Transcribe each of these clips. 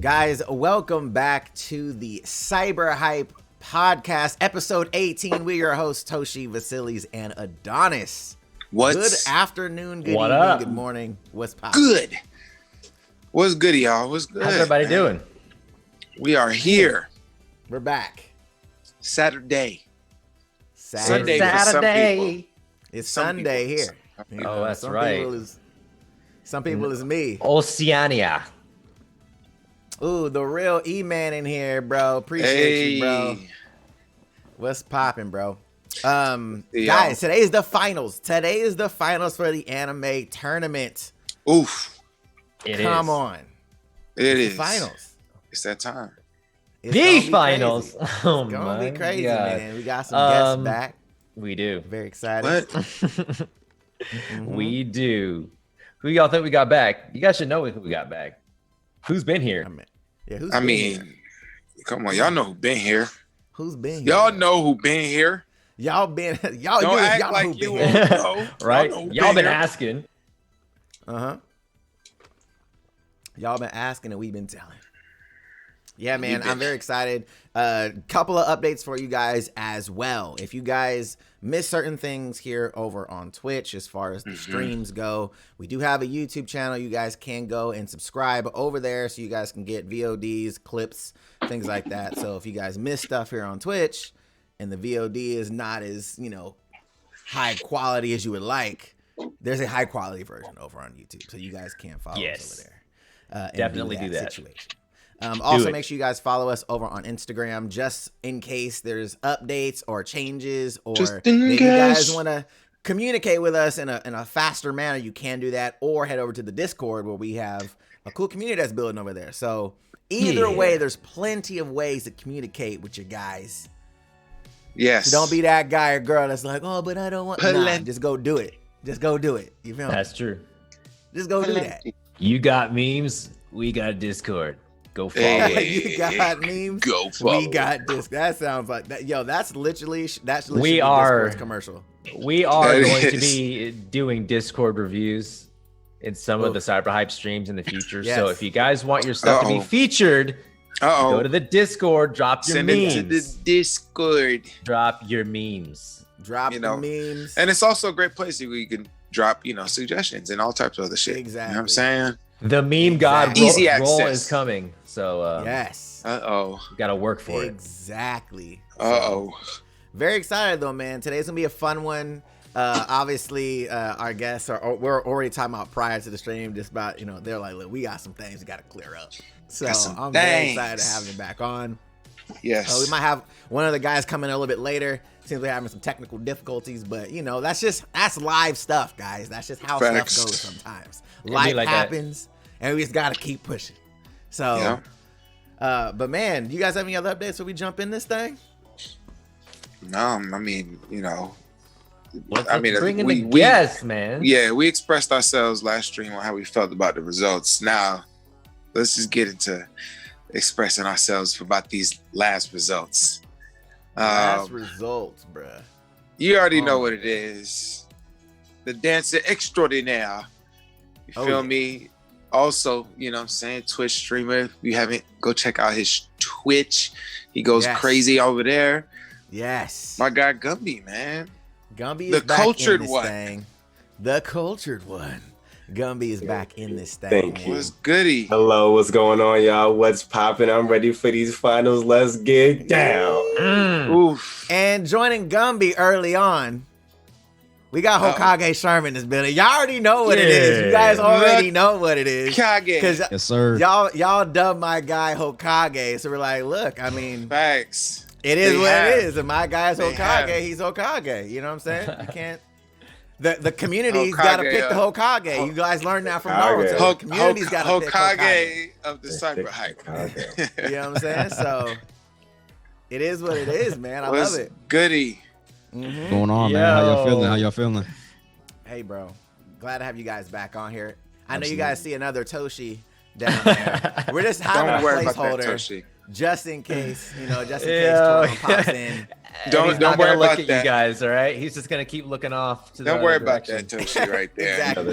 Guys, welcome back to the CyberHype podcast, episode 18. We're your hosts, Toshi, Vasilis, and Adonis. Good afternoon, good evening, good morning. What's poppin'? Good. What's good, y'all? What's good? How's everybody doing? We are here. We're back. Saturday. Saturday. It's Sunday here. You know, that's right. Some people is me. Oceania. Ooh, the real E-man in here, bro. Appreciate you, bro. What's poppin', bro? Guys, today is the finals. Today is the finals for the anime tournament. Oof. Come on. It's the finals. It's that time. It's the finals. Crazy. Oh, it's gonna be crazy, man. We got some guests back. We do. Very excited. What? We do. Who y'all think we got back? You guys should know who we got back. Who's been here? I mean, come on, y'all know who been here. Who's been here? Y'all know who been here. Y'all been don't act like you won't know. Right? Y'all been asking. Y'all been asking and we've been telling. Yeah, man, I'm very excited. Couple of updates for you guys as well. If you guys miss certain things here over on Twitch as far as the streams go, we do have a YouTube channel. You guys can go and subscribe over there so you guys can get VODs, clips, things like that. So if you guys miss stuff here on Twitch and the VOD is not as, high quality as you would like, there's a high quality version over on YouTube. So you guys can follow us over there. Definitely do that. Situation. Also, make sure you guys follow us over on Instagram just in case there's updates or changes, or maybe you guys want to communicate with us in a faster manner, you can do that, or head over to the Discord where we have a cool community that's building over there. So either way, there's plenty of ways to communicate with your guys. Yes. So don't be that guy or girl that's like, oh, but I don't want. Nah, just go do it. Just go do it. You feel me? That's true. Just go do that. You got memes. We got Discord. Go follow. You got memes. Go follow. We got this. That sounds like that. Yo, that's literally we are Discord's commercial. We are going to be doing Discord reviews in some of the CyberHype streams in the future. Yes. So if you guys want your stuff to be featured, go to the Discord, drop your memes. Send it to the Discord. Drop your memes. Drop the memes. And it's also a great place where you can drop, suggestions and all types of other shit. Exactly. You know what I'm saying? The meme god Easy roll access. is coming. So yes. You got to work for it. Exactly. Very excited though, man. Today's gonna be a fun one. Obviously, our guests we're already talking about prior to the stream, just about they're like, look, we got some things we gotta clear up. So I'm very excited to have them back on. Yes. We might have one of the guys coming a little bit later. Seems we're having some technical difficulties, but that's live stuff, guys. That's just how stuff goes sometimes. Life happens, and we just gotta keep pushing. So, but man, you guys have any other updates? So we jump in this thing? No, I mean, bringing the guests, man. Yeah, we expressed ourselves last stream on how we felt about the results. Now, let's just get into expressing ourselves about these last results. Last results, bruh. You already know what it is. The dancer extraordinaire. You feel me? Also, Twitch streamer. If you haven't, go check out his Twitch. He goes crazy over there. Yes. My guy Gumby, man. Gumby is back in this thing. The cultured one. Gumby is back in this thing. Thank you. What's goody? Hello, what's going on, y'all? What's popping? I'm ready for these finals. Let's get down. Oof. And joining Gumby early on, we got Hokage Sherman in this building. Y'all already know what it is. You guys already know what it is. Kage. Yes, sir. Y'all dubbed my guy Hokage. So we're like, look, I mean, facts. It is what it is. And my guy's Hokage, he's Hokage. You know what I'm saying? You can't. The community's got to pick the Hokage. You guys learned that from Naruto. The community's got to pick Hokage of the CyberHype. You know what I'm saying? So it is what it is, man. I love it. Goody. What's going on, man? How y'all feeling? Hey, bro. Glad to have you guys back on here. I know you guys see another Toshi down there. We're just having a placeholder just in case, Terron pops in. Don't worry about that. You guys, all right? He's just gonna keep looking off. Don't worry about that Toshi right there. Exactly.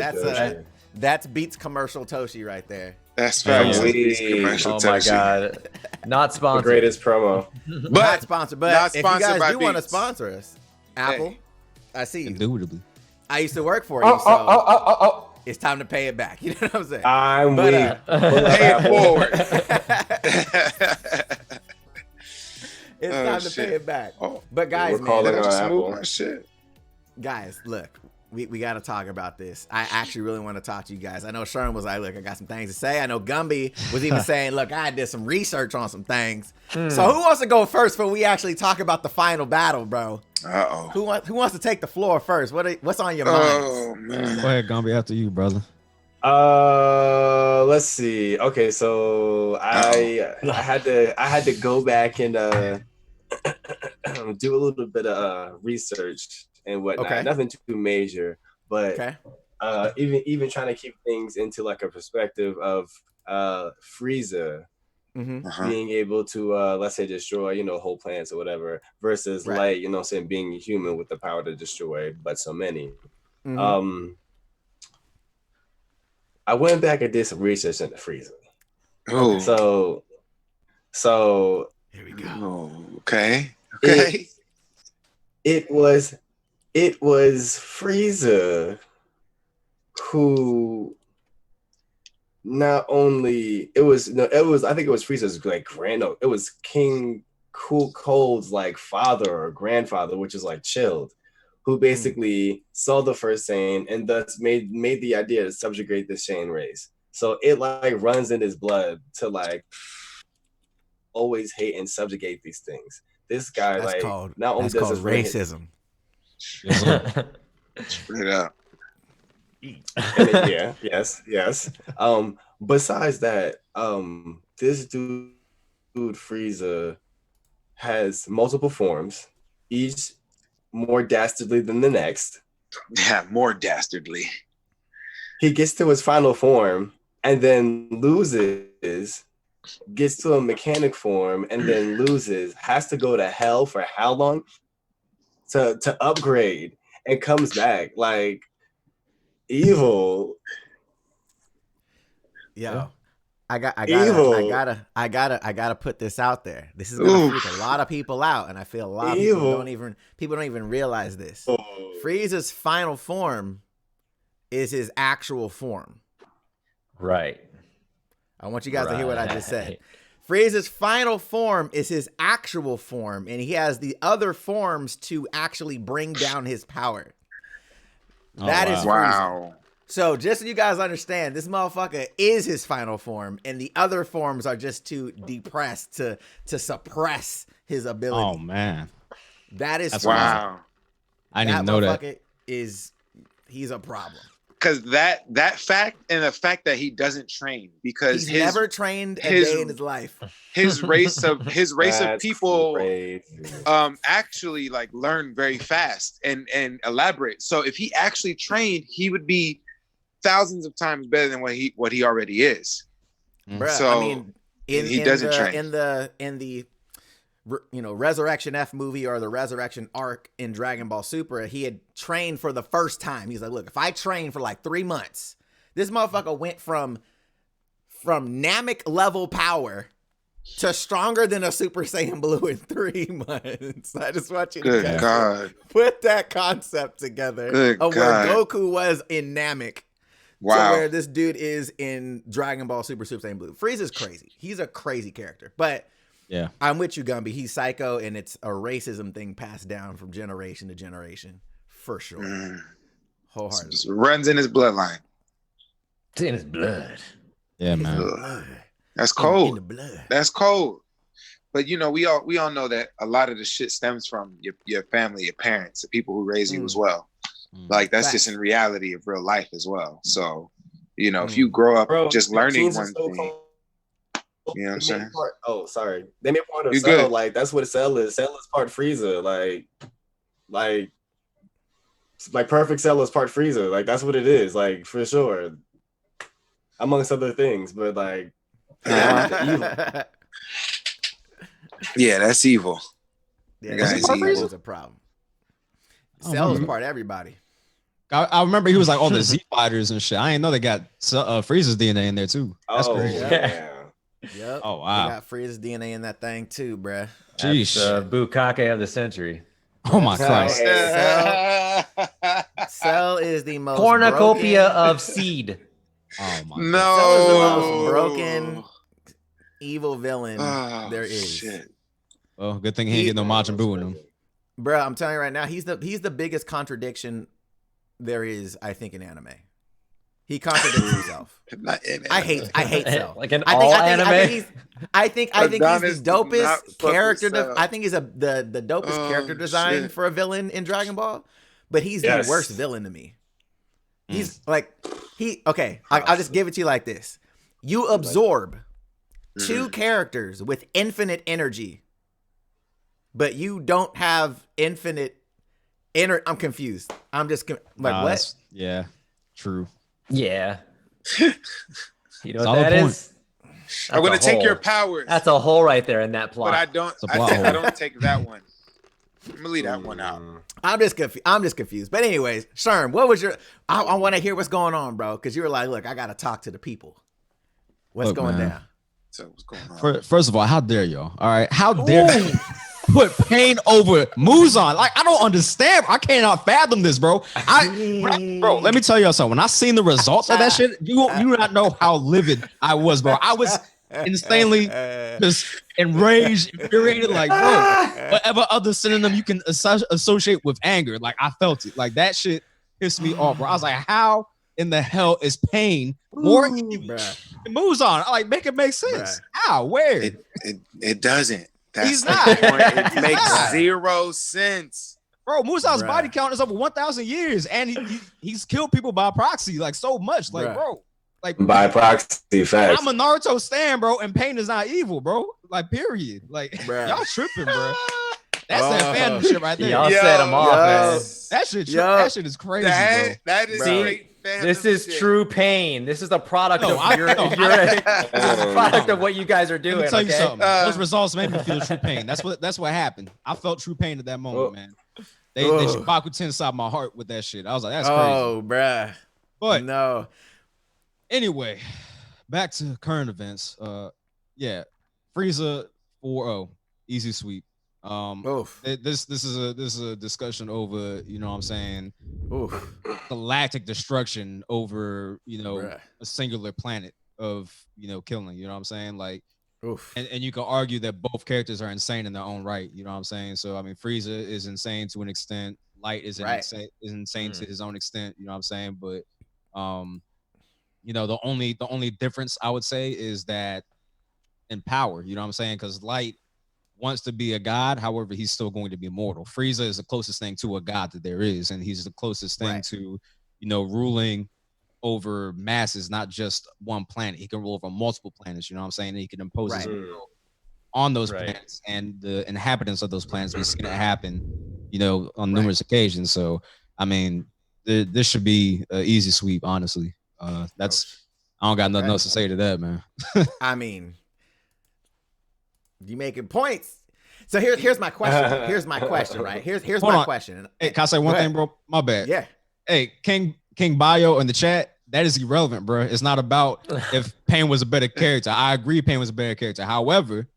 That's Beats commercial Toshi right there. That's Beats commercial Toshi. Oh my god, not sponsored. The greatest promo. But not sponsored. But if you guys do want to sponsor us, Apple, I see you. Indubitably. I used to work for you, so it's time to pay it back. You know what I'm saying? I'm weak. Pay it forward. It's time to pay it back. But guys, guys, look, we got to talk about this. I actually really want to talk to you guys. I know Sherman was like, look, I got some things to say. I know Gumby was even saying, look, I did some research on some things. So who wants to go first before we actually talk about the final battle, bro? Who wants to take the floor first? What's on your mind? Oh, man. Go ahead, Gumby, after you, brother. Let's see. Okay, so I had to go back and do a little bit of research and whatnot. Okay. Nothing too major, but even trying to keep things into like a perspective of Frieza being able to let's say destroy whole planets or whatever versus Light, being human with the power to destroy but so many. I went back and did some research into Frieza. Oh. So here we go. Oh, okay. It was Frieza who not only I think it was Frieza's like it was King Cold's like father or grandfather, which is like Chilled, who basically saw the first Saiyan and thus made the idea to subjugate the Saiyan race. So it like runs in his blood to like always hate and subjugate these things. This guy not only does this racism. Straight up. Yes. Besides that, this dude Frieza has multiple forms, each more dastardly than the next. Yeah, more dastardly. He gets to his final form and then loses, gets to a mechanic form and then loses, has to go to hell for how long to upgrade and comes back like evil. Yo, I gotta put this out there. This is gonna freak a lot of people out, and I feel a lot of people don't even realize this. Frieza's final form is his actual form. Right. I want you guys to hear what I just said. Frieza's final form is his actual form, and he has the other forms to actually bring down his power. That is Frieza. So just so you guys understand, this motherfucker is his final form, and the other forms are just to depress, to suppress his ability. Oh man, that's Frieza. Wow. I didn't know that. He's a problem. Because that fact and the fact that he doesn't train because he's never trained a day in his life. His race of people actually like learn very fast and elaborate. So if he actually trained, he would be thousands of times better than what he already is. Bruh, so I mean, he doesn't train in the Resurrection F movie or the Resurrection arc in Dragon Ball Super. He had trained for the first time. He's like, look, if I train for like 3 months, this motherfucker went from Namek level power to stronger than a Super Saiyan Blue in 3 months. I just want you to put that concept together where Goku was in Namek. Wow. To where this dude is in Dragon Ball Super Saiyan Blue. Frieza's crazy. He's a crazy character. But yeah, I'm with you, Gumby. He's psycho, and it's a racism thing passed down from generation to generation. For sure. Wholeheartedly. Runs in his bloodline. It's in his blood. Yeah, man. That's cold. In the blood. That's cold. But we all know that a lot of the shit stems from your family, your parents, the people who raise you as well. Like that's just in reality of real life as well. So, if you grow up just learning one thing, you know what I'm saying? Sorry. They made part of Cell. Like that's what Cell is. Cell is part Frieza. Like perfect Cell is part Frieza. Like that's what it is. Like for sure. Amongst other things, but like evil. Yeah, that's evil. Yeah, that's evil. A problem. Cell is part of everybody. I remember he was like all the Z fighters and shit. I didn't know they got Frieza's DNA in there too. That's crazy. Yeah. Yep. Oh wow. They got Frieza's DNA in that thing too, bruh. Jeez. Bukake of the century. Oh my Christ. Cell is the most cornucopia of seed. Oh my. No. Cell is the most broken evil villain there is. Shit. Oh, good thing he ain't getting no Majin Buu in him. Bro, I'm telling you right now, he's the biggest contradiction there is, I think, in anime. He contradicts himself. I hate Cell. Like in all anime. I think he's the dopest character. I think he's the dopest character design for a villain in Dragon Ball. But he's the worst villain to me. He's I'll just give it to you like this. You absorb 2 characters with infinite energy, but you don't have infinite I'm confused. I'm just what? Yeah, true. Yeah. You know what that is? I'm going to take your powers. That's a hole right there in that plot. But I don't take that one. I'm going to leave that one out. I'm just confused. But anyways, Sherm, what was I want to hear what's going on, bro. Because you were like, look, I got to talk to the people. What's going down? So what's going on? First of all, how dare y'all? All right. How dare you put pain over Muzan? Like, I don't understand. I cannot fathom this, bro. Bro, let me tell y'all something. When I seen the results of that shit, you do not know how livid I was, bro. I was insanely just enraged, infuriated, like, bro, whatever other synonym you can associate with anger. Like, I felt it. Like, that shit pissed me off, bro. I was like, how in the hell is pain more evil than Muzan? I like, make it make sense. How? Where? It doesn't. That's He's the not. point. It makes zero sense. Bro, Muzan's Bruh. body count is over 1,000 years, and he's killed people by proxy, like so much. Like, Bruh. bro, like By proxy, facts. I'm a Naruto stan, bro, and pain is not evil, bro. Like, period. Like, Bruh. y'all tripping, bro. That's that fandom shit right there. Y'all set him off, man. That shit is crazy, bro. That is Bro. great fandom This is shit. true pain. This is a product No, of your. no, This is a product of what you guys are Let doing. me tell you okay? something. Those results made me feel true pain. That's what happened. I felt true pain at that moment, man. They Shubaku Tensai my heart with that shit. I was like, that's crazy. Oh, bruh. But No. anyway, back to current events. Yeah, Frieza 4-0, easy sweep. Oof. This is a discussion over, you know what I'm saying, Oof. galactic destruction over, you know, Bruh. a singular planet of, you know, killing, you know what I'm saying? Like, Oof. and you can argue that both characters are insane in their own right, you know what I'm saying? So I mean, Frieza is insane to an extent, Light is Right. insane to his own extent, you know what I'm saying? But you know, the only difference I would say is that in power, you know what I'm saying? Because Light wants to be a god, however, he's still going to be mortal. Frieza is the closest thing to a god that there is, and he's the closest thing Right. to, you know, ruling over masses, not just one planet. He can rule over multiple planets, you know what I'm saying? And he can impose his Right. will on those Right. planets and the inhabitants of those planets. We've seen it happen, you know, on numerous occasions. So, I mean, this should be an I don't got nothing else to say to that, man. I mean, you making points. So here's my question. Here's my question, right? Here's Hold my on. question. Hey, can I say one Go thing, bro? My bad. Yeah. Hey, King Bio in the chat, that is irrelevant, bro. It's not about if Pain was a better character. I agree Pain was a better character. However,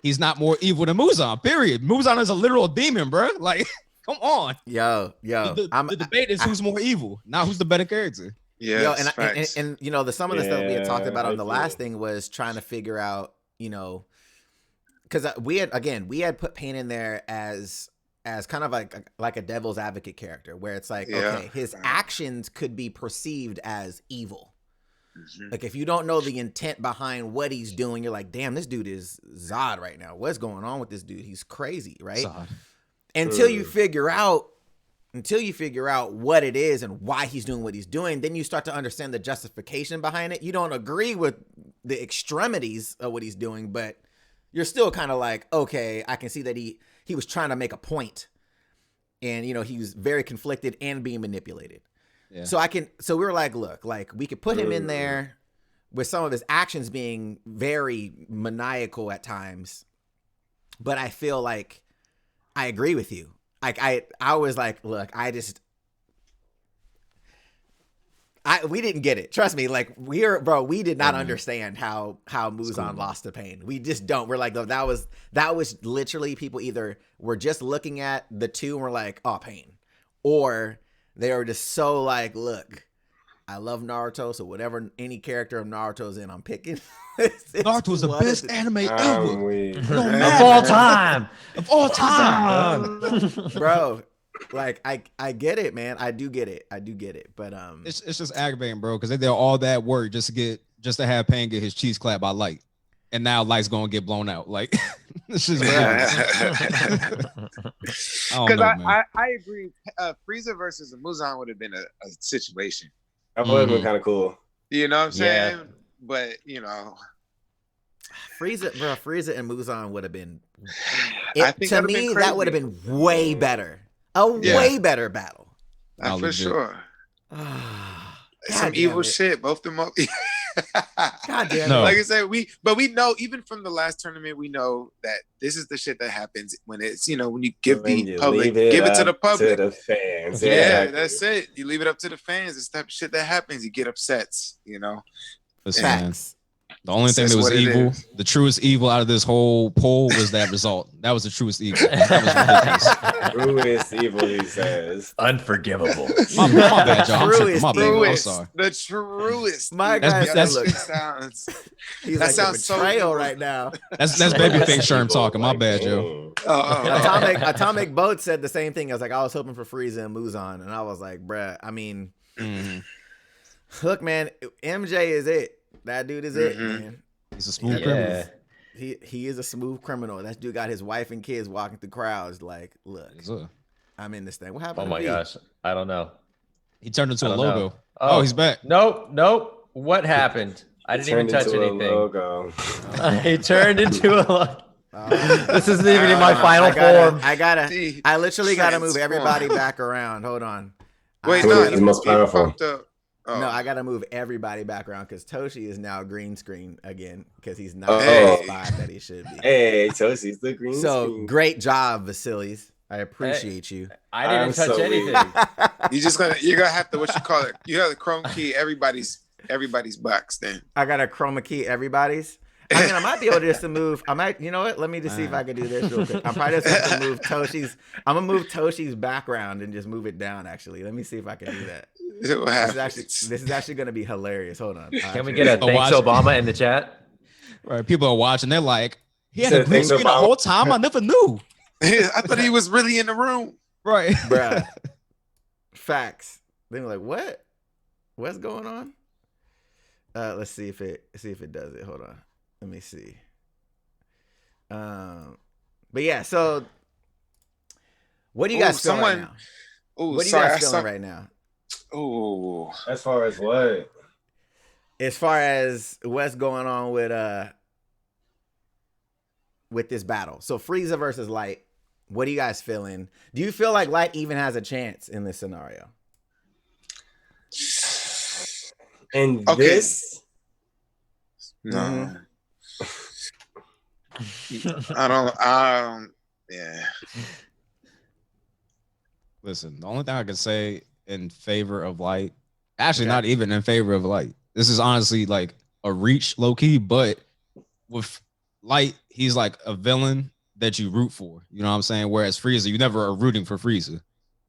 he's not more evil than Muzan, period. Muzan is a literal demon, bro. Like, come on. Yo. The debate is who's more evil, not who's the better character. Yeah, Yo, and you know, some of the stuff we had talked about Yeah, on the I last feel thing was trying to figure out, you know, because we had put Pain in there as kind of like a devil's advocate character, where it's like, okay, his actions could be perceived as evil. Like, if you don't know the intent behind what he's doing, you're like, damn, this dude is Zod right now. What's going on with this dude? He's crazy, right? Zod. Until you figure out what it is and why he's doing what he's doing, then you start to understand the justification behind it. You don't agree with the extremities of what he's doing, but you're still kind of like, okay, I can see that he was trying to make a point, and you know, he was very conflicted and being manipulated. Yeah. So we were like, look, like we could put him in there with some of his actions being very maniacal at times, but I feel like I agree with you. Like I was like, look, we didn't get it. Trust me. Like we did not understand how Muzan lost to Pain. We just don't. We're like, that was literally people either were just looking at the two and were like, oh, Pain, or they were just so like, look, I love Naruto, so whatever any character of Naruto's in, I'm picking. Naruto's the best anime ever. Of all time. Of all time. Bro. Like I get it, man. I do get it. But It's just aggravating, bro, because they did all that work just to have Pain get his cheese clapped by Light, and now Light's gonna get blown out. Like, this just because I agree. Frieza versus Muzan would have been a situation. That would have been kind of cool. You know what I'm saying? Yeah. But you know, Frieza and Muzan would have been. I think to me, that would have been way better. Way better battle. For sure. Some God evil damn it. shit. Both them up. God damn it. No. Like I said, we know even from the last tournament, we know that this is the shit that happens when it's, you know, when you give the public, give it to the public, to the fans. Yeah, that's it. You leave it up to the fans. It's the type of shit that happens. You get upsets, you know. Listen, man, Facts. the only thing That's that was what it evil, is. the truest evil out of this whole poll was that result. That was the truest evil. That was ridiculous. Truest evil, he says. Unforgivable. My bad, y'all. I'm tripping. My bad. I'm Truest, sorry. the truest. My guy That's- said, look, sounds. he's that like sounds a so betrayal evil. right now. That's babyface Sherm talking. My bad, Joe. Atomic Boat said the same thing. I was like, I was hoping for Frieza and Muzan, and I was like, bruh, I mean, look, man, MJ is it. That dude is it, man. He's a smooth criminal. he is a smooth criminal. That dude got his wife and kids walking through crowds. Like, look, I'm in this thing. What happened? Oh my gosh, I don't know. He turned into a logo. Know. Oh, he's back. Nope. What happened? I didn't even touch anything. He turned into a logo. This isn't even in my final form. I literally gotta move everybody back around. Hold on. Wait, he's most powerful. No, I gotta move everybody back around because Toshi is now green screen again because he's not in the spot that he should be. Hey, Toshi's the green screen. Great job, Vasilis. I appreciate you. I didn't touch anything. You're gonna have to, what you call it? You have the chrome key everybody's box then. I got a chroma key everybody's. I mean, I might be able to just to move. You know what? Let me just see if I can do this real quick. I'm probably just going to move Toshi's. I'm gonna move Toshi's background and just move it down. Actually, let me see if I can do that. This is actually going to be hilarious. Hold on. Can we get a thanks Obama in the chat? Right, people are watching. They're like, he had a green screen the whole time. I never knew. I thought he was really in the room. Right, bruh. Facts. They were like, what? What's going on? Let's see if it does it. Hold on. Let me see. But yeah, so what do you guys feel right now? What are you guys feeling right now? Oh, as far as what? As far as what's going on with this battle. So Frieza versus Light. What are you guys feeling? Do you feel like Light even has a chance in this scenario? And this? No. I don't. Yeah. Listen, the only thing I can say in favor of Light, actually not even in favor of Light. This is honestly like a reach low key, but with Light, he's like a villain that you root for. You know what I'm saying? Whereas Frieza, you never are rooting for Frieza.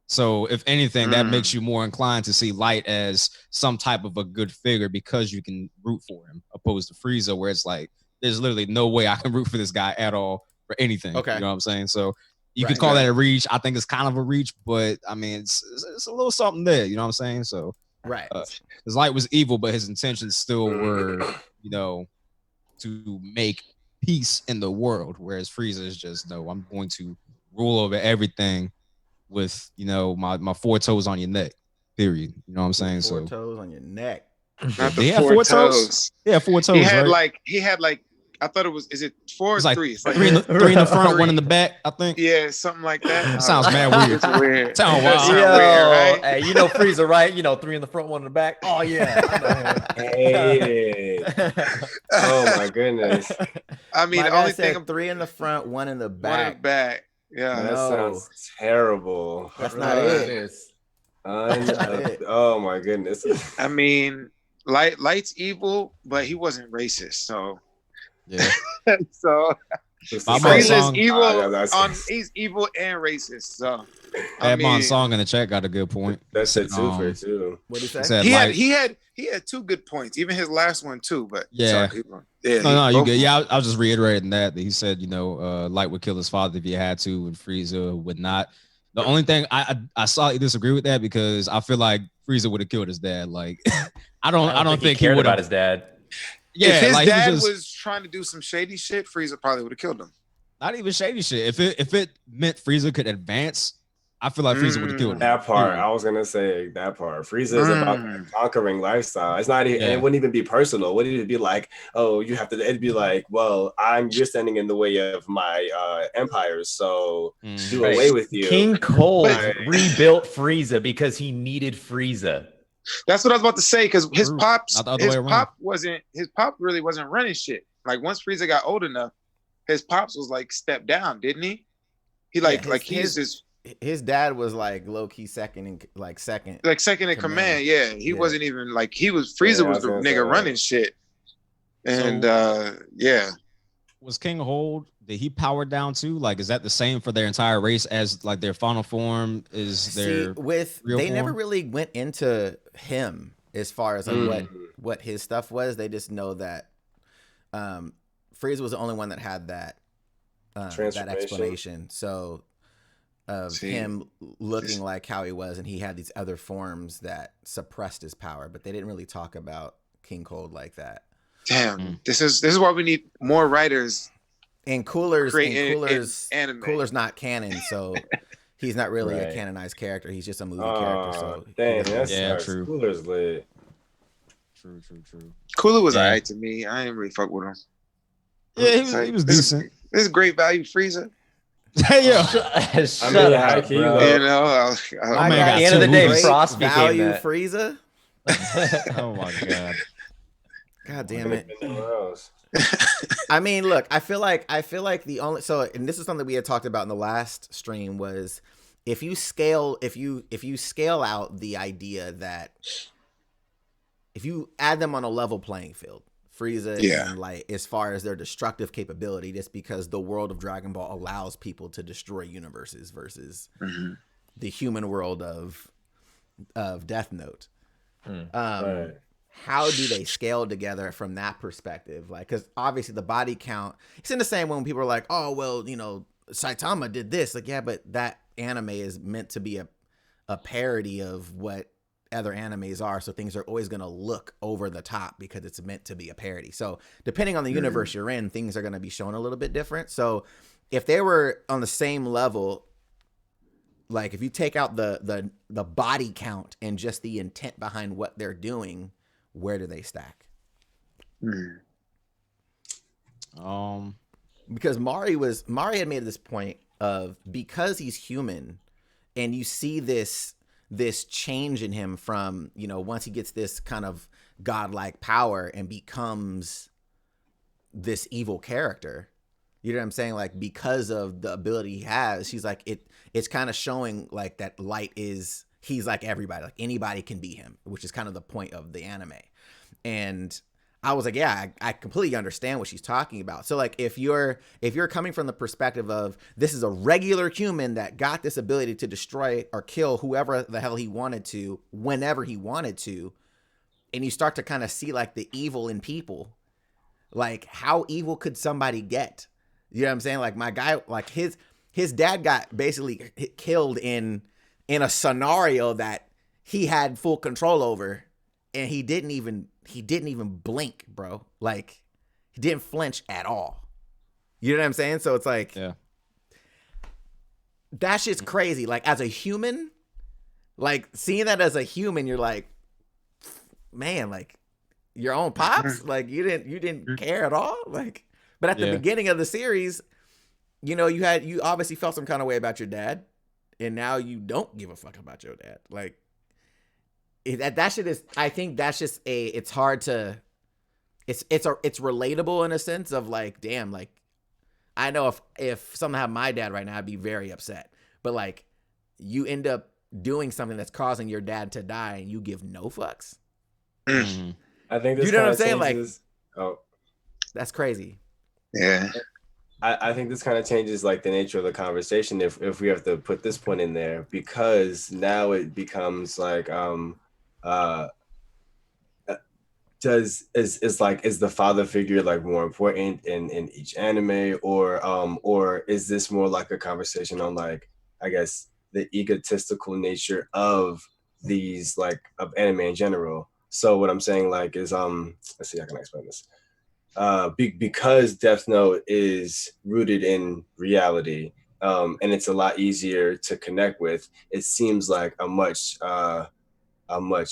So if anything, that makes you more inclined to see Light as some type of a good figure because you can root for him, opposed to Frieza, where it's like, there's literally no way I can root for this guy at all for anything. Okay. You know what I'm saying? So you could call that a reach. I think it's kind of a reach, but I mean, it's a little something there. You know what I'm saying? So, his Light was evil, but his intentions still were, you know, to make peace in the world. Whereas Frieza is just, no, I'm going to rule over everything with, you know, my 4 toes on your neck, period. You know what I'm saying? 4 toes on your neck. Not the 4 toes. Yeah, 4 toes. He had like I thought it was. Is it 4 or like 3? It's like 3 in the front, 1 in the back. I think. Yeah, something like that. Sounds mad weird. It's weird. Sounds wild. Weird, right? Hey, you know Frieza, right? You know, 3 in the front, 1 in the back. Oh yeah. Hey. Oh my goodness. I mean, the only thing 3 in the front, 1 in the back. 1 in the back. Yeah, that sounds terrible. That's not it. Oh my goodness. I mean, Light's evil, but he wasn't racist, so yeah. So Frieza's evil. He's evil and racist. So Admon's song in the chat got a good point. That's a twofer too. What did he say? He had 2 good points. Even his last one too. But yeah, sorry, you good. Yeah, I was just reiterating that he said, you know, Light would kill his father if he had to, and Frieza would not. The only thing I slightly disagree with that because I feel like Frieza would have killed his dad. Like, I don't think he cared would about his dad. Yeah, if his like dad was trying to do some shady shit, Frieza probably would have killed him. Not even shady shit. If it meant Frieza could advance, I feel like Frieza would have killed him. That part, I was gonna say that part. Frieza is about a conquering lifestyle. It's not even, and it wouldn't even be personal. It wouldn't even be like, oh, you have to. It'd be like, well, you're standing in the way of my empires, so do away with you. King Cold rebuilt Frieza because he needed Frieza. That's what I was about to say, because his pop really wasn't running shit. Like once Frieza got old enough, his pops was like stepped down, didn't he? His dad was like low key second in command. Yeah, he wasn't even like Frieza was the nigga running shit. And was King Hold? Did he power down too? Like, is that the same for their entire race as like their final form is their real form? Never really went into him as far as like what his stuff was. They just know that Frieza was the only one that had that explanation. So of him looking like how he was, and he had these other forms that suppressed his power, but they didn't really talk about King Cold like that. Damn, this is why we need more writers And Cooler's anime. Cooler's not canon, so he's not really a canonized character. He's just a movie character. So dang, that's true. Cooler's lit. True. Cooler was alright to me. I didn't really fuck with him. Yeah, he was decent. This is great value, Frieza. Yeah. Shut up, bro. You know, at the end of the day, Frost became value that. Frieza. Oh my god. God damn it. I mean, look, I feel like the only and this is something we had talked about in the last stream was if you scale out the idea that if you add them on a level playing field, Frieza and Light, as far as their destructive capability, just because the world of Dragon Ball allows people to destroy universes versus the human world of Death Note. How do they scale together from that perspective? Like, because obviously the body count, it's in the same way when people are like, oh, well, you know, Saitama did this. Like, yeah, but that anime is meant to be a parody of what other animes are. So things are always going to look over the top because it's meant to be a parody. So depending on the universe you're in, things are going to be shown a little bit different. So if they were on the same level, like if you take out the body count and just the intent behind what they're doing, where do they stack? Because Mari had made this point of, because he's human and you see this change in him from, you know, once he gets this kind of godlike power and becomes this evil character, you know what I'm saying? Like, because of the ability he has, she's like, it's kind of showing like that Light he's like everybody, like anybody can be him, which is kind of the point of the anime. And I was like, yeah, I completely understand what she's talking about. So like, if you're coming from the perspective of this is a regular human that got this ability to destroy or kill whoever the hell he wanted to, whenever he wanted to, and you start to kind of see like the evil in people, like how evil could somebody get? You know what I'm saying? Like my guy, like his dad got basically killed in a scenario that he had full control over, and he didn't even blink, bro. Like, he didn't flinch at all. You know what I'm saying? So it's like, that shit's crazy. Like, as a human, like seeing that as a human, you're like, man, like your own pops, like you didn't care at all. Like, but at the beginning of the series, you know, you obviously felt some kind of way about your dad, and now you don't give a fuck about your dad. Like, that shit is, I think that's just it's hard to, it's relatable in a sense of like, damn, like I know if something happened to my dad right now, I'd be very upset. But like, you end up doing something that's causing your dad to die and you give no fucks. I think this, you know what I'm saying? changes, like, that's crazy. Yeah. I think this kind of changes like the nature of the conversation if we have to put this point in there, because now it becomes like is the father figure like more important in each anime, or is this more like a conversation on like, I guess, the egotistical nature of these like of anime in general? So what I'm saying like is let's see how can I explain this. Because Death Note is rooted in reality, and it's a lot easier to connect with, it seems like a much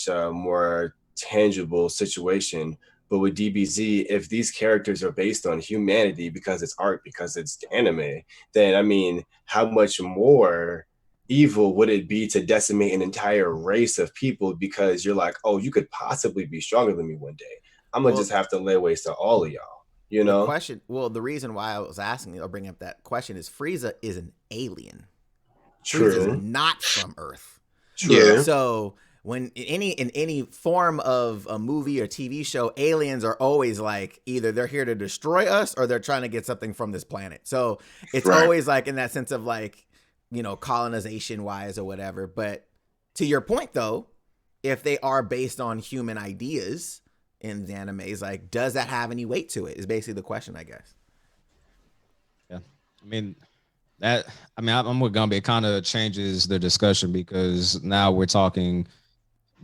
more tangible situation. But with DBZ, if these characters are based on humanity because it's art, because it's anime, then I mean, how much more evil would it be to decimate an entire race of people because you're like, oh, you could possibly be stronger than me one day. I'm gonna just have to lay waste to all of y'all, you know? The reason why I was asking or bringing up that question is Frieza is an alien. True. Frieza is not from Earth. True. Yeah. So when in any form of a movie or TV show, aliens are always like either they're here to destroy us or they're trying to get something from this planet. So it's always like in that sense of like, you know, colonization wise or whatever. But to your point though, if they are based on human ideas in the animes, like, does that have any weight to it is basically the question, I guess. Yeah. I'm with Gumby. It kind of changes the discussion because now we're talking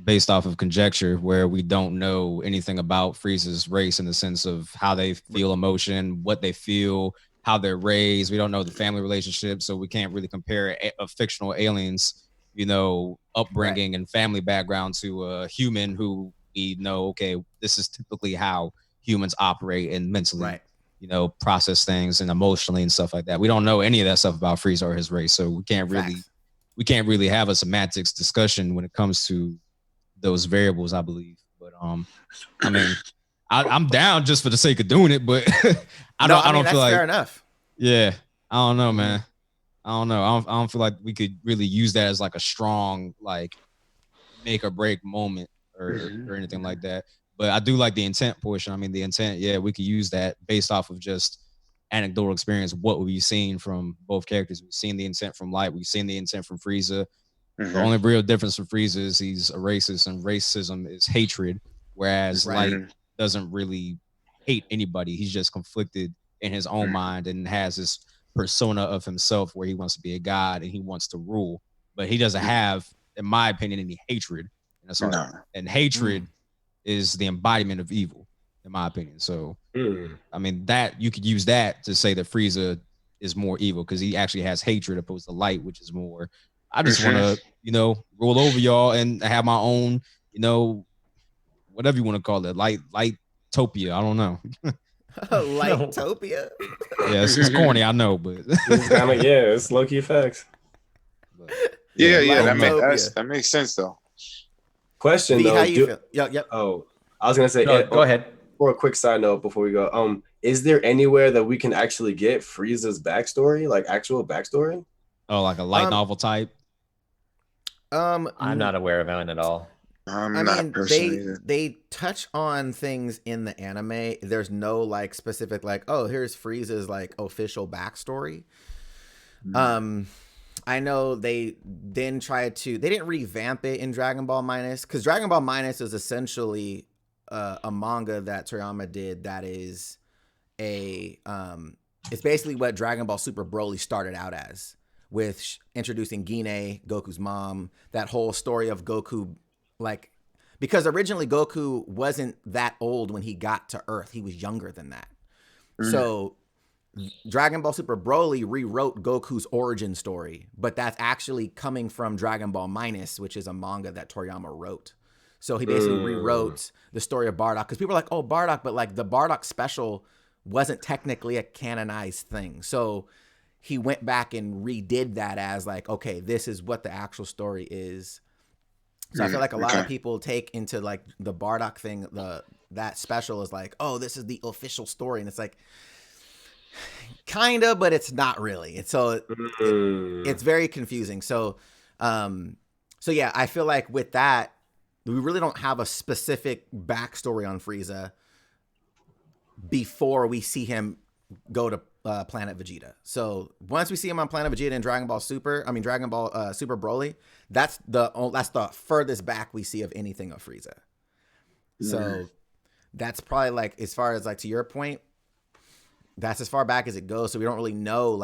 based off of conjecture where we don't know anything about Frieza's race in the sense of how they feel emotion, what they feel, how they're raised. We don't know the family relationship, so we can't really compare a fictional alien's, upbringing and family background to a human who we know, okay, this is typically how humans operate and mentally, process things and emotionally and stuff like that. We don't know any of that stuff about Frieza or his race, so we can't really have a semantics discussion when it comes to those variables, I believe. But I mean, I'm down just for the sake of doing it, but I don't feel like fair enough. Yeah, I don't know, man. I don't know. I don't feel like we could really use that as like a strong make or break moment or anything like that. But I do like the intent portion. I mean, the intent, we could use that based off of just anecdotal experience. What we've seen from both characters. We've seen the intent from Light. We've seen the intent from Frieza. The only real difference from Frieza is he's a racist, and racism is hatred, whereas Light doesn't really hate anybody. He's just conflicted in his own mind and has this persona of himself where he wants to be a god and he wants to rule, but he doesn't have, in my opinion, any hatred in his heart. And hatred is the embodiment of evil, in my opinion. So, I mean, that you could use that to say that Frieza is more evil because he actually has hatred opposed to Light, which is more, I just want to, roll over y'all and have my own, whatever you want to call it, light-topia. I don't know. Lightopia? Yeah, it's corny, I know, but it's kind of, it's low-key facts. That makes sense though. Question V, though, how you feel? Yep. Oh, I was gonna say, go ahead. For a quick side note before we go, is there anywhere that we can actually get Frieza's backstory, like actual backstory? Oh, like a light novel type? I'm not aware of one at all. They touch on things in the anime. There's no specific here's Frieza's official backstory. I know they then tried to, they didn't revamp it in Dragon Ball Minus because Dragon Ball Minus is essentially a manga that Toriyama did that is it's basically what Dragon Ball Super Broly started out as, with introducing Gine, Goku's mom, that whole story of Goku, because originally Goku wasn't that old when he got to Earth. He was younger than that. So Dragon Ball Super Broly rewrote Goku's origin story, but that's actually coming from Dragon Ball Minus, which is a manga that Toriyama wrote. So he basically rewrote the story of Bardock, because people are like, oh, Bardock, but the Bardock special wasn't technically a canonized thing. So he went back and redid that as okay, this is what the actual story is. So I feel like a lot of people take into the Bardock thing, that special is oh, this is the official story. And it's kinda, but it's not really. It's very confusing. So yeah, I feel like with that, we really don't have a specific backstory on Frieza before we see him go to Planet Vegeta. So once we see him on Planet Vegeta in Dragon Ball Super Broly, that's the furthest back we see of anything of Frieza. So that's probably as far as to your point, that's as far back as it goes. So we don't really know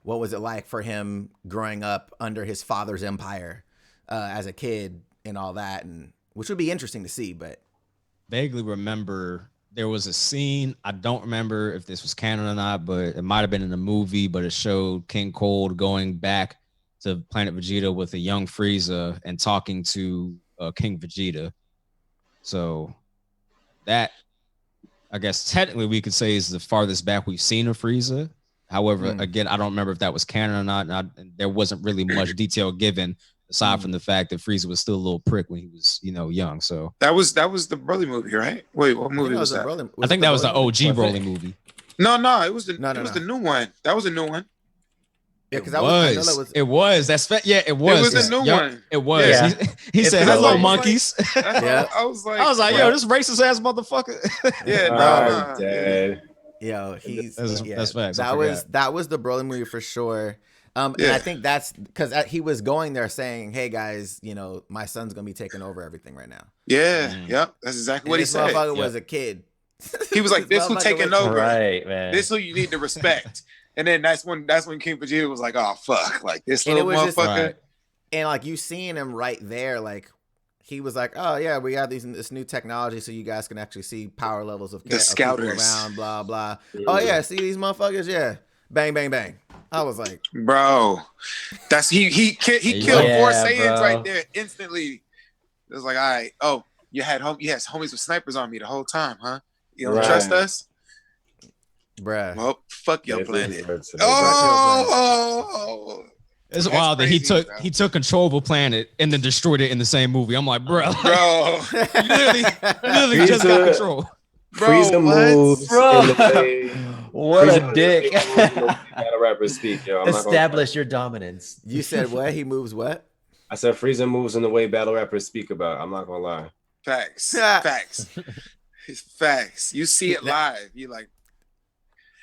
what was it like for him growing up under his father's empire as a kid and all that, and which would be interesting to see. But vaguely remember there was a scene, I don't remember if this was canon or not, but it might have been in the movie, but it showed King Cold going back to Planet Vegeta with a young Frieza and talking to King Vegeta. So that, I guess technically we could say, is the farthest back we've seen of Frieza. However, again, I don't remember if that was canon or not. And there wasn't really much detail given aside from the fact that Frieza was still a little prick when he was, young. So that was the Broly movie, right? Wait, what movie was that? I think that was the OG Broly movie. No, it was the new one. That was a new one. Yeah, because it was. That's it was. It was a new one. It was. Yeah. He said, "Hello, monkeys." Yeah, I was like, yo, this racist ass motherfucker. Dead. Yo, that's facts. That was the Broly movie for sure. And I think that's because he was going there saying, "Hey guys, my son's gonna be taking over everything right now." Yeah, yep, that's exactly what he said. This motherfucker was a kid. He was like, "This who taking over, right, man? This who you need to respect." And then that's when King Vegeta was like, "Oh fuck, this little motherfucker." And you seeing him right there, he was like, "Oh yeah, we got this new technology, so you guys can actually see power levels of the scouters around, blah blah." Oh yeah, see these motherfuckers, yeah. bang, bang, bang. I was like, bro, that's he killed Yeah, 4 Saiyans bro. right there instantly. It was like, all right, oh, you had homies with snipers on me the whole time, huh? You don't trust us, bruh. well, fuck your planet. It's That's wild that crazy, he took control of a planet and then destroyed it in the same movie. I'm like, bro, bro, literally just got control. Frieza moves Bro. in the way. What Frieza a dick. moves in the way battle rappers speak, yo. I'm not gonna Establish your dominance. You said what? He moves what? I said Frieza moves in the way battle rappers speak about. I'm not gonna lie. facts. It's facts. You see it live. You like,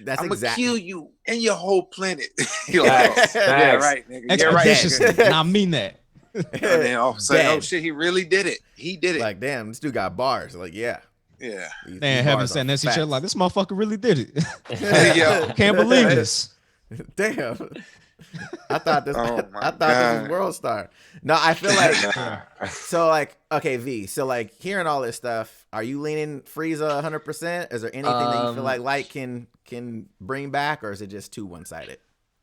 That's I'm gonna exactly. kill you and your whole planet. You're like, Facts, yeah, facts. right, nigga. You're right. Expeditiously. And I mean that. And then all of a sudden, oh Dead. shit, he really did it. He did it. Like, damn, this dude got bars. Like, yeah. Yeah. These Man, heaven bars said are next to each other facts. like, this motherfucker really did it. Yo. Can't believe this. Damn. I thought this. Oh my I thought this was God. World Star. No, I feel like so. Like, okay, V. So, like, hearing all this stuff, are you leaning Frieza 100%? Is there anything that you feel like Light can bring back, or is it just too one-sided?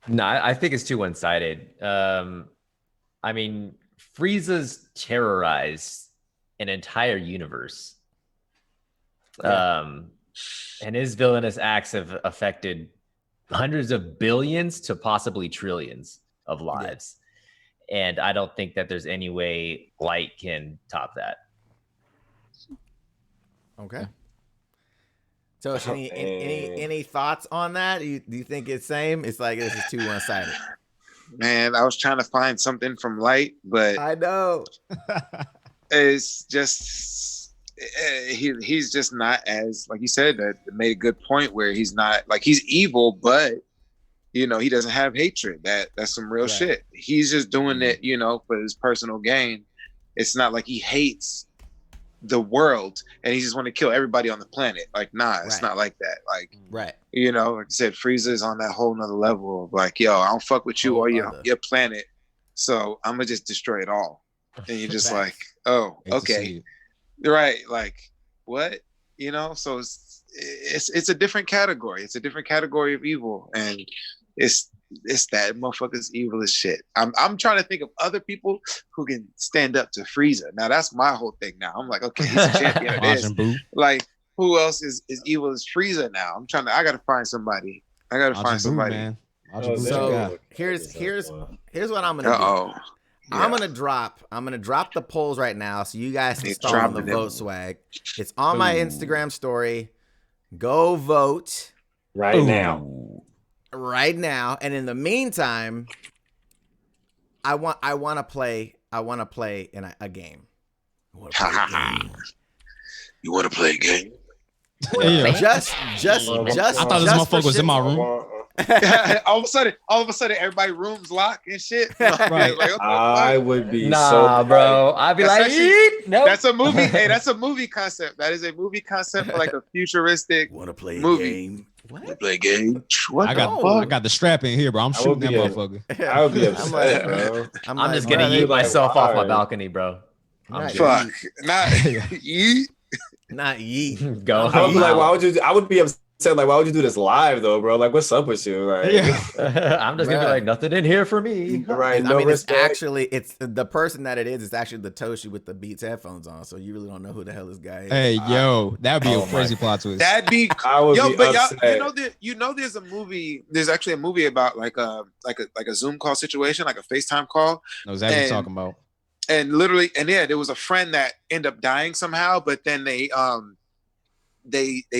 No, I think it's too one-sided. I mean, Frieza's terrorized an entire universe. And his villainous acts have affected hundreds of billions to possibly trillions of lives. And I don't think that there's any way Light can top that. Okay. So, any thoughts on that? Do you think it's same? It's like this is too one-sided. Man, I was trying to find something from Light, but I know. it's just he's just not as, like you said, that made a good point where he's not like, he's evil, but you know, he doesn't have hatred. That's some real shit. He's just doing it, you know, for his personal gain. It's not like he hates the world and he just want to kill everybody on the planet. Like, nah, it's not like that. Like, you know, like I said, Frieza is on that whole nother level of like, yo, I don't fuck with you or your planet, so I'm gonna just destroy it all. And you're just like, oh, okay, right? Like, what? You know? So it's a different category. It's a different category of evil, and it's that motherfucker's evil as shit. I'm trying to think of other people who can stand up to Frieza. Now that's my whole thing. Now I'm like, okay, he's a champion of this. Like, who else is evil as Frieza now? I gotta find somebody. Man. So here's what I'm gonna do. I'm gonna drop the polls right now, so you guys can start on the vote swag. It's on my Instagram story. Go vote right now. Right now, and in the meantime, I want to play in a game. You want to play a game? Just I thought this motherfucker was in my room. all of a sudden, everybody rooms lock and shit. Right. Like, I would be bro. I'd be like, nope. That's a movie. Hey, that's a movie concept. That is a movie concept for like a futuristic want to play movie. Game? What? Play a game? What? I got the strap in here, bro. I'm shooting that motherfucker. I would be upset, bro. I'm just gonna yeet myself off my balcony, bro. Fuck. Not yeet. Not yeet. Go. I would be like, why would you? I would be upset. Like, why would you do this live though, bro? Like, what's up with you? Like, I'm just gonna be like, nothing in here for me. Right. I mean, it's the person that it is. It's actually the Toshi with the Beats headphones on. So you really don't know who the hell this guy is. Hey, yo, that'd be a crazy plot twist. That'd be. I would be but upset. you know, there's a movie. There's actually a movie about like a Zoom call situation, like a FaceTime call. I was actually talking about. And literally, there was a friend that ended up dying somehow, but then they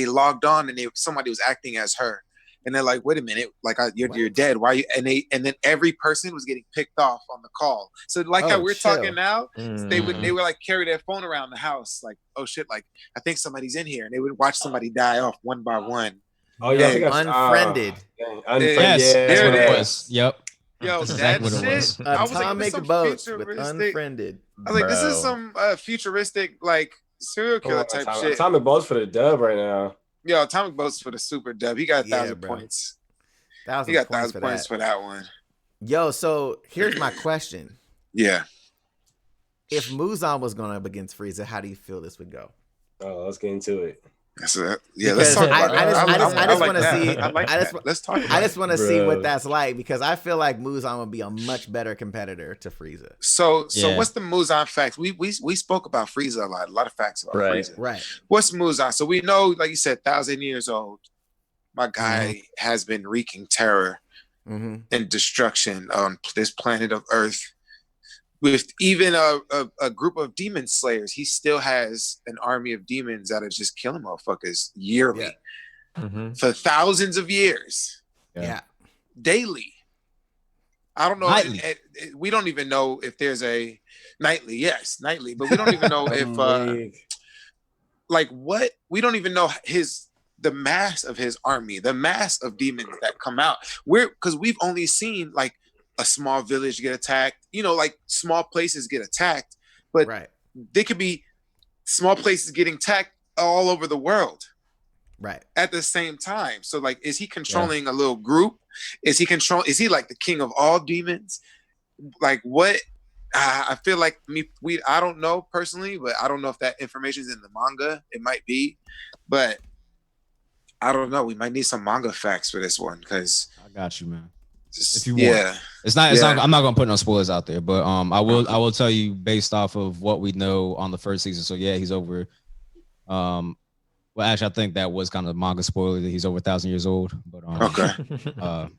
logged on and somebody was acting as her, and they're like, wait a minute, like you're dead, why are you? And then every person was getting picked off on the call. So like how we're talking now, they would like carry their phone around the house, like, oh shit, like I think somebody's in here, and they would watch somebody die off one by one. Oh yeah, unfriended. Yes, that's what it was. Yep. Yo, That's that exactly what it was. shit. I was like, Atomic boats with unfriended. I was like, this is some futuristic like serial killer type shit. Atomic Boats for the dub right now. Yo, Atomic Boats for the super dub. He got 1,000 points. He got 1,000 points for that one. Yo, so here's my question. Yeah. If Muzan was going up against Frieza, how do you feel this would go? Oh, let's get into it. Yeah, let's talk about it. I just want to see. I like that. Let's talk about it. I just want to see what that's like because I feel like Muzan would be a much better competitor to Frieza. So what's the Muzan facts? We spoke about Frieza a lot of facts about Frieza. Right. What's Muzan? So we know, like you said, 1,000 years old. My guy has been wreaking terror and destruction on this planet of Earth. With even a group of demon slayers, he still has an army of demons that are just killing motherfuckers yearly for thousands of years. Yeah. Daily. I don't know. We don't even know if there's a nightly. Yes, nightly. But we don't even know if we don't even know the mass of his army, the mass of demons that come out. Because we've only seen like a small village get attacked, like small places get attacked, but they could be small places getting attacked all over the world at the same time. So like, is he controlling a little group? Is he like the king of all demons? Like what? I feel like I don't know personally, but I don't know if that information is in the manga. It might be, but I don't know. We might need some manga facts for this one because I got you, man. If you want, it's not. I'm not gonna put no spoilers out there, but I will tell you based off of what we know on the first season. So yeah, he's over. Well, actually, I think that was kind of manga spoiler that he's over 1,000 years old. But okay.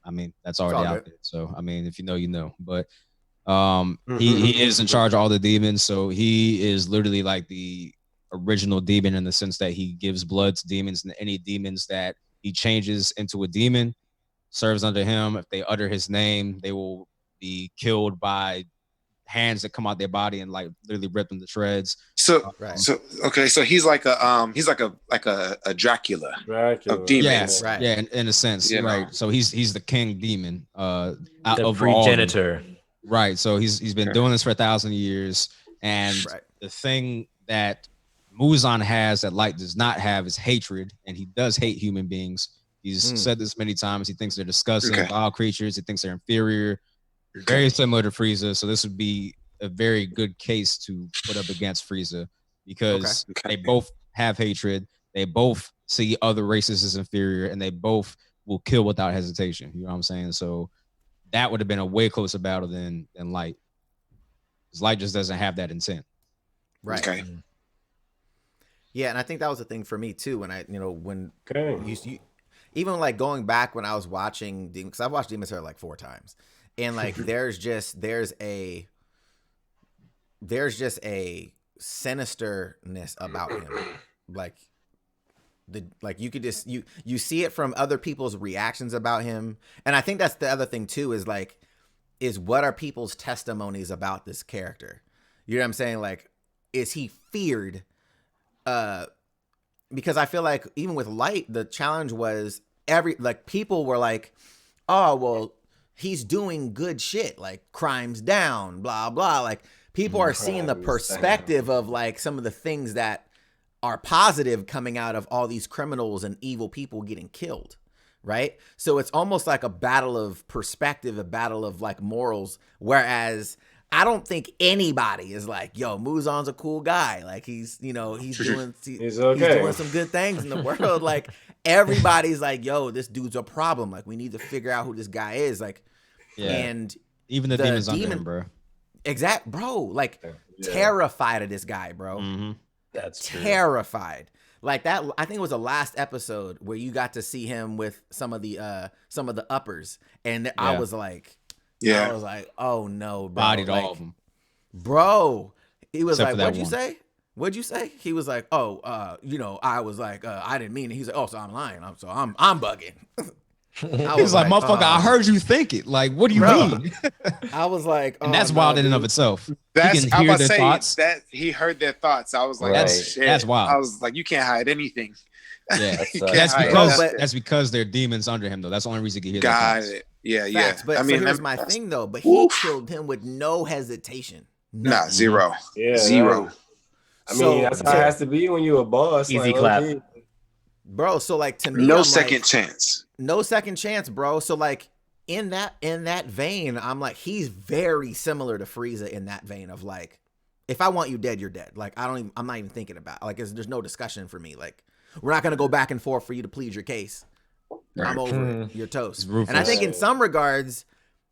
I mean that's already out there. So I mean, if you know, you know. But he is in charge of all the demons. So he is literally like the original demon in the sense that he gives blood to demons, and any demons that he changes into a demon serves under him. If they utter his name, they will be killed by hands that come out their body and like literally rip them to shreds. So he's like a Dracula of demons. Yeah, in a sense, right. So he's the king demon, the progenitor. Right. So he's been doing this for 1,000 years, and the thing that Muzan has that Light does not have is hatred, and he does hate human beings. He's said this many times. He thinks they're disgusting, vile creatures. He thinks they're inferior. Very similar to Frieza. So this would be a very good case to put up against Frieza because they both have hatred. They both see other races as inferior, and they both will kill without hesitation. You know what I'm saying? So that would have been a way closer battle than Light. Because Light just doesn't have that intent. Right. Okay. Yeah, and I think that was the thing for me too. When you even like going back when I was watching, because I've watched Demon Slayer like 4 times, and like there's just a sinisterness about him, you could just you see it from other people's reactions about him, and I think that's the other thing too is what are people's testimonies about this character? You know what I'm saying? Like, is he feared? Because I feel like even with Light, the challenge was people were like, oh, well, he's doing good shit, like crimes down, blah, blah. Like people are seeing the perspective of like some of the things that are positive coming out of all these criminals and evil people getting killed. Right. So it's almost like a battle of perspective, a battle of like morals. Whereas I don't think anybody is like, yo, Muzan's a cool guy. Like he's doing some good things in the world. Like everybody's like, yo, this dude's a problem. Like we need to figure out who this guy is. Like, and even the demons under him, bro. Bro. Like terrified of this guy, bro. Mm-hmm. That's true. Terrified. Like that. I think it was the last episode where you got to see him with some of the uppers, and I was like. I was like, oh no, bro. Bodied all of them. Bro. He was like, what'd you say? What'd you say? He was like, oh, I was like, I didn't mean it. He's like, oh, so I'm lying. I'm bugging. He's like, motherfucker, I heard you think it. Like, what do you mean? I was like, and that's wild in and of itself. That's, he can hear their thoughts. That he heard their thoughts. I was like, that's wild. I was like, you can't hide anything. Yeah, that's because they're demons under him, though. That's the only reason he can hear their thoughts. Yeah. But here's my thing, though. But he killed him with no hesitation. Nah, zero. Yeah, zero. I mean, that's how it has to be when you're a boss. Easy clap. Bro, so like to me, no second chance. No second chance, bro. So like in that vein, I'm like, he's very similar to Frieza in that vein of like, if I want you dead, you're dead. Like I'm not even thinking about it. Like there's no discussion for me. Like, we're not gonna go back and forth for you to plead your case. I'm over it. You're toast. And I think in some regards,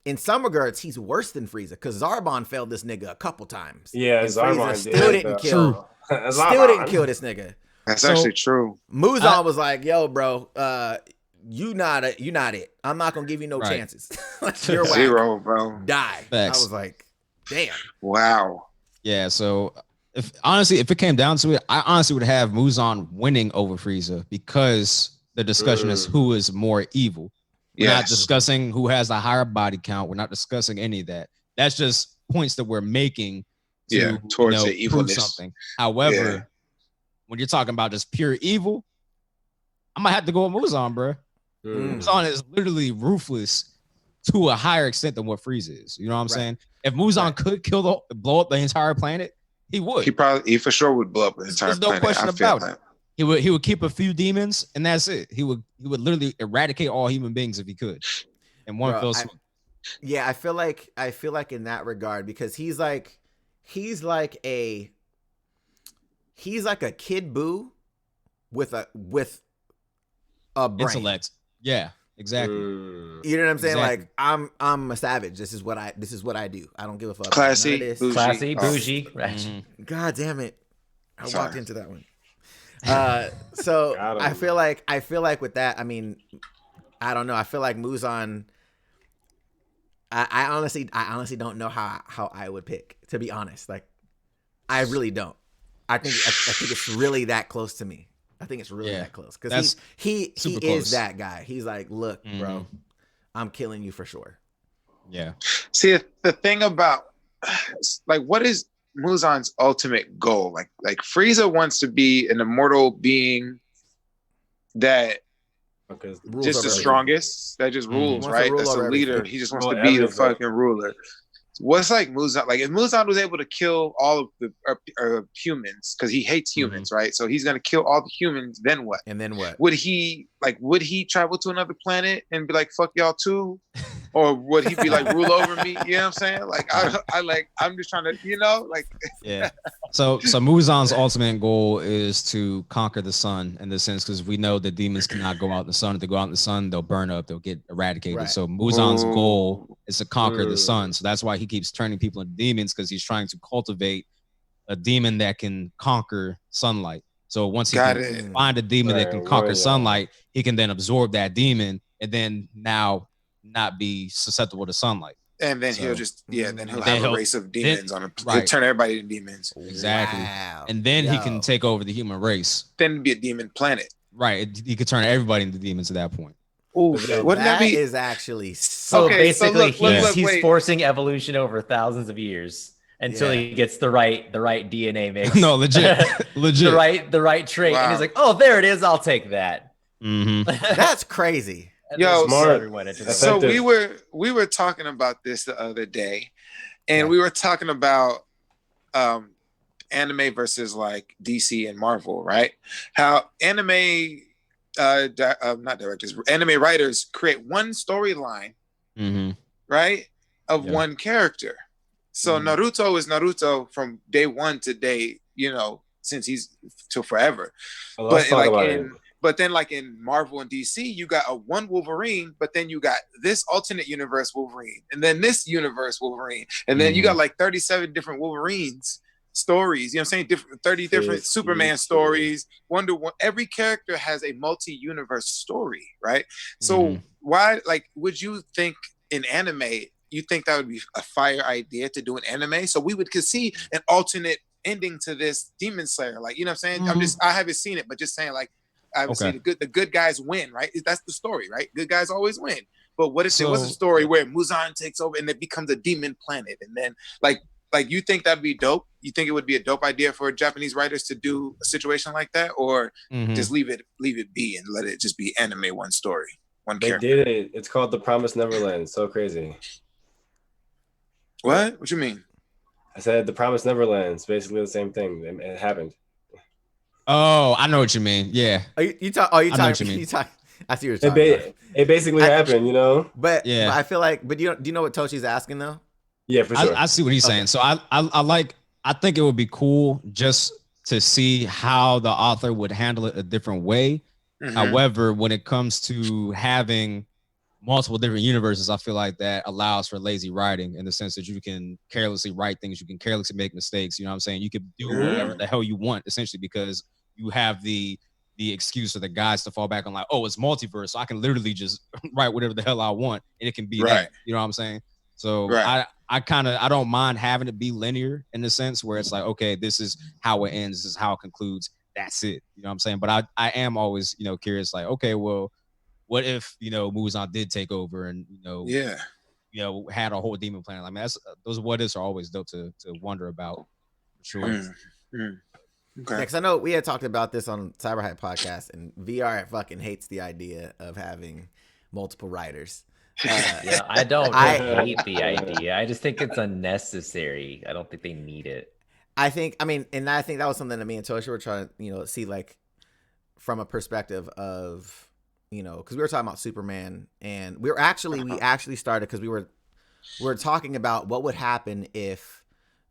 he's worse than Frieza because Zarbon failed this nigga a couple times. Yeah, Zarbon still didn't kill. Still didn't kill this nigga. That's actually true. Muzan was like, "Yo, bro, you not it. I'm not gonna give you no chances. You're zero, bro. Die." Facts. I was like, "Damn." Wow. Yeah. So if it came down to it, I honestly would have Muzan winning over Frieza because the discussion is who is more evil. We're not discussing who has a higher body count. We're not discussing any of that. That's just points that we're making to towards the prove evilness. something. However, when you're talking about just pure evil, I might have to go with Muzan, bro. Muzan is literally ruthless to a higher extent than what Frieza is. You know what I'm saying? If Muzan could blow up the entire planet, he would. He for sure would blow up the entire planet. There's no question about it. He would keep a few demons, and that's it. He would literally eradicate all human beings if he could. And one fell swoop. Yeah, I feel like in that regard, because he's like a Kid Buu with a brain. Intellect. Yeah, exactly. You know what I'm saying? Exactly. Like I'm a savage. This is what I do. I don't give a fuck. Classy, bougie. Right. Mm-hmm. God damn it. I walked into that one. So I feel like with that, I mean, I don't know. I feel like Muzan. I honestly don't know how I would pick, to be honest. Like, I really don't. I think it's really that close to me. I think it's really that close because he is that guy. He's like, look, bro, I'm killing you for sure. Yeah. See, the thing about like, what is Muzan's ultimate goal? Like Frieza wants to be an immortal being that just the strongest, that just rules, right? That's a leader. He just wants to be the fucking ruler. What's like Muzan? Like if Muzan was able to kill all of the humans, because he hates humans, right? So he's gonna kill all the humans. Then what? And then what? Would he travel to another planet and be like, "Fuck y'all too," or would he be like, "Rule over me"? You know what I'm saying? Like I'm just trying to, like. Yeah. So Muzan's ultimate goal is to conquer the sun in this sense, because we know that demons cannot go out in the sun. If they go out in the sun, they'll burn up. They'll get eradicated. Right. So Muzan's goal is to conquer the sun. So that's why he keeps turning people into demons, because he's trying to cultivate a demon that can conquer sunlight. So once he can find a demon that can conquer sunlight, he can then absorb that demon and then now not be susceptible to sunlight. And then he'll have a race of demons on him. He'll turn everybody into demons. Exactly. Wow. And then he can take over the human race. Then it'd be a demon planet. Right. He could turn everybody into demons at that point. Ooh, wouldn't that be? Is actually so. Okay, basically, he's forcing evolution over thousands of years until he gets the right DNA mix. No, legit. the right trait, and he's like, "Oh, there it is. I'll take that." Mm-hmm. That's crazy. Yo, so we were talking about this the other day, and we were talking about anime versus like DC and Marvel, right? How anime anime writers create one storyline, right, of one character. So Naruto is Naruto from day one to day, since he's till forever. But then like in Marvel and DC, you got a one Wolverine, but then you got this alternate universe Wolverine, and then this universe Wolverine, and then you got like 37 different Wolverines stories. You know what I'm saying? 30 different Superman stories. Wonder Woman. Every character has a multi-universe story, right? So why, like, would you think in anime, you think that would be a fire idea to do an anime? So we could see an alternate ending to this Demon Slayer. Like, you know what I'm saying? I haven't seen it, but just saying, like, I would say the good guys win, right? That's the story, right? Good guys always win. But what if there was a story where Muzan takes over and it becomes a demon planet, and then like you think that'd be dope? You think it would be a dope idea for Japanese writers to do a situation like that, or just leave it be and let it just be anime one story, one character? They did it. It's called The Promised Neverland. So crazy. What? What you mean? I said The Promised Neverland. It's basically the same thing. It happened. Oh, I know what you mean. Yeah. You talk. I see what you're talking about. It basically happened, But I feel like. But do you know what Toshi's asking though? Yeah, for sure. I see what he's saying. So I think it would be cool just to see how the author would handle it a different way. However, when it comes to having multiple different universes, I feel like that allows for lazy writing in the sense that you can carelessly write things, you can carelessly make mistakes. You know what I'm saying? You can do whatever the hell you want, essentially, because you have the excuse or the guides to fall back on, like, oh, it's multiverse, so I can literally just write whatever the hell I want, and it can be that. You know what I'm saying? So I don't mind having it be linear in the sense where it's like, okay, this is how it ends, this is how it concludes. That's it. You know what I'm saying? But I am always, curious, like, okay, well, what if, Muzan did take over and, had a whole demon planet? I mean, those what ifs are always dope to wonder about. For sure. Okay. Yeah, because I know we had talked about this on CyberHype podcast, and VR fucking hates the idea of having multiple writers. I don't hate the idea. I just think it's unnecessary. I don't think they need it. I think that was something that me and Tosha were trying to, see, like, from a perspective of, because we were talking about Superman, and we actually started because we were talking about what would happen if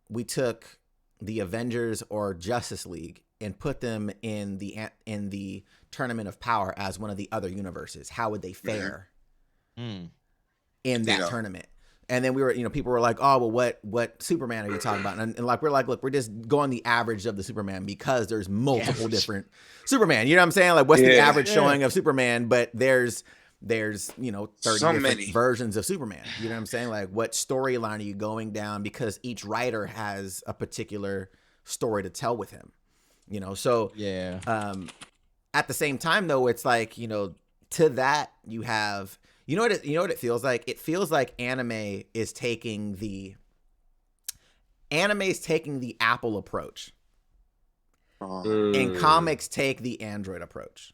we took the Avengers or Justice League and put them in the Tournament of Power as one of the other universes. How would they fare in that tournament? And then we were, people were like, oh, well, what Superman are you talking about? And like, we're like, look, we're just going the average of the Superman because there's multiple different Superman. You know what I'm saying? Like, what's the average showing of Superman? But there's 30 different versions of Superman. You know what I'm saying? Like, what storyline are you going down? Because each writer has a particular story to tell with him. So at the same time, though, it's like, to that you have. You know what it feels like? It feels like anime is taking the Apple approach. And comics take the Android approach.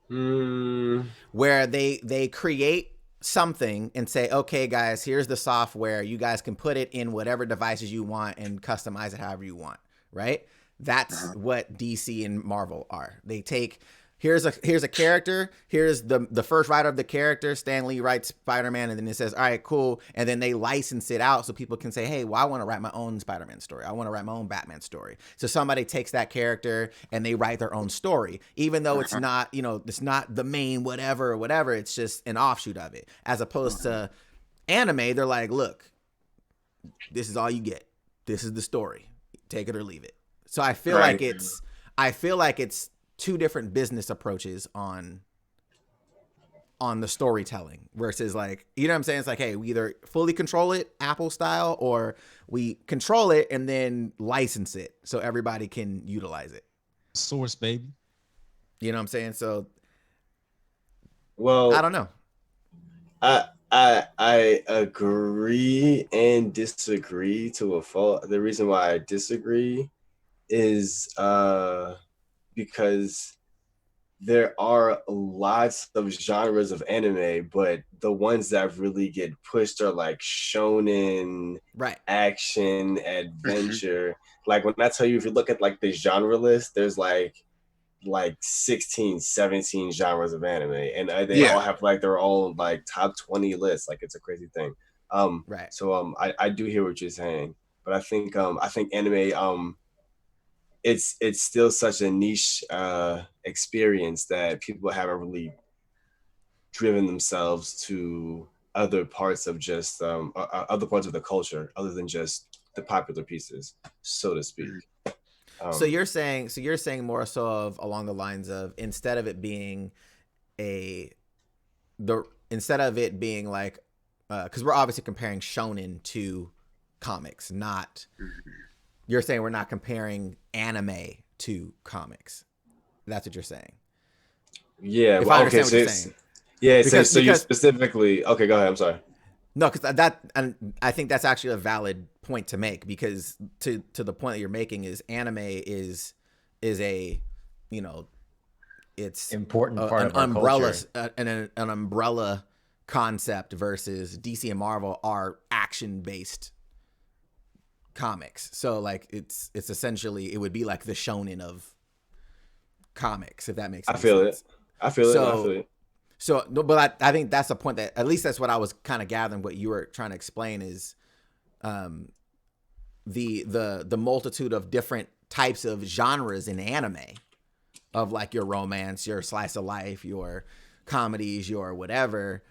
Where they create something and say, okay, guys, here's the software. You guys can put it in whatever devices you want and customize it however you want, right? That's what DC and Marvel are. They take... Here's a character. Here's the first writer of the character. Stan Lee writes Spider-Man, and then it says, all right, cool. And then they license it out so people can say, hey, well, I want to write my own Spider-Man story. I want to write my own Batman story. So somebody takes that character and they write their own story, even though it's not, it's not the main whatever. It's just an offshoot of it. As opposed to anime, they're like, look, this is all you get. This is the story. Take it or leave it. So I feel like it's two different business approaches on the storytelling versus, like, you know what I'm saying? It's like, hey, we either fully control it Apple style, or we control it and then license it so everybody can utilize it. Source, baby. You know what I'm saying? So, well, I don't know. I agree and disagree to a fault. The reason why I disagree is because there are lots of genres of anime, but the ones that really get pushed are like shonen, action, adventure. Like, when I tell you, if you look at like the genre list, there's like 16, 17 genres of anime, and they all have like their own like top 20 lists. Like, it's a crazy thing. So I do hear what you're saying, but I think anime it's still such a niche experience that people haven't really driven themselves to other parts of just other parts of the culture other than just the popular pieces, so to speak. So you're saying more so of along the lines of, instead of it being like, because we're obviously comparing shonen to comics, not. You're saying we're not comparing anime to comics. That's what you're saying. Yeah. If I understand what you're saying. Yeah. Because you specifically. Okay, go ahead. I'm sorry. No, because I think that's actually a valid point to make, because to the point that you're making is anime is a, it's important part of our umbrella, culture. an umbrella concept versus DC and Marvel are action based comics. So like it's essentially, it would be like the shonen of comics, if that makes sense. I feel it. So no, but I think that's the point, that at least that's what I was kind of gathering what you were trying to explain is the multitude of different types of genres in anime, of like your romance, your slice of life, your comedies, your whatever,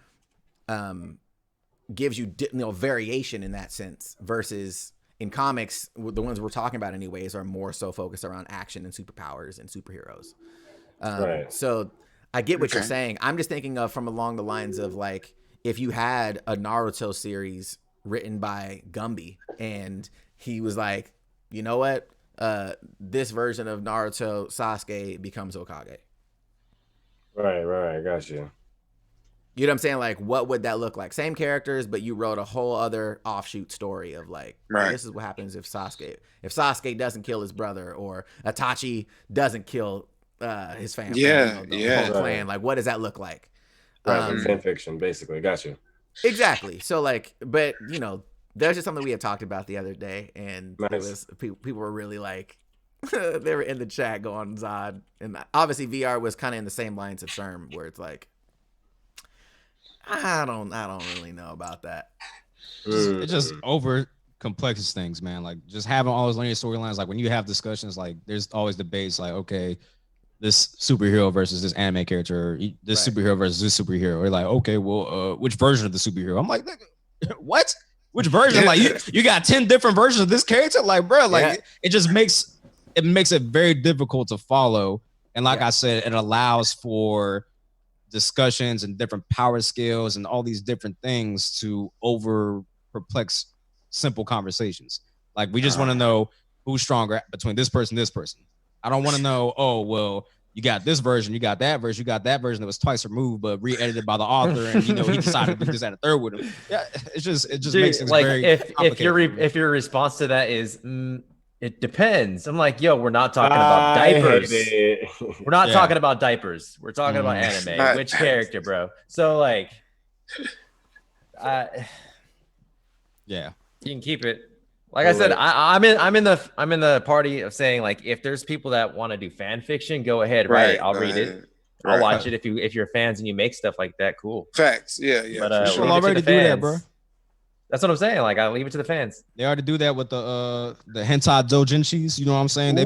gives you variation in that sense, versus in comics, the ones we're talking about anyways are more so focused around action and superpowers and superheroes. Right. So I get what you're saying. I'm just thinking of from along the lines of like, if you had a Naruto series written by Gumby and he was like, you know what, this version of Naruto, Sasuke becomes Hokage. Right. Got you. You know what I'm saying? Like, what would that look like? Same characters, but you wrote a whole other offshoot story of like, this is what happens if Sasuke doesn't kill his brother, or Itachi doesn't kill his family. The whole clan. Like, what does that look like? Right, fan fiction, basically. Got you. Exactly. So like, but you know, there's just something we had talked about the other day, and it was people were really like, they were in the chat going Zod, and obviously VR was kind of in the same lines of Sherm, where it's like, I don't really know about that. It just over complexes things, man. Like just having all those linear storylines. Like when you have discussions, like there's always debates. Like, okay, this superhero versus this anime character, or this superhero versus this superhero. Or like, okay, well, which version of the superhero? I'm like, what? Which version? Like you got 10 different versions of this character? Like, bro, like it just makes it very difficult to follow. And like I said, it allows for discussions and different power scales and all these different things to over perplex simple conversations. Like we just want to know who's stronger between this person, this person. I don't want to know, oh, well, you got this version, you got that version, you got that version that was twice removed, but re-edited by the author, and he decided to do this at a third with him. Yeah, it just makes things like very complicated. if your response to that is it depends. I'm like, yo, we're not talking about diapers. We're not talking about diapers. We're talking about anime. Which character, bro? So like, yeah, you can keep it. Like I said, I'm in the party of saying like, if there's people that want to do fan fiction, go ahead, right? I'll read it. I'll watch it if you're fans and you make stuff like that. Cool. Facts. Yeah. But people already do that, bro. That's what I'm saying. Like, I leave it to the fans. They already do that with the hentai doujinshis. You know what I'm saying? They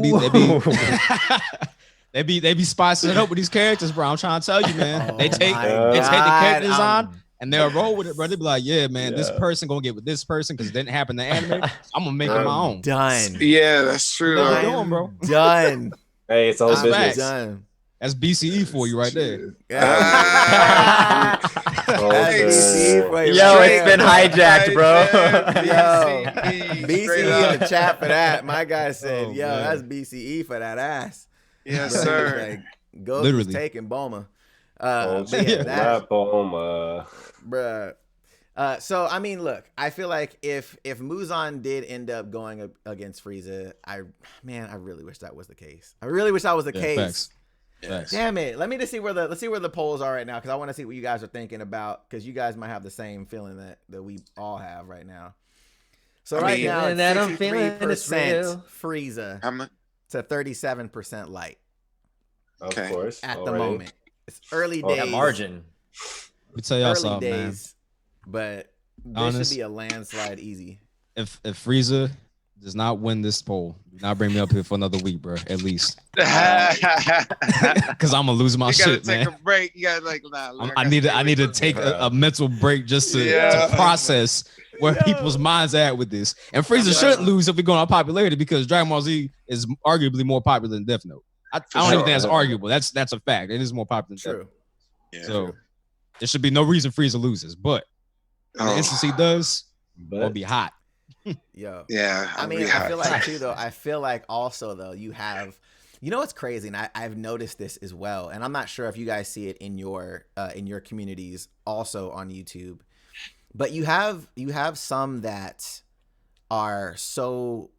be spicing it up with these characters, bro. I'm trying to tell you, man. They take the character design and they'll roll with it, bro. They be like, yeah, man, this person gonna get with this person because it didn't happen in the anime. I'm gonna make it my own. Done. Yeah, that's true. What you doing, bro? Done. Hey, it's all business. Done. That's BCE for you right there. Yo, it's been hijacked, bro. BCE in the chat for that. My guy said, that's BCE for that ass. Yes, sir. Like, Goku's taking Bulma. Bulma. Bruh. So I mean, look, I feel like if Muzan did end up going against Frieza, I really wish that was the case. I really wish that was the case. Facts. Damn it! Let's see where the polls are right now, because I want to see what you guys are thinking about, because you guys might have the same feeling that we all have right now. So now it's 63% Frieza to 37% Light. Of course. At the moment, it's early days. That margin. Let me tell y'all something, man. But this should be a landslide easy. If Frieza does not win this poll, do not bring me up here for another week, bro. At least, because I'm gonna lose my shit, man. You gotta take a break. You gotta I need to take a mental break just to process where people's minds are at with this. And Frieza shouldn't lose if we're going on popularity, because Dragon Ball Z is arguably more popular than Death Note. I don't even think that's arguable. That's a fact. It is more popular than Death Note. Yeah, so there should be no reason Frieza loses, but the instance he does, will be hot. Yo. Yeah. I mean, I feel like too, though. I feel like also, though, you know what's crazy, and I've noticed this as well, and I'm not sure if you guys see it in your communities also on YouTube, but you have some that are so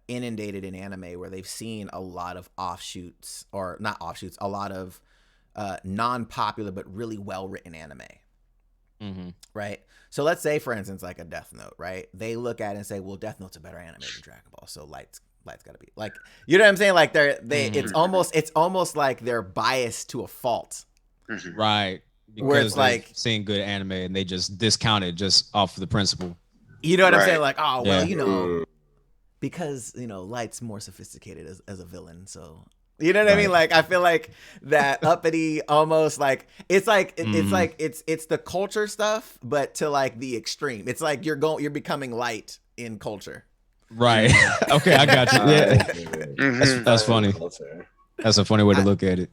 inundated in anime where they've seen a lot of offshoots, or not offshoots, a lot of non-popular but really well-written anime. Mm-hmm. Right? So let's say, for instance, like a Death Note, right? They look at it and say, well, Death Note's a better anime than Dragon Ball, so Light's got to be, like, you know what I'm saying? Like it's almost like they're biased to a fault. Right. Because where it's like seeing good anime and they just discount it just off of the principle. You know what I'm saying? Like, oh, well, you know, because Light's more sophisticated as a villain, so you know what I mean. Like I feel like that uppity almost like it's the culture stuff, but to like the extreme. It's like you're becoming Light in culture. Right. Okay, I got you. Yeah, that's funny. That's a funny way to look at it.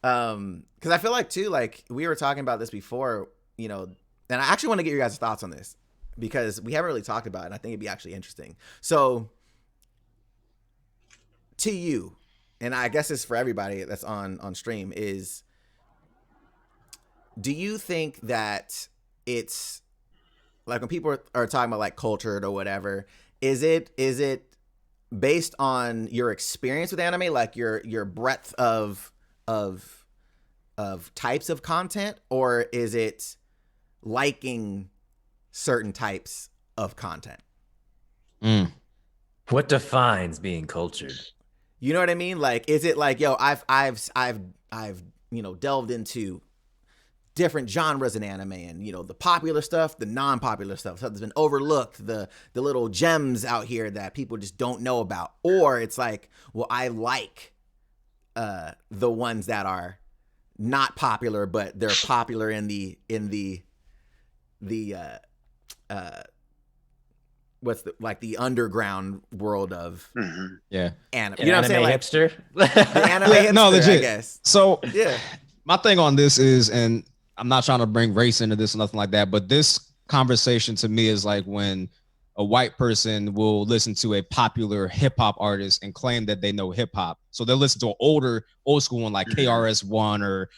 Because I feel like too, like we were talking about this before, and I actually want to get your guys' thoughts on this because we haven't really talked about it. And I think it'd be actually interesting. So, to you, and I guess it's for everybody that's on stream, is do you think that it's like when people are talking about like cultured or whatever, is it based on your experience with anime, like your breadth of types of content, or is it liking certain types of content? What defines being cultured? You know what I mean? Like, is it like, yo, I've delved into different genres in anime, and the popular stuff, the non-popular stuff that's been overlooked, the little gems out here that people just don't know about, or it's like, well, I like the ones that are not popular, but they're popular in the what's the underground world of anime. You know what I'm saying? Like, hipster? The anime hipster, no, legit. I guess. So yeah, my thing on this is, and I'm not trying to bring race into this or nothing like that, but this conversation to me is like when a white person will listen to a popular hip hop artist and claim that they know hip hop. So they'll listen to an old school one like KRS-One or,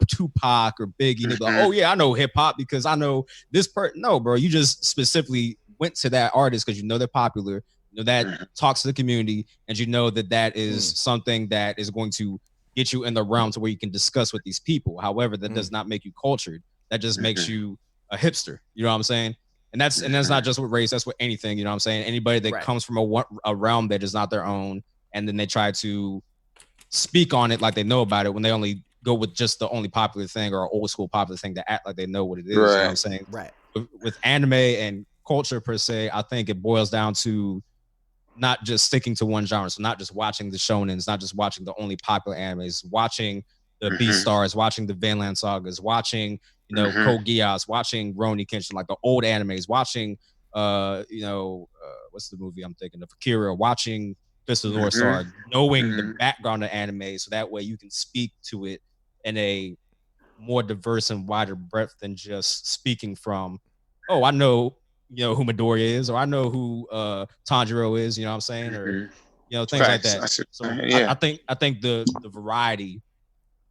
Tupac or Biggie. And they'll be like, oh yeah, I know hip hop because I know this person. No, bro, you just specifically went to that artist because they're popular, that talks to the community, and that is something that is going to get you in the realm to where you can discuss with these people. However, that does not make you cultured. That just makes you a hipster. You know what I'm saying? And that's not just with race, that's with anything, you know what I'm saying? Anybody that comes from a realm that is not their own, and then they try to speak on it like they know about it when they only go with just the only popular thing or old school popular thing to act like they know what it is. You know what I'm saying? Right. With anime and culture per se, I think it boils down to not just sticking to one genre. So not just watching the shonens, not just watching the only popular animes, watching the Beastars, watching the Vinland Sagas, watching Code Geass, watching Rurouni Kenshin, like the old animes, watching what's the movie I'm thinking of, Akira, watching Fist of the North Star, knowing the background of anime, so that way you can speak to it in a more diverse and wider breadth than just speaking from, oh, I know who Midoriya is, or I know who Tanjiro is, you know what I'm saying, or things like that. So I think the variety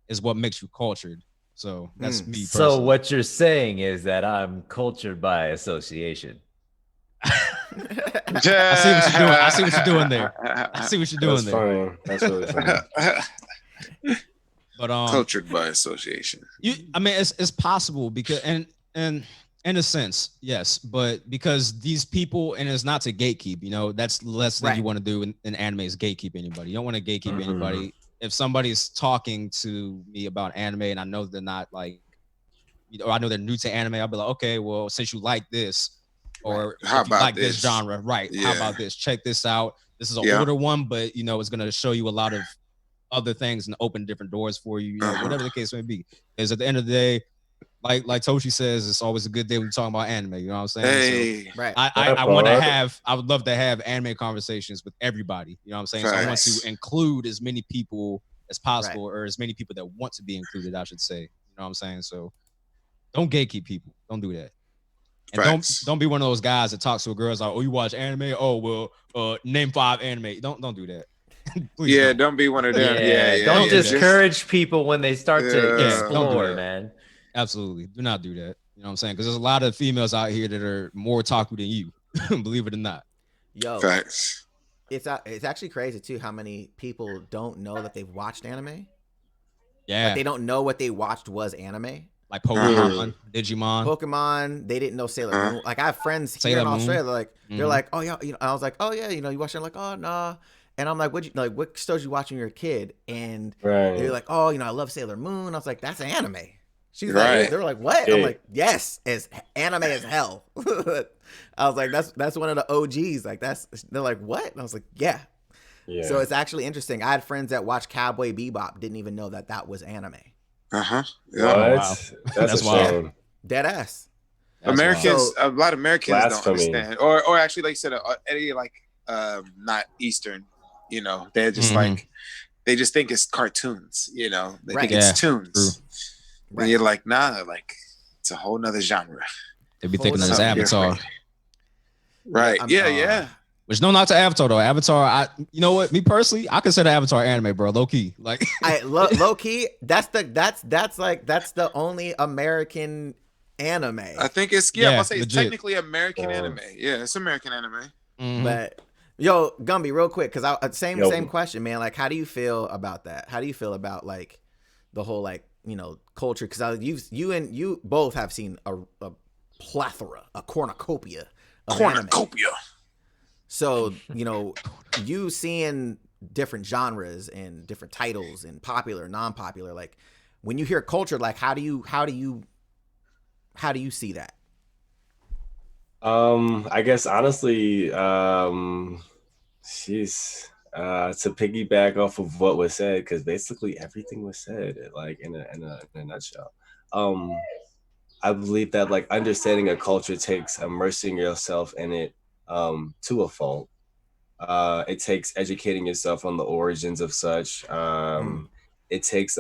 is what makes you cultured. So that's me personally. So what you're saying is that I'm cultured by association. I see what you're doing. I see what you're doing there. That's funny. That's really funny. But cultured by association. It's possible because and in a sense, yes, but because these people, and it's not to gatekeep, that's less than you want to do in anime is gatekeep anybody. You don't want to gatekeep anybody. If somebody's talking to me about anime and I know they're not like, or I know they're new to anime, I'll be like, okay, well, since you like this, or how if you about like this genre, right? Yeah. How about this? Check this out. This is an older one, but it's going to show you a lot of other things and open different doors for you, whatever the case may be. Because at the end of the day, like Toshi says, it's always a good day when you're talking about anime. You know what I'm saying? Hey, so I would love to have anime conversations with everybody. You know what I'm saying? So I want to include as many people as possible, or as many people that want to be included, I should say. You know what I'm saying? So don't gatekeep people. Don't do that. And don't be one of those guys that talks to a girl like, oh, you watch anime? Oh, well, name 5 anime. Don't do that. Please don't be one of them. Don't discourage people when they start to explore, man. Absolutely. Do not do that. You know what I'm saying? Because there's a lot of females out here that are more otaku than you, believe it or not. Yo, facts. It's actually crazy too how many people don't know that they've watched anime. Yeah. Like they don't know what they watched was anime. Like Pokemon, Digimon. They didn't know Sailor Moon. Like I have friends here in Australia, they're like, oh yeah, I was like, oh yeah, you watched it? Like, oh nah. And I'm like, what shows you watching when you were a kid? And they're like, oh, I love Sailor Moon. I was like, that's anime. She's Right. like, they were like, what? I'm like, yes, it's anime as hell. I was like, that's one of the OGs. Like they're like, what? And I was like, yeah. So it's actually interesting. I had friends that watched Cowboy Bebop, didn't even know that was anime. Yeah. What? Wow. That's a shame. Dead ass. Americans, a lot of Americans don't Blasphemy. understand, or actually, like you said, any like not Eastern, you know, they're just like, they just think it's cartoons, you know, they think it's tunes. And you're like, nah, like it's a whole nother genre. They be thinking it's Avatar. Right. Yeah. Which no knock to Avatar though. Avatar, you know what? Me personally, I consider Avatar anime, bro. Low key, like low key. That's the only American anime. I think it's I'll say it's legit. technically American anime. Yeah, it's American anime. But yo, Gumby, real quick, because same question, man. Like, how do you feel about that? How do you feel about like the whole like culture? Because you both have seen a plethora, a cornucopia of anime. So, you seeing different genres and different titles and popular, non-popular, like when you hear culture, like how do you see that? I guess honestly, to piggyback off of what was said, because basically everything was said like in a nutshell. I believe that like understanding a culture takes immersing yourself in it to a fault. It takes educating yourself on the origins of such. It takes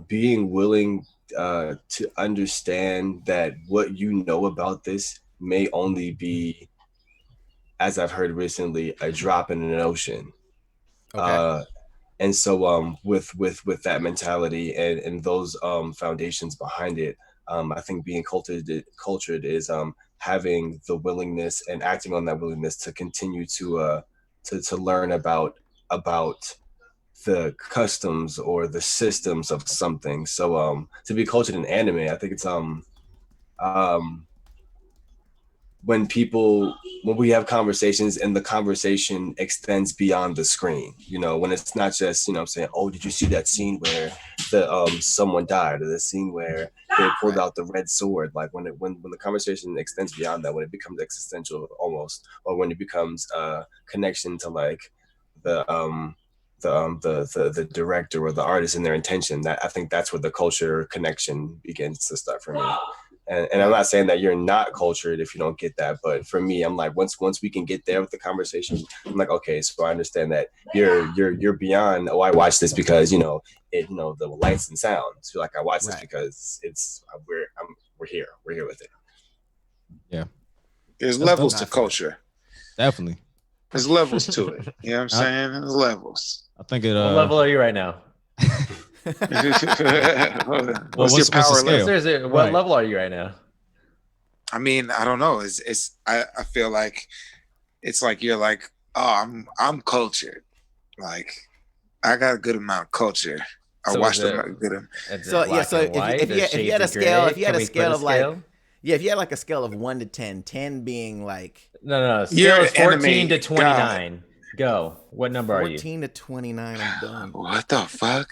being willing to understand that what you know about this may only be, as I've heard recently, a drop in an ocean. Okay. And so with that mentality and those foundations behind it, I think being cultured is having the willingness and acting on that willingness to continue to learn about the customs or the systems of something. So to be cultured in anime, I think it's when we have conversations and the conversation extends beyond the screen, when it's not just, I'm saying, oh, did you see that scene where someone died, or the scene where they pulled out the red sword? Like when the conversation extends beyond that, when it becomes existential almost, or when it becomes a connection to like the director or the artist and their intention, that I think that's where the culture connection begins to start for me. And I'm not saying that you're not cultured if you don't get that, but for me, I'm like, once we can get there with the conversation, I'm like, okay, so I understand that you're beyond. Oh, I watch this because the lights and sounds. Like I watch this because we're here with it. Yeah, there's levels to culture. Definitely, there's levels to it. You know what I'm saying? There's levels. I think it. What level are you right now? What's your power level? What level are you right now? I mean, I don't know. I feel like it's like you're like, oh, I'm cultured. Like I got a good amount of culture. I watched a good amount. So yeah, so if you had a scale, if you had like a scale of 1 to 10, 10 being like no, scale is 14 to 29. God. Go. What number are you? 14 to 29. I'm done. What the fuck?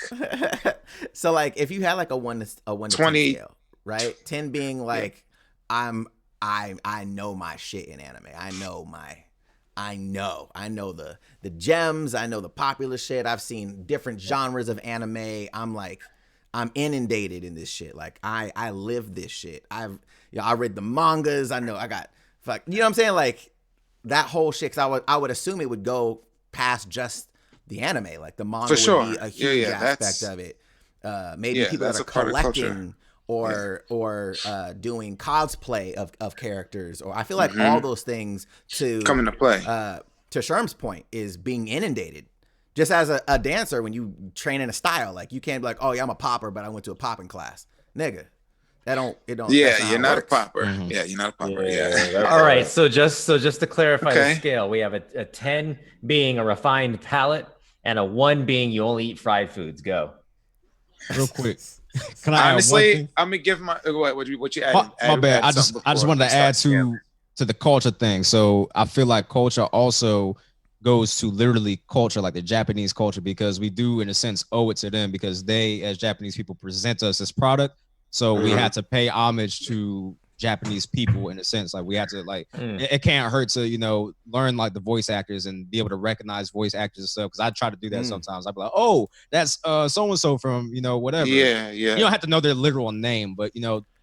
So like, if you had like a 1 to 20 scale, right? 10 being like, I know my shit in anime. I know the gems. I know the popular shit. I've seen different genres of anime. I'm inundated in this shit. Like I live this shit. I read the mangas. I know I got fuck. You know what I'm saying? Like that whole shit. 'Cause I would assume it would go past just the anime. Like the manga would be a huge aspect of it. Maybe people that are collecting or doing cosplay of characters, or I feel like all those things to come into play. To Sherm's point is being inundated. Just as a dancer, when you train in a style, like you can't be like, oh yeah, I'm a popper, but I went to a popping class, nigga. Yeah, you're not a popper. Mm-hmm. Yeah, you're not a popper. Yeah. All right. So just to clarify the scale, we have a 10 being a refined palate and a 1 being you only eat fried foods. Go. Real quick. Can I honestly? I'm gonna give my what you add. My bad. I just wanted to add to the culture thing. So I feel like culture also goes to literally culture, like the Japanese culture, because we do, in a sense, owe it to them because they, as Japanese people, present us as product. So we had to pay homage to Japanese people in a sense. Like we had to it can't hurt to, learn like the voice actors and be able to recognize voice actors and stuff. Because I try to do that sometimes. I'd be like, oh, that's so-and-so from, whatever. Yeah. You don't have to know their literal name, but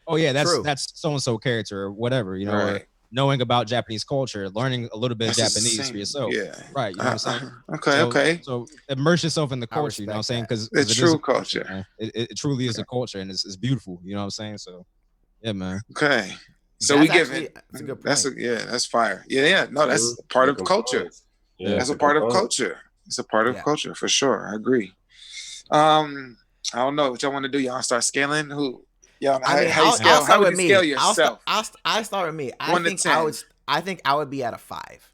oh yeah, that's so-and-so character or whatever, Right. or knowing about Japanese culture, learning a little bit of That's Japanese for yourself. Yeah. Right. You know what I'm saying? Okay. So immerse yourself in the culture, you know what I'm saying? Because it's true culture. Man. It truly is a culture, and it's beautiful, you know what I'm saying? So yeah, man. Okay. So we give it. That's a good point. That's fire. Yeah. No, that's part of culture. Yeah, that's a part of culture. It's a part of culture for sure. I agree. I don't know what y'all want to do. Y'all start scaling who? Y'all, how you scale? I'll start how would with you me. scale yourself? I'll start with me. 1 to 10. I think I would be at a 5.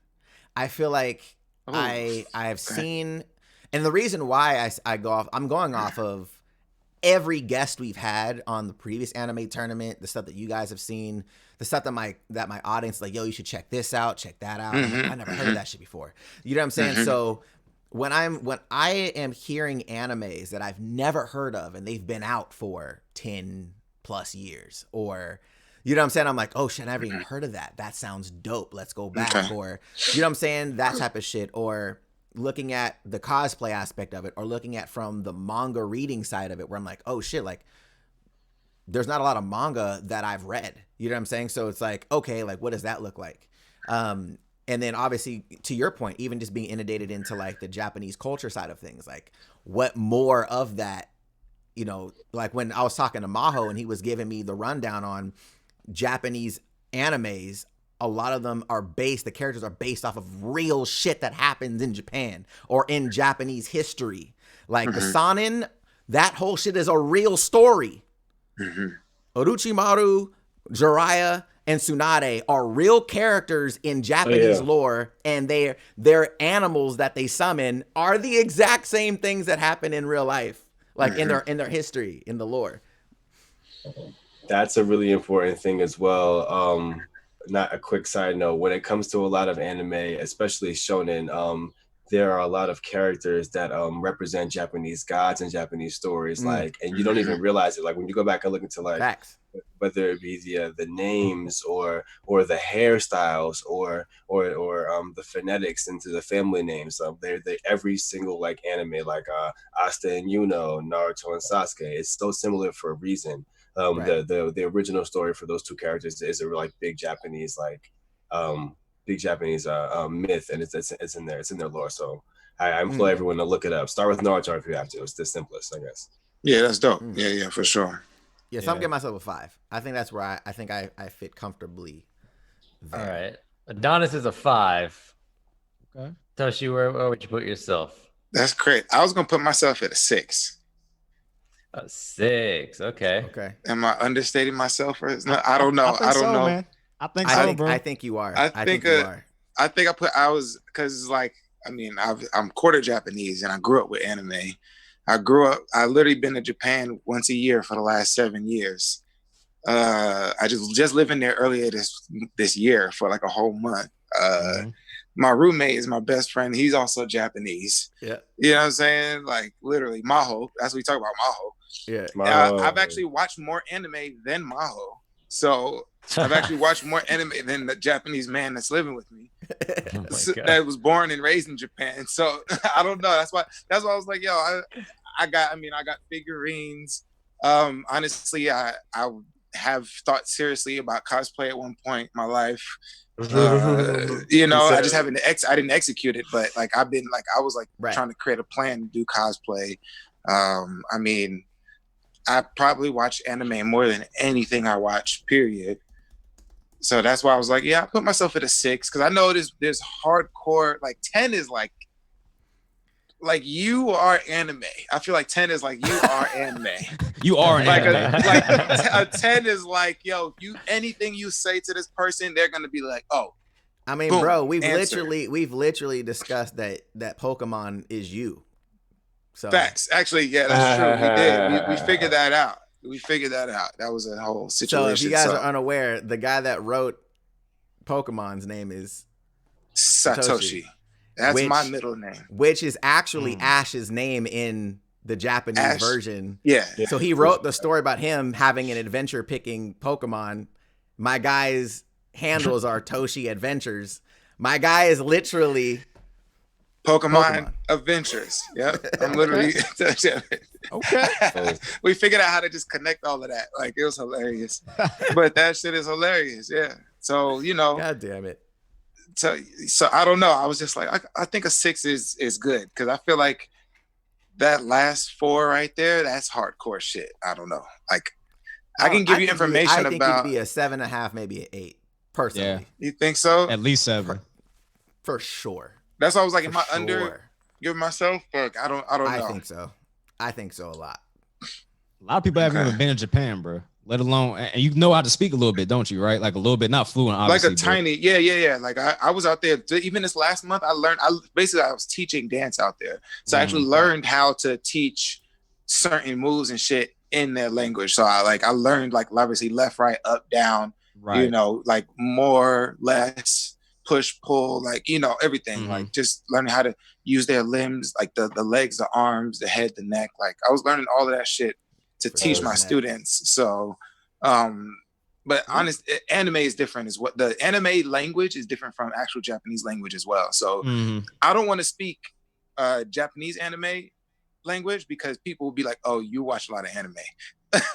I feel like I have seen, and the reason why I'm going off of every guest we've had on the previous anime tournament, the stuff that you guys have seen, the stuff that my audience is like, yo, you should check this out, check that out. I never heard of that shit before. You know what I'm saying? So when I am hearing animes that I've never heard of and they've been out for 10 plus years, or you know what I'm saying, I'm like, oh shit, I never even heard of that. That sounds dope. Let's go back. Or you know what I'm saying, that type of shit. Or looking at the cosplay aspect of it, or looking at from the manga reading side of it, where I'm like, oh shit, like there's not a lot of manga that I've read. You know what I'm saying? So it's like, okay, like what does that look like? And then obviously, to your point, even just being inundated into like the Japanese culture side of things, like what more of that, like when I was talking to Maho and he was giving me the rundown on Japanese animes, a lot of them the characters are based off of real shit that happens in Japan or in Japanese history. Like the Shonen, that whole shit is a real story. Orochimaru, Jiraiya, and Tsunade are real characters in Japanese lore, and their animals that they summon are the exact same things that happen in real life, like in their history, in the lore. That's a really important thing as well. Not a quick side note, when it comes to a lot of anime, especially shonen, there are a lot of characters that represent Japanese gods and Japanese stories, and you don't even realize it. Like when you go back and look into Facts. whether it be the names or the hairstyles or the phonetics into the family names, they're every single like anime, like Asta and Yuno, Naruto and Sasuke. It's so similar for a reason. The original story for those two characters is a like big Japanese myth, and it's in there. It's in their lore. So I implore everyone to look it up. Start with Naruto if you have to. It's the simplest, I guess. Yeah, that's dope. Yeah, for sure. Yeah, so I'm giving myself a 5. I think that's where I think I fit comfortably there. All right. Adonis is a 5. Okay. Toshi, where would you put yourself? That's great. I was gonna put myself at a 6. A 6. Okay. Am I understating myself? Or I don't know. I don't know. Man. I think so, bro. I think you are. I think you are. Because like, I mean, I'm quarter Japanese and I grew up with anime. I literally been to Japan once a year for the last 7 years. I just living there earlier this year for like a whole month. My roommate is my best friend. He's also Japanese. Yeah. You know what I'm saying? Like literally Maho. That's what we talk about, Maho. Yeah. I've actually watched more anime than Maho. So I've actually watched more anime than the Japanese man that's living with me. That was born and raised in Japan. So I don't know. That's why I was like, yo, I got figurines. Honestly, I have thought seriously about cosplay at one point in my life. I just I didn't execute it, but like I was trying to create a plan to do cosplay. I mean, I probably watch anime more than anything I watch, period. So that's why I was like, yeah, I put myself at a 6 because I know there's hardcore, like 10 is like you are anime. I feel like 10 is like you are anime. You are an anime. A 10 is like, yo, anything you say to this person, they're gonna be like, oh. I mean, boom, bro, we've literally discussed that Pokemon is you. So facts. Actually, yeah, that's true. We did. We figured that out. That was a whole situation. So if you guys are unaware, the guy that wrote Pokemon's name is Satoshi. That's my middle name. Which is actually Ash's name in the Japanese version. Yeah. So he wrote the story about him having an adventure picking Pokemon. My guy's handles are Toshi Adventures. My guy is literally Pokemon Adventures. Yep. I'm literally Okay. We figured out how to just connect all of that. Like, it was hilarious. But that shit is hilarious. Yeah. So, you know. God damn it. So I don't know. I was just like, I think a 6 is good, because I feel like that last 4 right there, that's hardcore shit. I don't know. Like, I can give you information about. I think it'd be a 7.5, maybe an 8. Personally, yeah. You think so? At least 7 for sure. That's why I was like, am I under giving myself? Fuck, I don't know. I think so. I think so a lot. A lot of people haven't even been in Japan, bro. Let alone, and you know how to speak a little bit, don't you? Right, like a little bit, not fluent, obviously. Like a tiny, yeah. Like I was out there. Even this last month, I learned. I was teaching dance out there, so I actually learned how to teach certain moves and shit in their language. So I learned like obviously left, right, up, down. Right. You know, like more, less, push, pull, like, you know, everything. Like just learning how to use their limbs, like the legs, the arms, the head, the neck. Like I was learning all of that shit to teach my students. So, but honest, anime is different. Is what the anime language is different from actual Japanese language as well. So I don't want to speak Japanese anime language, because people will be like, "Oh, you watch a lot of anime."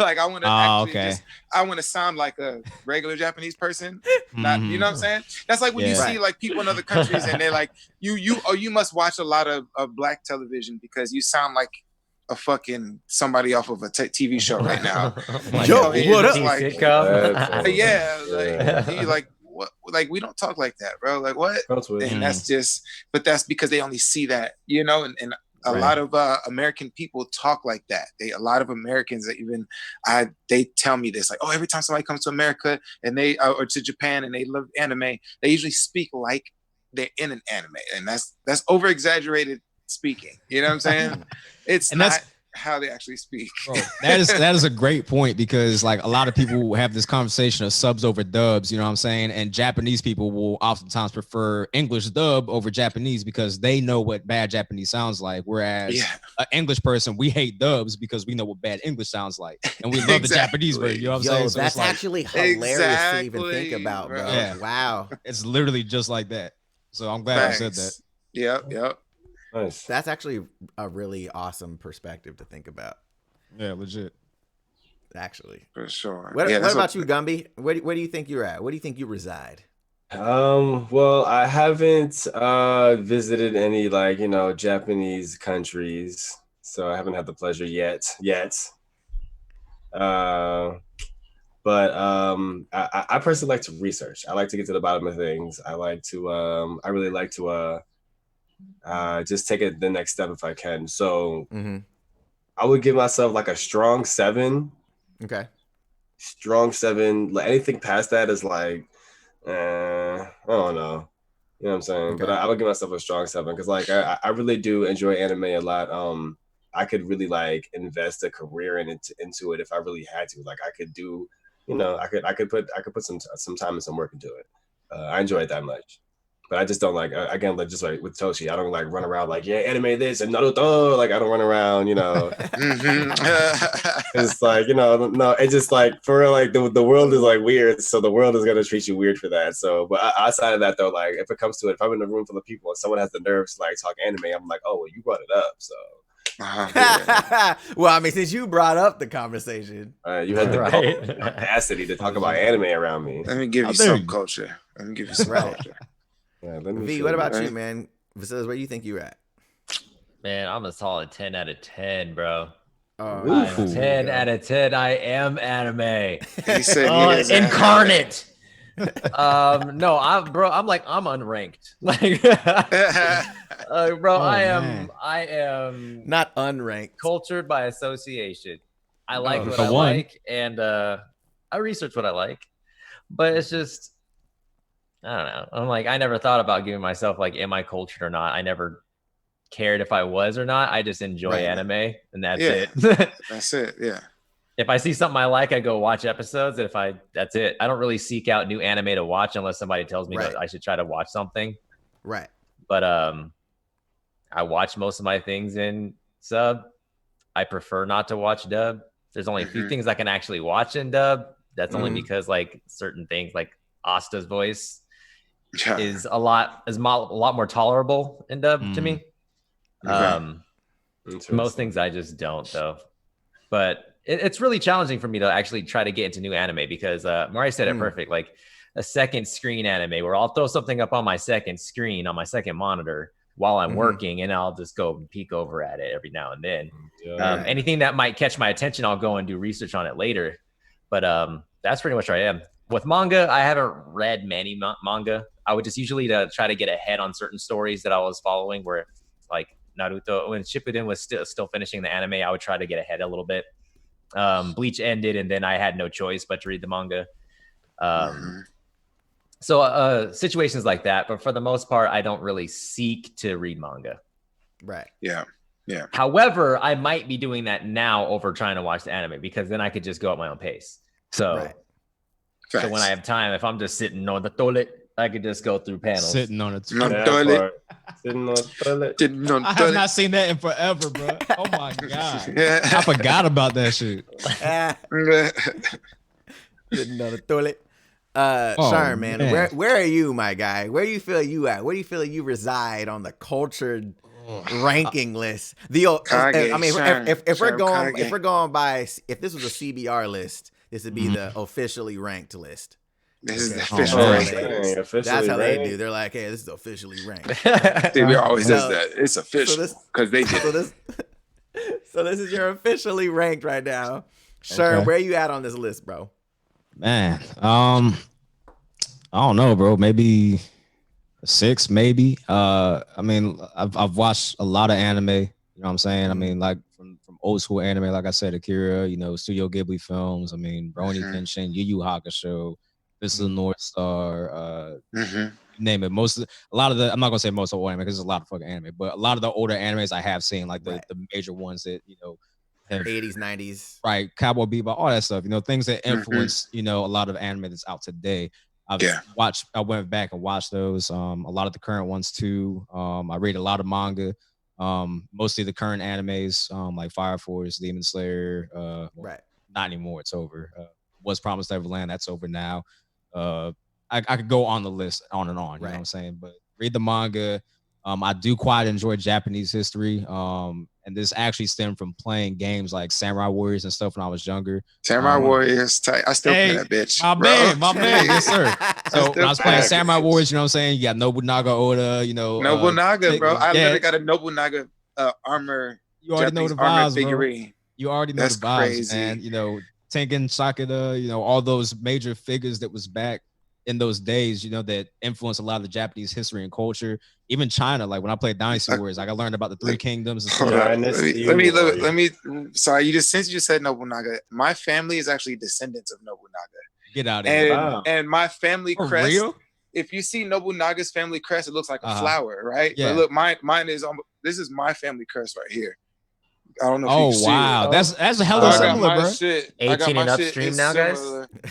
Like I want to I want to sound like a regular Japanese person. Not, you know what I'm saying? That's like when you see like people in other countries and they're like, you must watch a lot of black television because you sound like a fucking somebody off of a TV show right now. Yo, what up? Like, like what? Like we don't talk like that, bro. Like what? And that's because they only see that, you know, and a lot of American people talk like that. A lot of Americans that they tell me this, like, oh, every time somebody comes to America and they or to Japan and they love anime, they usually speak like they're in an anime, and that's over exaggerated speaking. You know what I'm saying? It's not how they actually speak. Bro, that is a great point, because like a lot of people have this conversation of subs over dubs, you know what I'm saying? And Japanese people will oftentimes prefer English dub over Japanese because they know what bad Japanese sounds like. Whereas an English person, we hate dubs because we know what bad English sounds like. And we love the Japanese version, you know what I'm saying? So that's actually hilarious to even think about, bro. Yeah. Wow. It's literally just like that. So I'm glad you said that. Yep. Nice. That's actually a really awesome perspective to think about. Yeah, legit. Actually, for sure. What about you, Gumby? Where do you think you're at? Where do you think you reside? Well, I haven't visited any Japanese countries, so I haven't had the pleasure yet. But I personally like to research. I like to get to the bottom of things. I really like to just take it the next step if I can. So I would give myself like a strong 7. Okay. Strong 7. Like anything past that is like, I don't know. You know what I'm saying? Okay. But I would give myself a strong 7 because like I really do enjoy anime a lot. I could really like invest a career into it if I really had to. Like I could do, I could put some time and some work into it. I enjoy it that much. But I just don't like, again, like just like with Toshi, I don't like run around like, yeah, anime this and Naruto. Like I don't run around, It's like, no, it's just like for real, like the world is like weird. So the world is going to treat you weird for that. So, but outside of that though, like if it comes to it, if I'm in a room full of people and someone has the nerves to like talk anime, I'm like, oh, well, you brought it up. So. Well, I mean, since you brought up the conversation, you had the audacity to talk about anime around me. Let me give you some culture. Let me give you some culture. Yeah, V, what about you, man? Where do you think you're at? Man, I'm a solid 10 out of 10, bro. 10 out of 10. I am anime. He said incarnate. No, I'm unranked. Like, bro, I am not unranked. Cultured by association. I like what I like, and I research what I like, but it's just. I don't know. I'm like, I never thought about giving myself like, am I cultured or not? I never cared if I was or not. I just enjoy anime, and that's it. That's it. Yeah. If I see something I like, I go watch episodes. That's it. I don't really seek out new anime to watch unless somebody tells me that I should try to watch something. Right. But I watch most of my things in sub. I prefer not to watch dub. There's only a few things I can actually watch in dub. That's only because like certain things like Asta's voice is a lot more tolerable in dub to me. Most things I just don't though. But it's really challenging for me to actually try to get into new anime because Mari said it perfect. Like a second screen anime where I'll throw something up on my second screen on my second monitor while I'm working, and I'll just go and peek over at it every now and then. Anything that might catch my attention, I'll go and do research on it later. But that's pretty much where I am. With manga, I haven't read many manga. I would just usually try to get ahead on certain stories that I was following, where like Naruto, when Shippuden was still finishing the anime, I would try to get ahead a little bit. Bleach ended, and then I had no choice but to read the manga. So situations like that, but for the most part, I don't really seek to read manga. Right. Yeah. However, I might be doing that now over trying to watch the anime because then I could just go at my own pace. So, so when I have time, if I'm just sitting on the toilet, I could just go through panels. Sitting on the toilet. Sitting on the toilet. I have not seen that in forever, bro. Oh my god. I forgot about that shit. Sitting on the toilet. Sherman, man, where are you, my guy? Where do you feel you at? Where do you feel you reside on the cultured ranking list? If we're going by, if this was a CBR list, this would be the officially ranked list. This is the official ranking. That's how they do. They're like, hey, this is officially ranked. CBR always does that. It's official because they did. So this is your officially ranked right now. Sherman, where you at on this list, bro? Man, I don't know, bro. Maybe 6, maybe. I mean, I've watched a lot of anime. You know what I'm saying? I mean, like from old school anime, like I said, Akira. You know, Studio Ghibli films. I mean, Rurouni Kenshin, Yu Yu Hakusho, This is the North Star. Name it. A lot of the. I'm not gonna say most of the anime because there's a lot of fucking anime, but a lot of the older animes I have seen, like the major ones that have 80s, 90s, right? Cowboy Bebop, all that stuff. Things that influence a lot of anime that's out today. I went back and watched those. A lot of the current ones too. I read a lot of manga. Mostly the current animes, like Fire Force, Demon Slayer. Not anymore. It's over. Was Promised Neverland. That's over now. I could go on the list on and on. You know what I'm saying? But read the manga. I do quite enjoy Japanese history. And this actually stemmed from playing games like Samurai Warriors and stuff when I was younger. Samurai Warriors, tight. I still play that bitch. My man, yes sir. So when I was playing Samurai Warriors, you know what I'm saying? You got Nobunaga Oda, Nobunaga, bro. I literally got a Nobunaga armor. You already know the vibes, figurine. Bro. You already know the vibes, crazy. And Tengen Sakura, all those major figures that was back in those days, that influenced a lot of the Japanese history and culture. Even China, like when I played Dynasty Warriors, like I learned about the 3 kingdoms and stuff. Let me. Sorry, since you said Nobunaga, my family is actually descendants of Nobunaga. Get out of here! And my family crest. Real? If you see Nobunaga's family crest, it looks like a flower, right? Yeah. But look, mine is. This is my family crest right here. I don't know if you can wow, see it. That's a hell of a similar, bro. 18 and upstream now, guys.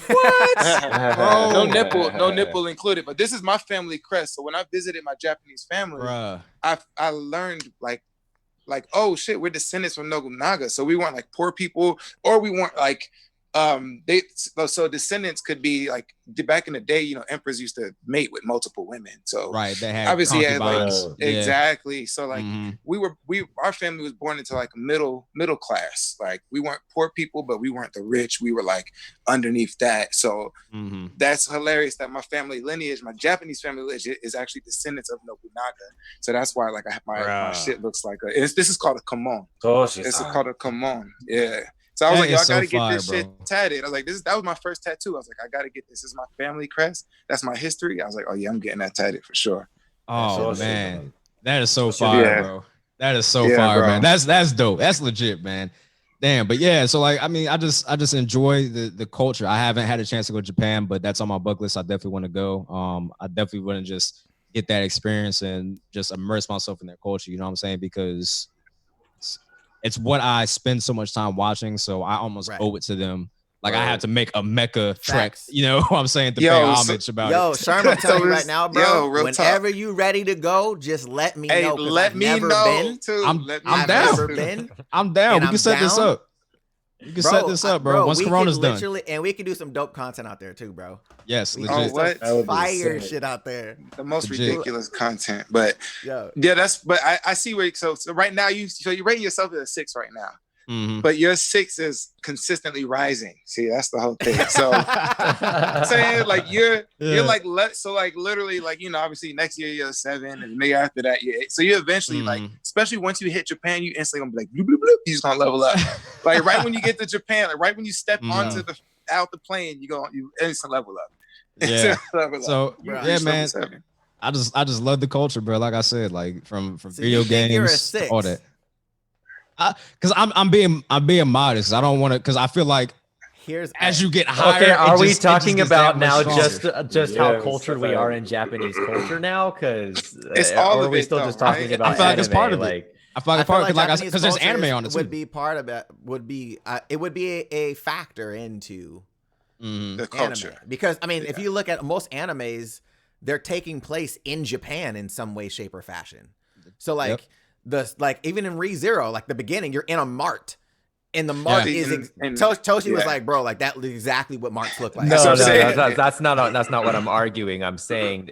What? No nipple included. But this is my family crest. So when I visited my Japanese family, I learned like, oh shit, we're descendants from Nobunaga. So we weren't like poor people, or we weren't like so descendants could be like back in the day, emperors used to mate with multiple women. So they had obviously exactly. So like our family was born into like middle class. Like we weren't poor people, but we weren't the rich. We were like underneath that. So that's hilarious that my family lineage, my Japanese family lineage, is actually descendants of Nobunaga. So that's why like my shit looks like this is called a kamon. It's called a kamon. Yeah. So I was like, yo, I gotta get this shit tatted. I was like, that was my first tattoo. I was like, I gotta get this. This is my family crest. That's my history. I was like, oh yeah, I'm getting that tatted for sure. Oh man, that is so fire, bro. That is so fire, bro. Man. That's dope. That's legit, man. Damn, but yeah. So like, I mean, I just enjoy the culture. I haven't had a chance to go to Japan, but that's on my bucket list. I definitely want to go. I definitely want to just get that experience and just immerse myself in their culture. You know what I'm saying? Because it's what I spend so much time watching, so I almost owe it to them. Like I had to make a mecha trek, Facts. you know what I'm saying, to pay homage about Yo, it. Sherman, I'm telling you right now, bro. real Whenever you ready to go, just let me know. Let I've me never know been. too. I'm I've down. never been. I'm down. And We I'm can set this down. up. We can set this up, bro. Once we Corona's can done. literally, and we can do some dope content out there too, bro. Yes, We legit. can do what? some That would be fire sick. shit out there. The most Legit. ridiculous content, but Yo, yeah, but I see where so right now you're rating yourself at a 6 right now, Mhm. but your 6 is consistently rising. See, that's the whole thing. So I'm saying like you're like so like literally like obviously next year you're a 7 and the year after that you're 8. So you eventually like, especially once you hit Japan, you instantly gonna be like bloop, bloop, bloop, you just gonna level up. Like right when you get to Japan, like right when you step onto out the plane, you instant level up. Yeah. Level up. So Bro, yeah, Reach level man. 7. I just love the culture, bro. Like I said, like from So video you think you're a games, 6? all that. Because I'm being modest. I don't want to, because I feel like here's as you get higher. Okay, are we it talking gets about that now much stronger. just how Yes, cultured we are in Japanese culture now? Because It's all or of are we it, still though, just talking right? about I feel like it's anime? part of it. Like, I feel like I it's part feel like because there's Japanese anime culture on it too. would be part of it. It would be a factor into The culture. anime, because I mean, if you look at most animes, they're taking place in Japan in some way, shape, or fashion. So like even in ReZero, like the beginning, you're in a mart. And the mart is Toshi was like, bro, like that exactly what marts look like. no, that's not what I'm arguing. I'm saying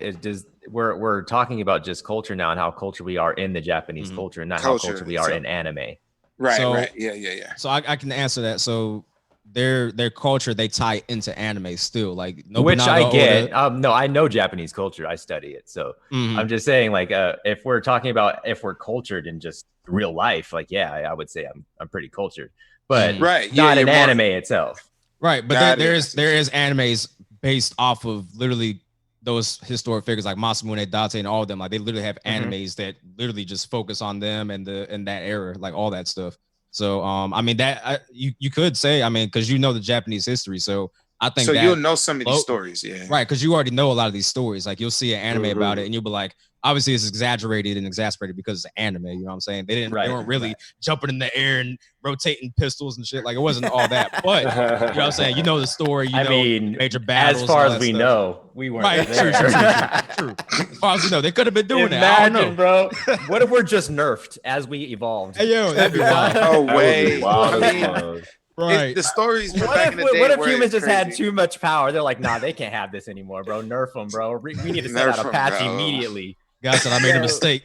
we're talking about just culture now and how culture we are in the Japanese culture, and not how culture we are in anime. Right, So- right. Yeah. So I can answer that. So their culture, they tie into anime still, like Which I Nobunaga get. Oda. No, I know Japanese culture. I study it. So I'm just saying, like, if we're talking about if we're cultured in just real life, like, yeah, I would say I'm pretty cultured, but not in anime itself. Right, but there is animes based off of literally those historic figures like Masamune Date and all of them. Like they literally have animes that literally just focus on them and that era, like all that stuff. So I mean that you could say, I mean, because you know the Japanese history, so I think so that, you'll know some of these stories, right? Because you already know a lot of these stories. Like you'll see an anime about it, and you'll be like, obviously it's exaggerated and exasperated because it's anime. You know what I'm saying? They weren't really jumping in the air and rotating pistols and shit. Like it wasn't all that. But you know what I'm saying? You know the story. You know major battles. As far as we know, we weren't there. True. As far as we know, they could have been doing that. I don't know, bro. What if we're just nerfed as we evolved? Hey yo, that'd be wild. Oh way. Right. The stories. What if humans just had too much power? They're like, nah, they can't have this anymore, bro. Nerf them, bro. We need to set out a patch immediately. Guys said I made a mistake.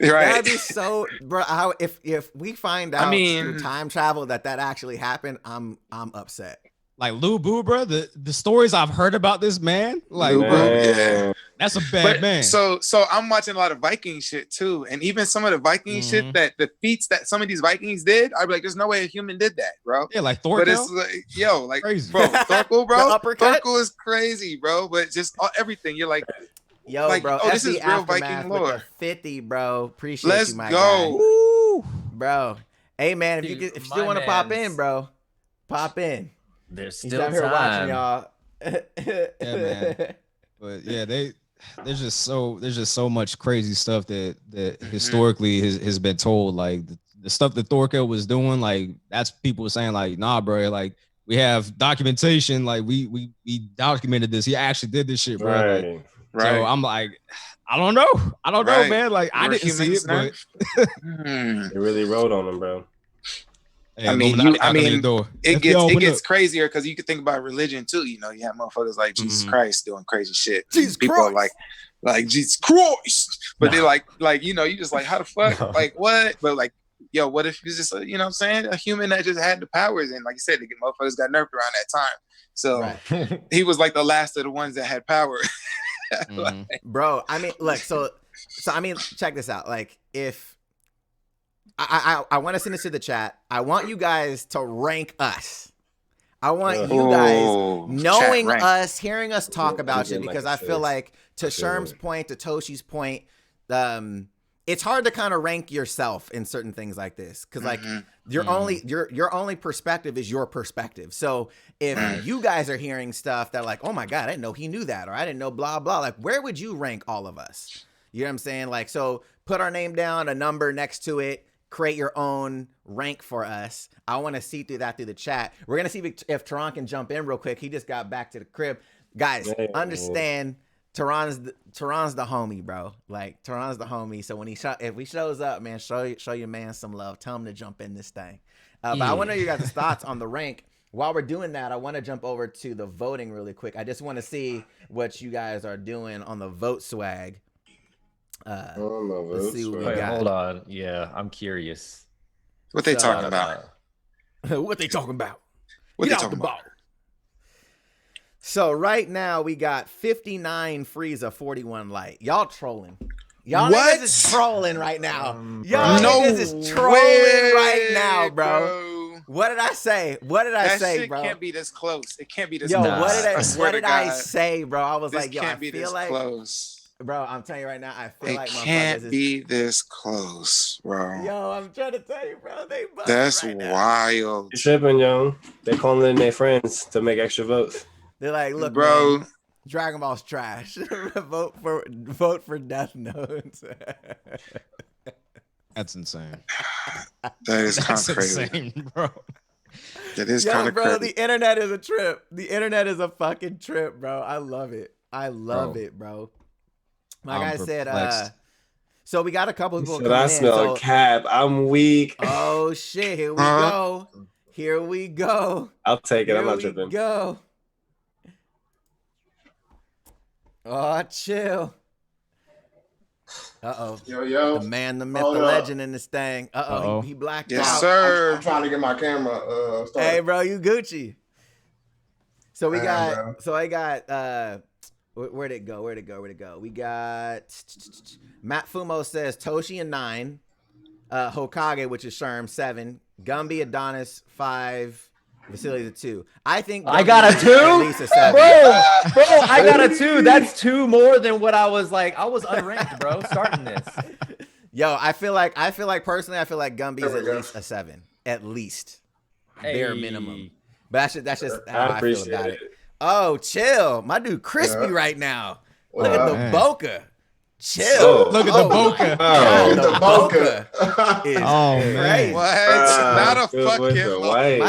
Right. That'd be so, bro. How if we find out through time travel that actually happened, I'm upset. Like Lou Boo, bro. The stories I've heard about this man, like, yeah. That's a bad man. So I'm watching a lot of Viking shit too, and even some of the Viking shit that the feats that some of these Vikings did, I'd be like, there's no way a human did that, bro. Yeah, like Thorkel. But it's like, like, crazy. Bro, Thorkel, bro. uppercut? Thorkel is crazy, bro. But just everything, you're like, Yo, like, bro, this is real Aftermath Viking with lore. the 50, bro. Appreciate Let's you, my go. guy. Woo. Bro. Hey, man, if Dude, you still want to pop in, bro, pop in. There's He's still out here watching time. y'all. Yeah, man. But yeah, there's just so much crazy stuff that historically has been told. Like the stuff that Thorkel was doing, like that's people saying like, nah, bro, like we have documentation, like we documented this. He actually did this shit, bro. Like, so I'm like, I don't know, man. Like I didn't see it, but it really rode on him, bro. Hey, I mean, it FBI, gets crazier because you can think about religion too. You know, you have motherfuckers like Jesus Christ doing crazy shit. Jesus People Christ. are like Jesus Christ, but they're like you know, you just like, how the fuck, like what? But like, yo, what if he's just you know what I'm saying, a human that just had the powers, and like you said, the motherfuckers got nerfed around that time. So he was like the last of the ones that had power. Bro, I mean, look, so I mean, check this out. Like, if I want to send this to the chat, I want you guys to rank us. I want you guys knowing us, hearing us talk about shit, because I feel like, to Sherm's point, to Toshi's point, it's hard to kind of rank yourself in certain things like this, because like your only perspective is your perspective. So if you guys are hearing stuff that like, oh my god, I didn't know he knew that, or I didn't know blah blah, like where would you rank all of us? You know what I'm saying? Like, so put our name down, a number next to it, create your own rank for us. I want to see through the chat. We're gonna see if Terron can jump in real quick. He just got back to the crib, guys. Understand, Terron's the homie, bro. Like Terron's the homie. So when if he shows up, man, show your man some love. Tell him to jump in this thing. But I want to know you guys' thoughts on the rank. While we're doing that, I want to jump over to the voting really quick. I just want to see what you guys are doing on the vote swag. Let's see what we got. Hold on. Yeah, I'm curious. What they talking about? What they talking about? What they talking about? So right now we got 59 Frieza, 41 Light. Y'all trolling. Y'all niggas is trolling right now. Y'all niggas is trolling right now, bro. What did I say? What did I say, bro? It can't be this close. It can't be this close. Yo, what did I say, bro? I was like, yo, I feel like close. Bro, I'm telling you right now, I feel like it can't be this close, bro. Yo, I'm trying to tell you, bro. That's right wild. You're tripping, yo. They calling in their friends to make extra votes. They're like, look, bro, man, Dragon Ball's trash. vote for Death Note. That's insane. That is kind of crazy, insane, bro. That is kind of crazy. The internet is a trip. The internet is a fucking trip, bro. I love it. I love it, bro. Like I said, so we got a couple people coming in. I smell a cap. I'm weak. Oh shit! Here we go. Here we go. I'll take it. I'm not tripping. Go. Oh, chill. Yo. The man, the myth, the legend in this thing. He blacked out. Yes, sir. I'm trying to get my camera started. Hey, bro, you Gucci. So we got. So I got. Where'd it go? We got Matt Fumo says Toshi and 9, Hokage, which is Sherm 7, Gumby Adonis 5, Vasily the 2. I think Gumby I got a 2, at least a 7. bro. I got a 2. That's 2 more than what I was like. I was unranked, bro. Starting this. Yo, I feel like personally, I feel like Gumby's at least a 7, at least, bare minimum. But that's just how I feel about it. Oh, chill. My dude crispy right now. Look at the bokeh. Chill. Look at the bokeh. The bokeh is crazy. What? Not a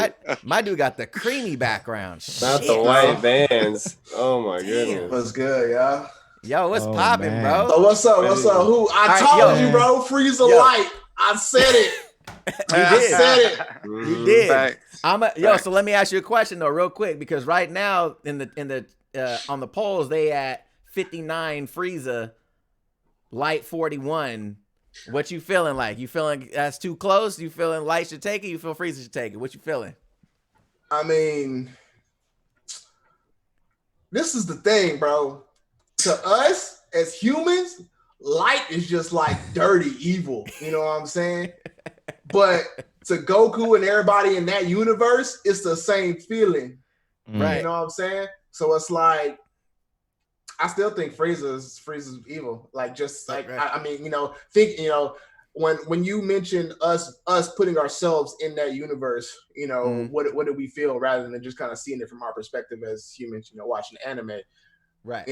fucking my dude got the creamy background. Not the white bands. Oh my goodness. What's good, y'all? Yo, what's popping, bro? So what's up? Who? I told you, bro. Frieza Light. I said it. You did. So let me ask you a question though, real quick, because right now in the on the polls they at 59 Frieza, Light 41. What you feeling like? You feeling that's too close? You feeling Light should take it? You feel Frieza should take it? What you feeling? I mean, this is the thing, bro. To us as humans, Light is just like dirty evil. You know what I'm saying? But to Goku and everybody in that universe, it's the same feeling. Right. You know what I'm saying? So it's like, I still think Frieza's evil. Like, just like, I mean, when you mention us putting ourselves in that universe, what do we feel rather than just kind of seeing it from our perspective as humans, watching anime. Right.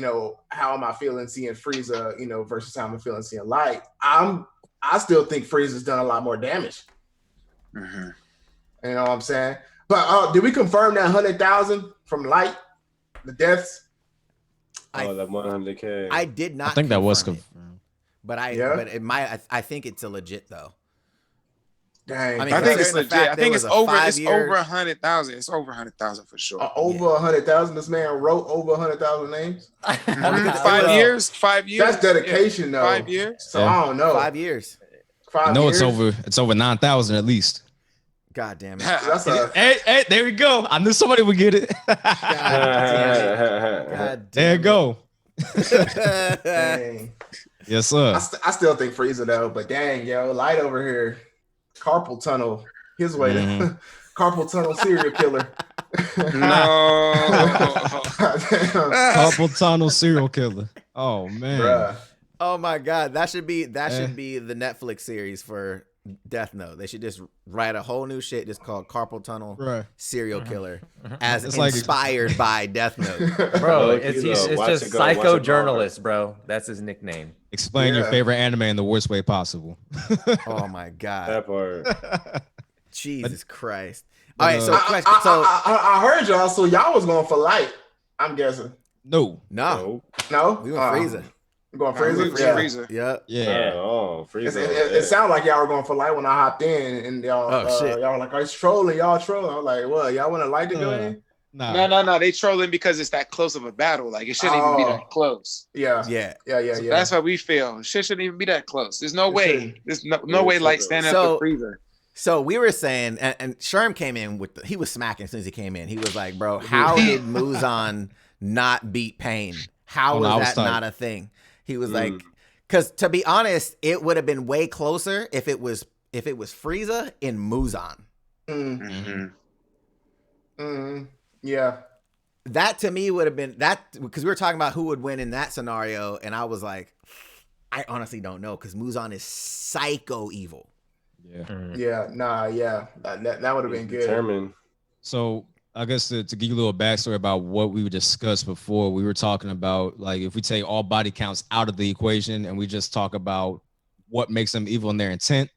How am I feeling seeing Frieza, versus how I'm feeling seeing Light? I still think Frieza's done a lot more damage. Mm-hmm. You know what I'm saying? But did we confirm that 100,000 from Light, the deaths? That 100K. I did not. I think that was confirmed. But I think it's a legit though. Dang. I think it's legit. I think it's over 100,000. It's over 100,000 for sure. Over 100,000. This man wrote over 100,000 names. 5 years. 5 years. That's dedication, though. 5 years. So I don't know. 5 years. It's over 9,000 at least. God damn it. Hey, there we go. I knew somebody would get it. God damn it. There you go. Dang. Yes, sir. I still think Frieza though, but dang, yo, Light over here, carpal tunnel, his way to carpal tunnel serial killer. No. Carpal tunnel serial killer. Oh man. Bruh. Oh my god, that should be the Netflix series for Death Note. They should just write a whole new shit just called Carpal Tunnel Serial Killer, as it's inspired by Death Note. Bro, it's just psychojournalist, bro. That's his nickname. Explain your favorite anime in the worst way possible. Oh my god, That part. Jesus Christ! All right, so I heard y'all. So y'all was going for light. I'm guessing. No. No. We went Frieza. Going Frieza? Frieza. Yeah. Oh, Frieza. It sounded like y'all were going for light when I hopped in, and y'all were like, "Are you trolling? Y'all trolling?" I was like, "Well, y'all want to light to go in?" No. They trolling because it's that close of a battle. Like it shouldn't even be that close. Yeah. So that's how we feel. Shit shouldn't even be that close. There's no way. There's no way light standing up to Frieza. So we were saying, and Sherm came in he was smacking as soon as he came in. He was like, "Bro, how did Muzan not beat Pain? How was that not a thing?" He was like, because to be honest, it would have been way closer if it was Frieza in Muzan. Yeah. That to me would have been that, because we were talking about who would win in that scenario, and I was like, I honestly don't know, because Muzan is psycho evil. That would have been good. Determined. So I guess to give you a little backstory about what we discussed before, we were talking about, like, if we take all body counts out of the equation and we just talk about what makes them evil in their intent,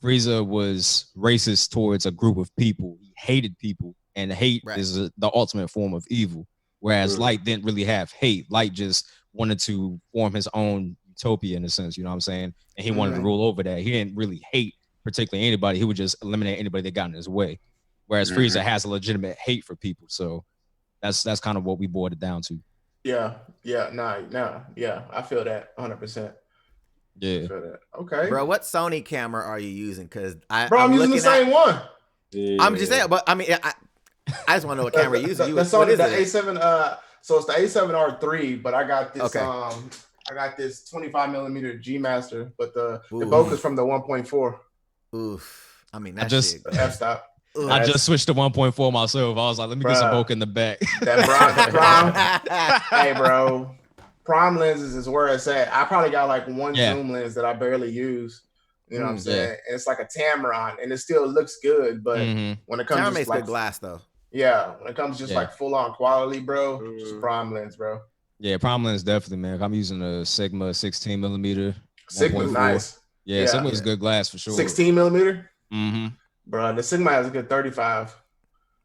Frieza was racist towards a group of people. He hated people, and hate is the ultimate form of evil. Whereas Light didn't really have hate. Light just wanted to form his own utopia in a sense, you know what I'm saying? And he wanted to rule over that. He didn't really hate particularly anybody. He would just eliminate anybody that got in his way. Whereas Frieza has a legitimate hate for people. So that's kind of what we boiled it down to. Yeah. I feel that 100%. Yeah. I feel that. Okay. Bro, what Sony camera are you using? Because I'm using the same one. Yeah. I'm just saying, but I mean, I just want to know what camera you're using. The Sony, the A7, so it's the A7R3, but I got this I got this 25 millimeter G Master, but the bokeh is from the 1.4. Oof. I mean, that's shit. The f-stop. I just switched to 1.4 myself. I was like, let me get some bokeh in the back. Hey, bro. Prime lenses is where it's at. I probably got like one zoom lens that I barely use. You know what I'm saying? And it's like a Tamron, and it still looks good, but when it comes Tamron to makes like good glass though. Yeah, when it comes to just like full on quality, bro, just prime lens, bro. Yeah, prime lens definitely, man. I'm using a Sigma 16 millimeter. Sigma's nice. Yeah, Sigma's good glass for sure. 16 millimeter? Mm-hmm. Bro, the Sigma has a good 35.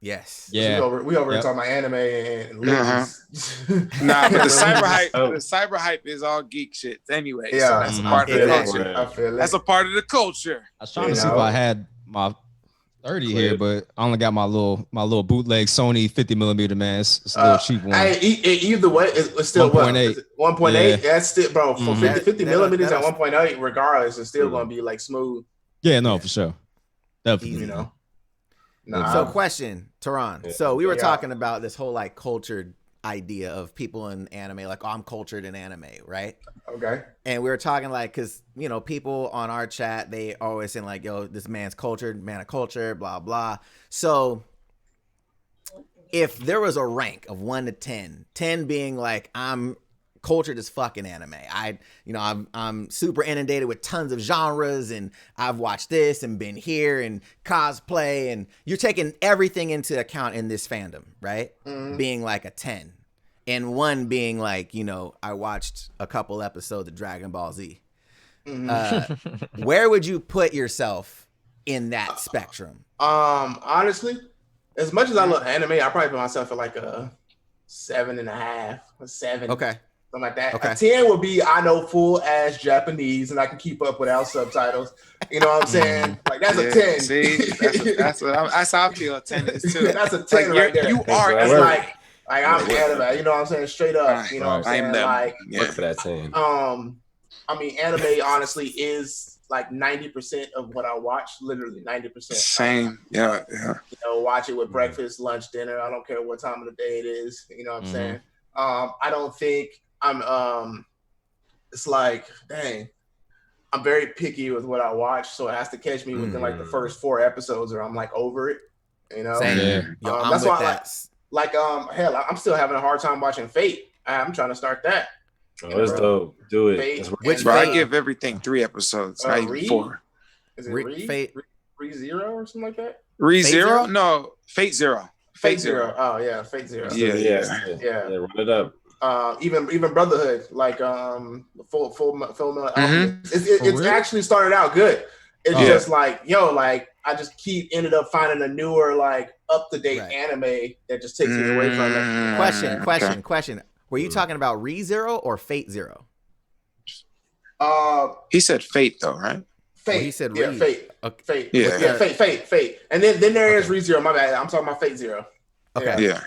Yes. Yeah. We over here talking about anime and Nah, but the CyberHype is all geek shit anyway. Yeah, so that's a part of the culture. I feel that's a part of the culture. I was trying to see if I had my 30 here, but I only got my little bootleg Sony 50 millimeter, man. It's a little cheap one. Either way, it's still 1.8. 1.8. That's still, bro. For 50 millimeters at 1.8, regardless, it's still gonna be like smooth. Yeah, no, for sure. Definitely. You know. So question, Terron. So we were talking about this whole like cultured idea of people in anime, like, oh, I'm cultured in anime, right? Okay. And we were talking like, because, you know, people on our chat, they always saying like, yo, this man's cultured, man of culture, blah, blah. So if there was a rank of 1 to 10, 10 being like, I'm cultured as fucking anime. I'm super inundated with tons of genres, and I've watched this and been here and cosplay, and you're taking everything into account in this fandom, right? Being like a 10, and 1 being like, you know, I watched a couple episodes of Dragon Ball Z. Where would you put yourself in that spectrum? Honestly, as much as I love anime, I probably put myself at like a 7.5, a 7. Okay. Something like that. Okay. A 10 would be, I know full ass Japanese and I can keep up without subtitles. You know what I'm saying? Like that's a 10. See, that's how I feel. A 10 is too. That's a 10 right there. You are. That's like I'm anime. You know what I'm saying? Straight up. You know what I'm saying? Like look for that 10. I mean, anime honestly is like 90% of what I watch. Literally 90%. Same. Yeah. You know, watch it with breakfast, lunch, dinner. I don't care what time of the day it is. You know what I'm saying? I don't think it's like, dang, I'm very picky with what I watch, so it has to catch me within like the first 4 episodes, or I'm like over it, you know. Same. Yo, that's why hell, I'm still having a hard time watching Fate. I'm trying to start that. Oh, it's dope. Do it. Fate. That's Which Bro, I Fate? give everything 3 episodes, not even Reed? 4. Is it Fate. Re Zero or something like that? Re Fate Zero? Zero? No, Fate Zero. Fate Zero. Oh yeah, Fate Zero. Yeah. Run it up. Even Brotherhood, like full metal Mhm. alchemist. It's actually started out good. It's just like like I just ended up finding a newer, like up to date anime that just takes me away from it. Question. Were you talking about ReZero or Fate Zero? He said Fate though, right? Fate. Well, he said Fate. Okay. Fate. Yeah. Fate. And then there is ReZero. My bad. I'm talking about Fate Zero. Okay. Yeah.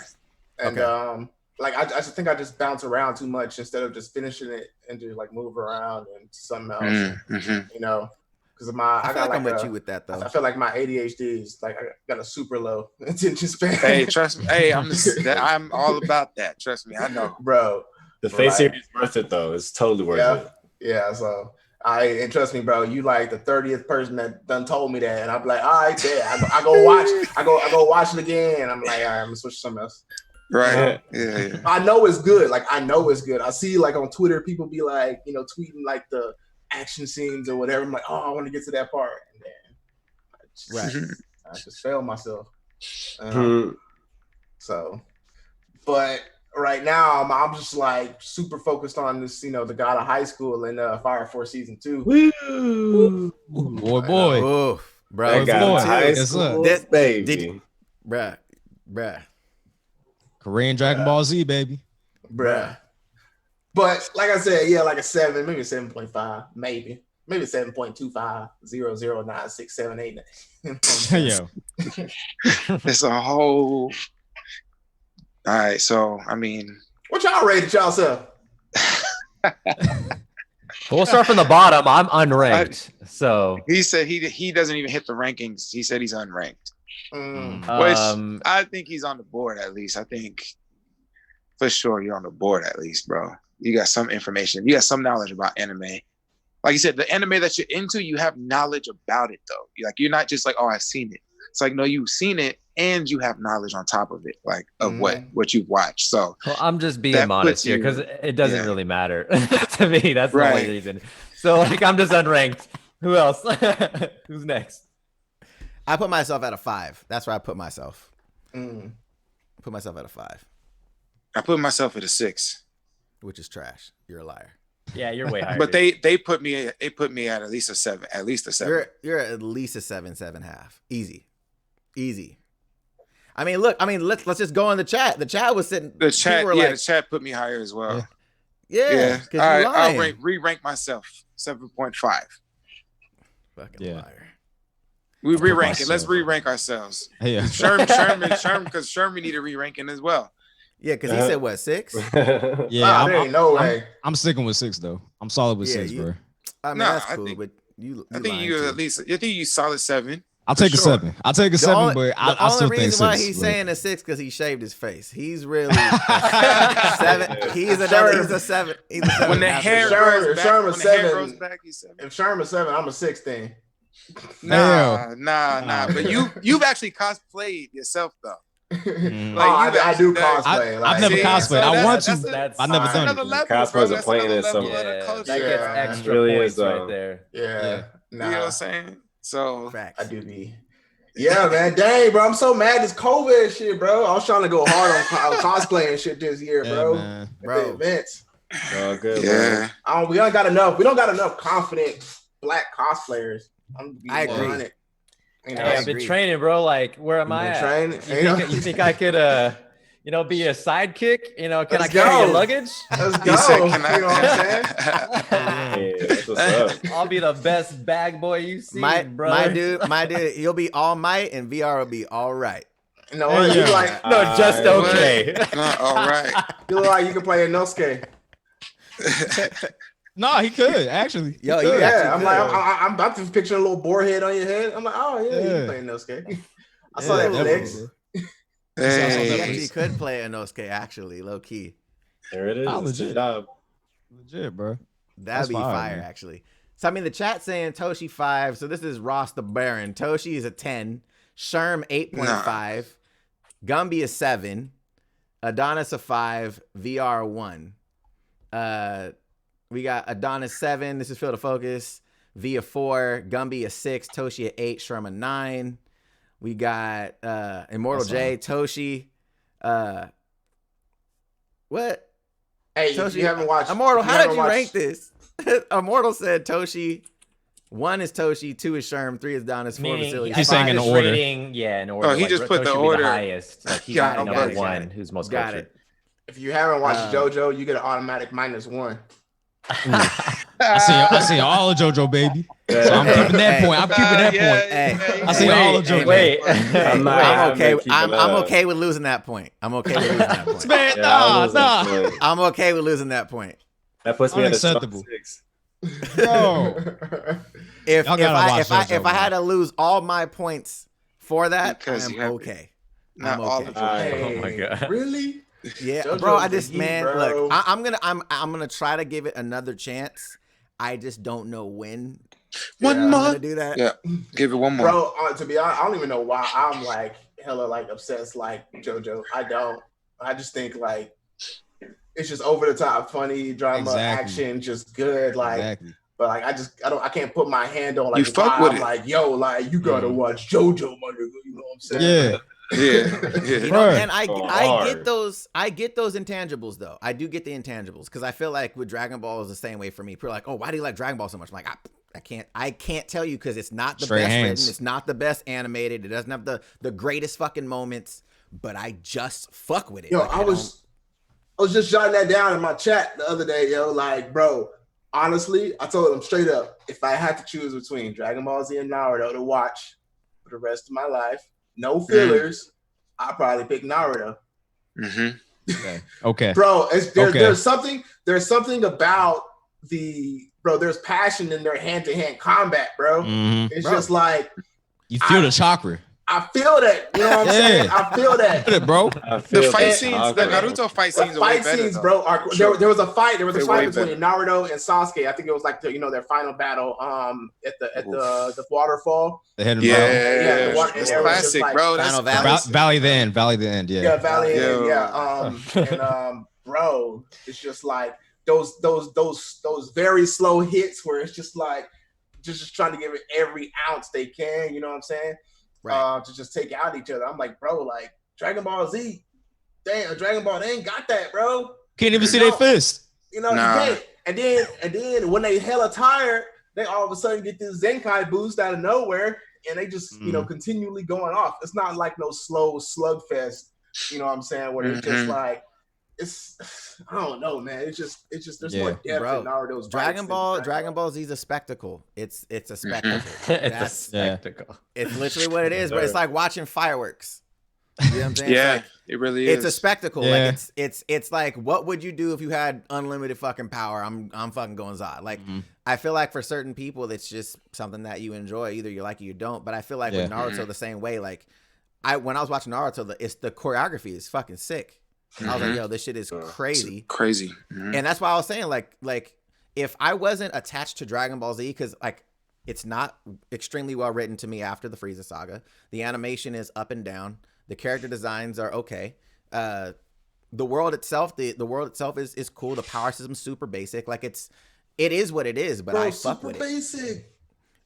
And like I just think I just bounce around too much instead of just finishing it and just like move around and something else. Mm-hmm. You know, because I feel like I'm with you with that though. I feel like my ADHD is like I got a super low attention span. Hey, trust me. Hey, I'm all about that. Trust me, I know, bro. The Fate series is worth it though. It's totally worth it. Yeah. So and trust me, bro. You like the 30th person that done told me that, and I'm like, all right, yeah. I go watch. I go watch it again. And I'm like, all right, I'm gonna switch to something else. right? Yeah. I know it's good. Like I know it's good. I see like on Twitter people be like, tweeting like the action scenes or whatever. I'm like, oh, I want to get to that part, and then I just failed myself. So, but right now I'm just like super focused on this, the God of High School and Fire Force season 2. Woo! Boy. Oh, bro. That God of High Yes, School, sir. baby. Bruh. Korean Dragon Ball Z, baby. Bruh. But like I said, like a 7, maybe 7.5, maybe 7.25, 0096789. Yo. It's a whole. All right, so I mean, what y'all rated yourself? We'll start from the bottom. I'm unranked, so he said he doesn't even hit the rankings. He said he's unranked, which I think he's on the board at least. I think for sure you're on the board at least, bro. You got some information. You got some knowledge about anime. Like you said, the anime that you're into, you have knowledge about it though. You're not just like, oh, I've seen it. It's like, no, you've seen it and you have knowledge on top of it, like of what you've watched. So well, I'm just being modest here because it doesn't really matter to me. That's the only reason. So like I'm just unranked. Who else? Who's next? I put myself at a 5. That's where I put myself. Put myself at a 5. I put myself at a 6. Which is trash. You're a liar. Yeah, you're way higher. But they put me at least a 7. At least a 7. You're at least a 7.5. Easy. I mean, look. Let's just go on the chat. The chat was sitting. The chat, like, the chat put me higher as well. Yeah. All right, I'll re-rank myself 7.5. Fucking liar. We re-rank it. Let's re-rank ourselves. Yeah. Sherman, because Sherman needed re-ranking as well. Yeah, because he said what, 6? Yeah, there ain't no way. I'm sticking with 6 though. I'm solid with 6, bro. I mean, that's cool, but I think you at least. I think you solid 7. I'll take a 7. I'll take a 7, but I still think 6. The only reason why he's saying a 6 because he shaved his face. He's really 7. He's a 7. He's a 7. When the hair grows back, he's 7. If Sherman's 7, I'm a 16. Nah. But you've actually cosplayed yourself though. I do cosplay. I've never cosplayed. I want to. I've never done another it. level. Cosplay's a plane in some. That gets extra really points is, right there. Yeah. You know what I'm saying? So I do be. Yeah, man. Dang, bro. I'm so mad this COVID and shit, bro. I was trying to go hard on cosplay and shit this year, bro. Man. Bro. The events. Oh, good. yeah. We don't got enough confident black cosplayers. I agree. I've been training, bro. Like, where am I at? You think I could, be a sidekick? Can I carry your luggage? Let's go. You know what I'm saying? That's what's up. I'll be the best bag boy you see, bro. My dude, you'll be all might and VR will be all right. No, you like just okay. All right. You look like you can play Inosuke. No, he could actually. I'm like, I'm about to picture a little boar head on your head. I'm like, oh yeah, you can play Inosuke. I saw that legs. Hey. He actually could play Inosuke, actually, low key. There it is. Legit, bro. That'd be fire, man. Actually. So I mean, the chat saying Toshi 5. So this is Ross the Baron. Toshi is a 10. Sherm 8.5. Gumby is 7. Adonis a 5. VR 1. We got Adonis 7. This is Field of Focus. V a 4. Gumby a 6. Toshi a 8. Sherman 9. We got Immortal J. Toshi. What? Hey, Toshi, you haven't watched Immortal, how did you watched- rank this? Immortal said Toshi. 1 is Toshi, 2 is Sherm, 3 is Adonis, 4 is Vasily. He's saying in his order. Rating, in order. Oh, he just put the Toshi would be order. highest. Like he's Got it, number got it, got one, it. who's most Got cultured. If you haven't watched JoJo, you get an automatic -1. I see all of JoJo, baby. So I'm keeping that point. I'm keeping that point. Hey, I see all of JoJo. Wait, I'm okay. I'm okay with losing that point. I'm okay with losing that point. Man, Yeah, I lose that nah. point. I'm okay with losing that point. That puts me at a Unacceptable. 6. Bro. If Y'all gotta watch JoJo, if I had to lose all my points for that, Because I'm you have- okay. Not I'm all okay. of Hey, Oh my God. Really? Yeah, JoJo's bro. I the just heat, man, bro. look. I'm gonna try to give it another chance. I just don't know when. One I'm more. gonna do that. Yeah, give it one more. Bro, to be honest, I don't even know why I'm like hella like obsessed like JoJo. I don't. I just think like it's just over the top, funny drama, Exactly. action, just good. Like, Exactly. but like I can't put my hand on like You the fuck vibe. with I'm it. like, yo, like you gotta watch JoJo, my nigga. You know what I'm saying? Yeah. Yeah, You know, Right. and I Hard. get those intangibles though. I do get the intangibles because I feel like with Dragon Ball is the same way for me. People are like, oh, why do you like Dragon Ball so much? I'm like, I can't tell you because it's not the Straight best hands. written, it's not the best animated, it doesn't have the greatest fucking moments, but I just fuck with it. Yo, Like, I was just jotting that down in my chat the other day, yo. Like, bro, honestly, I told him straight up, if I had to choose between Dragon Ball Z and Naruto to watch for the rest of my life, no fillers, I'd probably pick Naruto. Mm-hmm. Okay. Bro, Okay. there's something about there's passion in their hand-to-hand combat, bro. Mhm. It's Bro. just like You feel the chakra. I feel that. You know what I'm saying? Yeah. I feel that. Feel it, bro. The fight scenes, the Naruto fight The scenes are way fight better. scenes, though. bro, are Sure. there was a fight. There was a They're fight way between Naruto and Sasuke. I think it was like their final battle at the waterfall. The head and Yeah, Yeah, the one- it's and it was just classic, like bro. That's Final Valley. classic. Valley the end. Yeah. Yeah, Valley. Yo. Yeah. Bro, it's just like those very slow hits where it's just like just trying to give it every ounce they can. You know what I'm saying? right. To just take out each other. I'm like, bro, like Dragon Ball Z, damn, Dragon Ball, they ain't got that, bro. Can't even see their fist. You know, Nah. you can't. And then when they hella tired, they all of a sudden get this Zenkai boost out of nowhere, and they just continually going off. It's not like no slow slugfest. You know what I'm saying? Where it's just like I don't know, man. It's just there's more depth Bro, in Naruto's Dragon fights Ball Z is a spectacle. It's a spectacle. It's a That's- spectacle. It's literally what it is, but it's like watching fireworks. You know what I'm saying? Yeah, It's, like, it really is. it's a spectacle. Yeah. Like it's like what would you do if you had unlimited fucking power? I'm fucking going Zod. Like I feel like for certain people it's just something that you enjoy. Either you like it or you don't. But I feel like with Naruto the same way. Like when I was watching Naruto, the choreography is fucking sick. And I was like, yo, this shit is crazy. Crazy. Mhm. And that's why I was saying, like, if I wasn't attached to Dragon Ball Z, because like it's not extremely well written to me after the Frieza saga. The animation is up and down. The character designs are okay. The world itself, the world itself is cool. The power system's super basic. Like it is what it is. But bro, I fuck super with it. basic.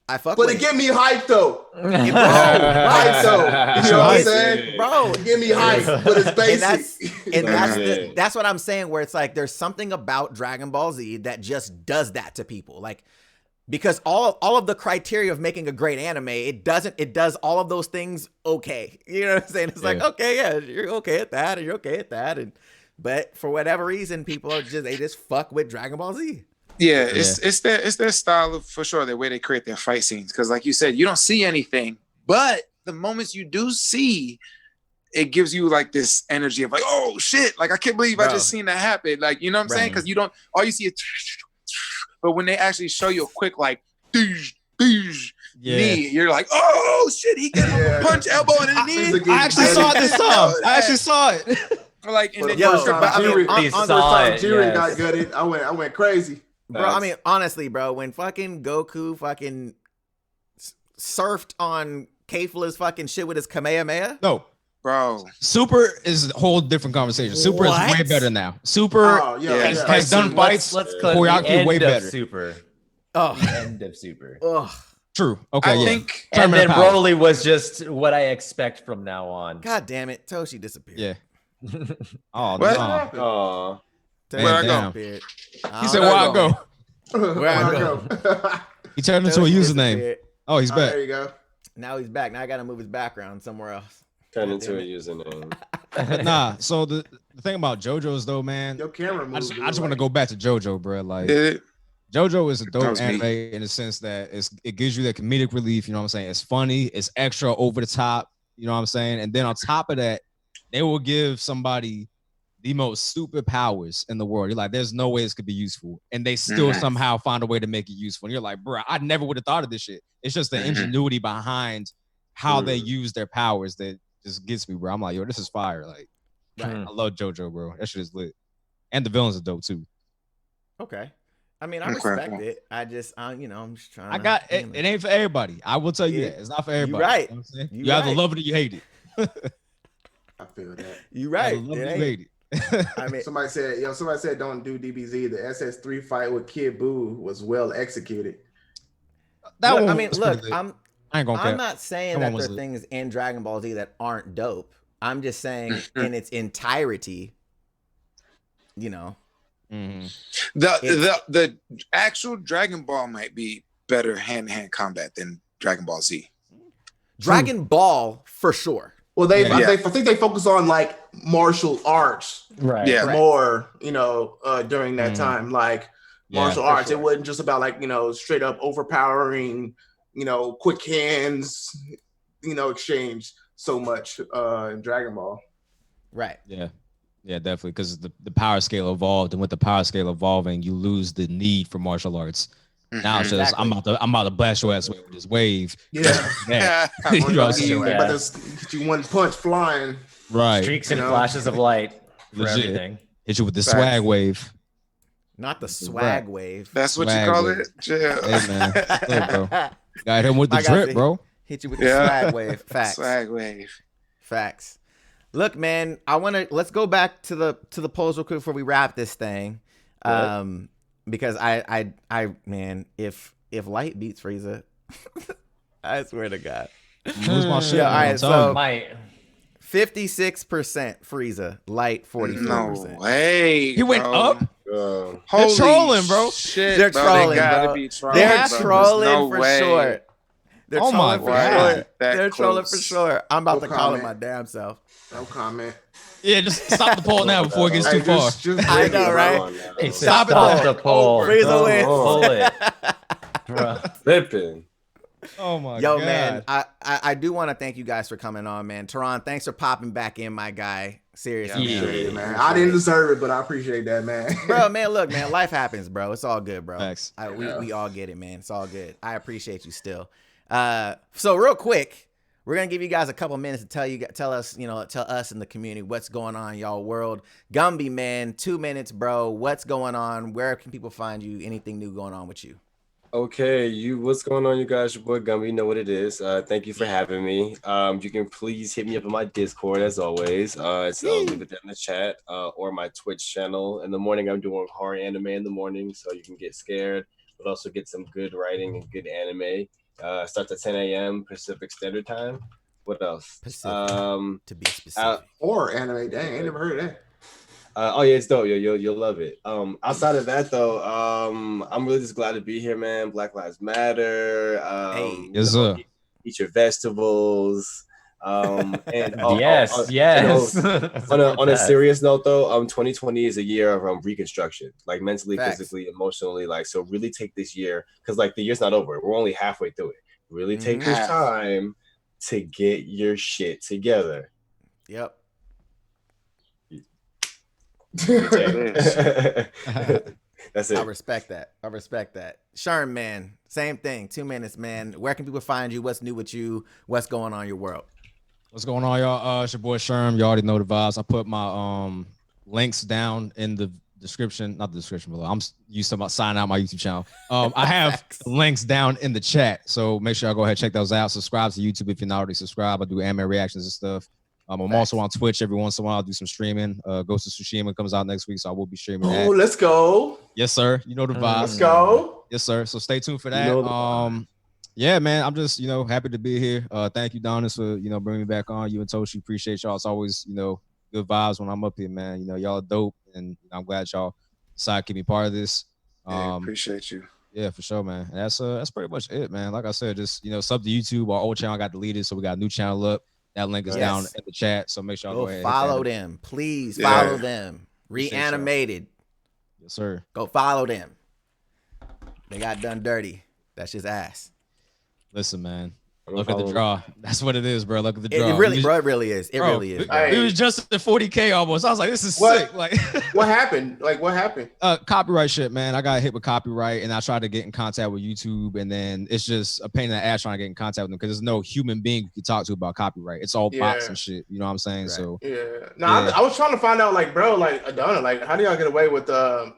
I fuck But with it get me hyped though. Right, so you know what I'm saying? bro. It get me hyped, but it's basic. And that's what I'm saying, where it's like there's something about Dragon Ball Z that just does that to people. Like, because all of the criteria of making a great anime, it does all of those things okay. You know what I'm saying? It's like, okay, yeah, you're okay at that, and you're okay at that. But for whatever reason, people they just fuck with Dragon Ball Z. Yeah, it's their style for sure, the way they create their fight scenes. Because like you said, you don't see anything, but the moments you do see, it gives you like this energy of like, oh shit, like I can't believe I just seen that happen. Like, you know what I'm saying? Because you don't, all you see is, but when they actually show you a quick like, knee, you're like, oh shit, he got a punch, elbow, and a knee. I actually saw it this time. I actually saw it. Like, and then First time Jiren yes. got gutted, I went crazy. Bro, I mean, honestly, bro, when fucking Goku fucking surfed on Kefla's fucking shit with his Kamehameha. No. bro. Super is a whole different conversation. Super is way What? better now. Super Oh, yeah, Yeah. has done fights. Let's cut choreography the end way of better. Super. Oh, The end of Super. ugh. True. Okay. I yeah. think And Terminal then power. Broly was just what I expect from now on. God damn it, Toshi disappeared. Yeah. Oh What? no. Oh, Toshi Where'd I go? disappeared. He said, "Where I go?" Where I go? He turned into a username. Oh, he's back. There you go. Now he's back. Now I gotta move his background somewhere else. turn God into damn a it. username. But nah. So the thing about JoJo's though, man, Your camera I moves. just want to go back to JoJo, bro. Like it, JoJo is a That dope was me. anime in the sense that it gives you that comedic relief. You know what I'm saying? It's funny. It's extra over the top. You know what I'm saying? And then on top of that, they will give somebody the most stupid powers in the world. You're like, there's no way this could be useful, and they still Mhm. somehow find a way to make it useful. And you're like, bro, I never would have thought of this shit. It's just the Mhm. ingenuity behind how they use their powers that just gets me, bro. I'm like, yo, this is fire. Like, Right. I love JoJo, bro. That shit is lit, and the villains are dope too. Okay. I mean, I Okay. respect it. I just, you know, I'm just trying. I got it. It ain't for everybody. I will tell you Yeah. that it's not for You everybody. right. You know what I'm saying? You You either right. love it or you hate it. I feel that. You You right. either love It it or you ain't- hate it. I mean, Somebody said don't do DBZ. The SS3 fight with Kid Buu was well executed. That look, one I mean, was look, pretty lit. I I ain't gonna I'm cap. not saying That that one was there are lit. things in Dragon Ball Z that aren't dope. I'm just saying in its entirety, you know. Mhm. the actual Dragon Ball might be better hand-to-hand combat than Dragon Ball Z. Dragon Ball for sure. Well, they Yeah. I think they focus on like martial arts Right. Yeah. more, during that Mhm. time. Like Yeah, martial for arts, sure. it wasn't just about like straight up overpowering, quick hands, exchange so much in Dragon Ball. Right. Yeah, definitely. Because the power scale evolved, and with the power scale evolving, you lose the need for martial arts. Now it's Mhm. just Exactly. I'm about to blast your ass with this wave. Yeah. Yeah. Yeah. You know what I'm saying? You Yeah. about to hit you one punch flying. Right. Streaks and You know? flashes of light for Legit. everything. Hit you with the Facts. swag wave. Not the swag Right. wave. That's what you Swag call with it? Yeah. Hey, man. Look, bro. Got him with the I got drip, the- bro. Hit you with the Yeah. swag wave. Facts. Swag wave. Facts. Look, man, let's go back to the polls real quick before we wrap this thing. Because I man, if Light beats Frieza, I swear to God. Lose my shit. Yeah, man, all right, I'm telling so- you. Might. 56% Frieza, Light 44%. No way. He went bro. up? Holy trolling, bro. Shit, They're bro. trolling, They gotta bro. be trolling. They're have to. bro. trolling There's no for way. sure. They're Oh my trolling for God. sure. That They're trolling close. for sure. I'm about No to call it comment. my damn self. No comment. Yeah, just stop the poll now before it gets too Hey, far. just I break know, it, right? bro. He said, Stop stop it. the poll. Frieza wins. Pull it. Bro. Flipping. Oh my Yo, God. man, I do want to thank you guys for coming on, man. Terron, thanks for popping back in, my guy. Seriously, Yeah. man. Appreciate it, man. I didn't deserve it, but I appreciate that, man. Bro, man, look, man, life happens, bro. It's all good, bro. Facts. We all get it, man. It's all good. I appreciate you still. So real quick, we're gonna give you guys a couple minutes to tell us in the community what's going on in y'all world. Gumby, man, 2 minutes, bro. What's going on? Where can people find you? Anything new going on with you? Okay, what's going on, you guys? Your boy Gumby, you know what it is. Thank you for having me. You can please hit me up on my Discord as always. I'll leave it there in the chat, or my Twitch channel. In the morning, I'm doing horror anime in the morning, so you can get scared, but also get some good writing and good anime. Starts at 10 a.m. Pacific Standard Time. What else? Pacific, to be specific. Or anime. Dang, I ain't never heard of that. Oh yeah, it's dope. You'll love it. Outside of that though, I'm really just glad to be here, man. Black Lives Matter. Hey. Yes, sir. Eat your vegetables. And Yes. on a serious note though, 2020 is a year of reconstruction, like mentally, Facts. physically, emotionally. Like, so really take this year, because like the year's not over. We're only halfway through it. Really take this Mhm. time to get your shit together. Yep. That's I it. respect that. Sherman, man, same thing. 2 minutes, man. Where can people find you? What's new with you? What's going on in your world? What's going on, y'all? It's your boy Sherm. You already know the vibes. I put my links down in the description, not the description below. I'm used to signing out my YouTube channel. I have Facts. links down in the chat, so make sure y'all go ahead and check those out. Subscribe to YouTube if you're not already subscribed. I do anime reactions and stuff. I'm also on Twitch every once in a while. I'll do some streaming. Ghost of Tsushima comes out next week, so I will be streaming that. Oh, let's go. Yes, sir. You know the vibes. Let's go. Yes, sir. So stay tuned for that. You know yeah, man. I'm just, happy to be here. Thank you, Donis, for, bringing me back on. You and Toshi, appreciate y'all. It's always, good vibes when I'm up here, man. Y'all are dope, and I'm glad y'all decided to keep me part of this. Appreciate you. Yeah, for sure, man. And that's pretty much it, man. Like I said, just sub to YouTube. Our old channel got deleted, so we got a new channel up. That link is down in the chat. So make sure y'all go ahead. Follow them, please. Follow them. Reanimated. Yes, sir. Go follow them. They got done dirty. That's just ass. Listen, man. Look at the draw. That's what it is, bro. Look at the draw. It really is. It really is. Bro. It was just at 40K almost. I was like, this is sick. Like, what happened? Like, what happened? Copyright shit, man. I got hit with copyright, and I tried to get in contact with YouTube, and then it's just a pain in the ass trying to get in contact with them because there's no human being you can talk to about copyright. It's all bots and shit. You know what I'm saying? Right. So I was trying to find out, like, bro, like Adana, like, how do y'all get away with the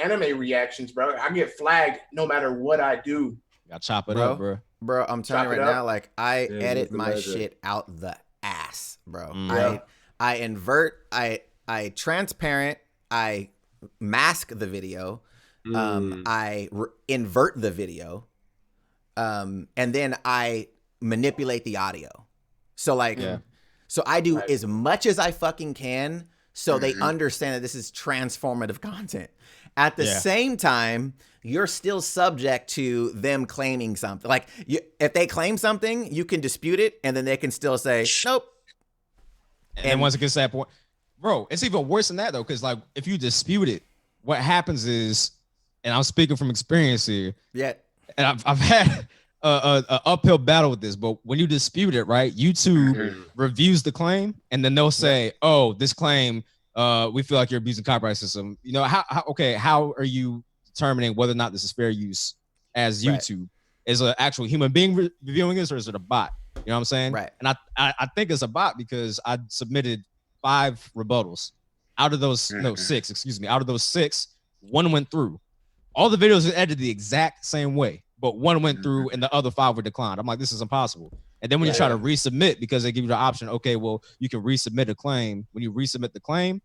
anime reactions, bro? I get flagged no matter what I do. Gotta chop it up, bro. Bro, I'm telling you right now, like I edit my shit out the ass, bro. I invert, I transparent, I mask the video, I invert the video, and then I manipulate the audio. So so I do as much as I fucking can, so they understand that this is transformative content. At the same time, you're still subject to them claiming something. Like, if they claim something, you can dispute it, and then they can still say, nope. And once it gets to that point, bro, it's even worse than that, though, because, like, if you dispute it, what happens is, and I'm speaking from experience here, and I've had a uphill battle with this, but when you dispute it, right, YouTube reviews the claim, and then they'll say, oh, this claim, we feel like you're abusing copyright system. How are you determining whether or not this is fair use as YouTube? Is an actual human being reviewing this, or is it a bot? You know what I'm saying? Right. And I think it's a bot because I submitted 5 rebuttals. Out of those, 6, excuse me. Out of those 6, 1 went through. All the videos are edited the exact same way, but 1 went through and the other 5 were declined. I'm like, this is impossible. And then when you try to resubmit, because they give you the option, okay, well, you can resubmit a claim. When you resubmit the claim,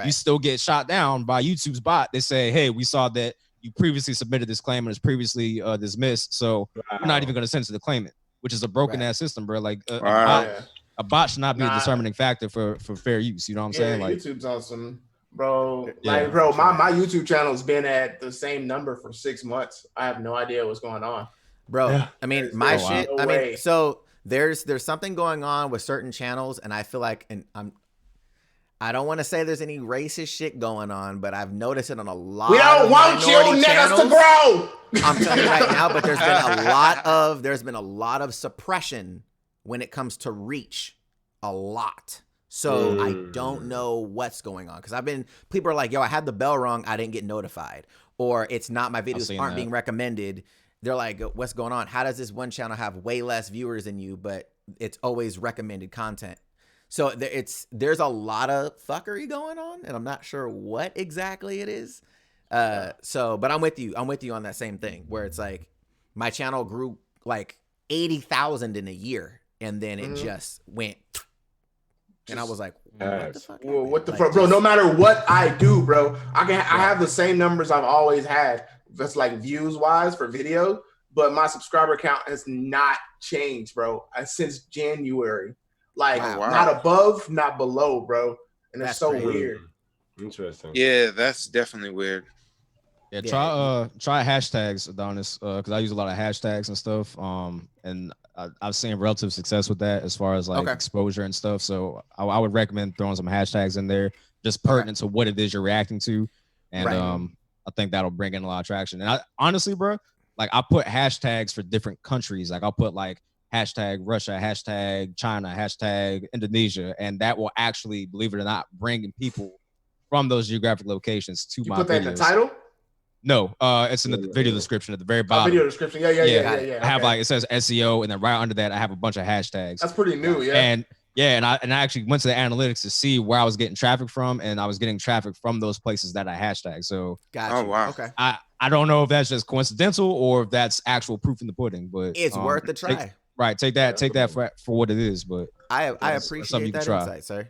you still get shot down by YouTube's bot. They say, hey, we saw that you previously submitted this claim and it's previously dismissed, so we're not even going to censor the claimant, which is a broken ass system, bro. Like a bot should not be a determining factor for fair use. You know what I'm saying? Like, YouTube's awesome, bro. Like, bro, my YouTube channel has been at the same number for 6 months. I have no idea what's going on, bro. I mean, my shit. I mean, so there's something going on with certain channels, and I feel like, and I don't want to say there's any racist shit going on, but I've noticed it on a lot. We don't want you niggas to grow. I'm telling you right now, but there's been a lot of suppression when it comes to reach, a lot. So I don't know what's going on, because people are like, yo, I had the bell rung, I didn't get notified, or it's not, my videos aren't being recommended. They're like, what's going on? How does this one channel have way less viewers than you, but it's always recommended content? So there's a lot of fuckery going on, and I'm not sure what exactly it is. But I'm with you. I'm with you on that same thing, where it's like my channel grew like 80,000 in a year, and then it just went. And I was like, what the fuck? Well, what the fuck, bro? No matter what I do, bro, I have the same numbers I've always had. That's like views wise for video, but my subscriber count has not changed, bro, since January. Like, not above, not below, bro. And it's so weird. Interesting. Yeah, that's definitely weird. Yeah, try hashtags, Adonis, because I use a lot of hashtags and stuff. And I've seen relative success with that as far as like exposure and stuff. So I would recommend throwing some hashtags in there, just pertinent to what it is you're reacting to. And I think that'll bring in a lot of traction. And I honestly, bro, like I put hashtags for different countries. Like I'll put like hashtag Russia, hashtag China, hashtag Indonesia, and that will actually, believe it or not, bring people from those geographic locations to my videos. You put that in the title? No, it's in the video description at the very bottom. Video description, yeah. I have like, it says SEO, and then right under that, I have a bunch of hashtags. That's pretty new, And I actually went to the analytics to see where I was getting traffic from, and I was getting traffic from those places that I hashtag. So, oh wow, okay. I don't know if that's just coincidental or if that's actual proof in the pudding, but it's worth a try. Take that for what it is. But I That's something appreciate you can that try. insight, sir.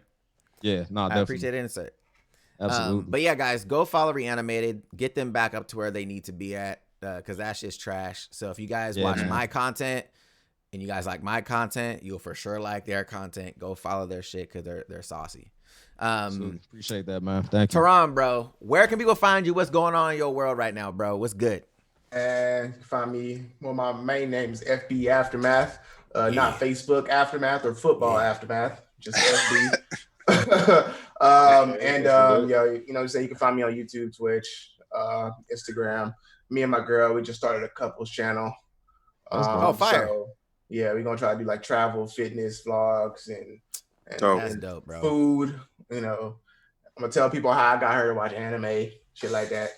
Yeah, no, I definitely. appreciate the insight. Absolutely. But yeah, guys, go follow Reanimated. Get them back up to where they need to be at, because that shit's trash. So if you guys watch my content and you guys like my content, you'll for sure like their content. Go follow their shit because they're saucy. Appreciate that, man. Thank you. Terron, bro, where can people find you? What's going on in your world right now, bro? What's good? And you can find me. Well, my main name is FB Aftermath, not Facebook Aftermath or football Aftermath, just FB. You can find me on YouTube, Twitch, Instagram. Me and my girl, we just started a couples channel. Fire! So, yeah, we're gonna try to do like travel, fitness vlogs, and that's dope, bro. Food. I'm gonna tell people how I got her to watch anime, shit like that.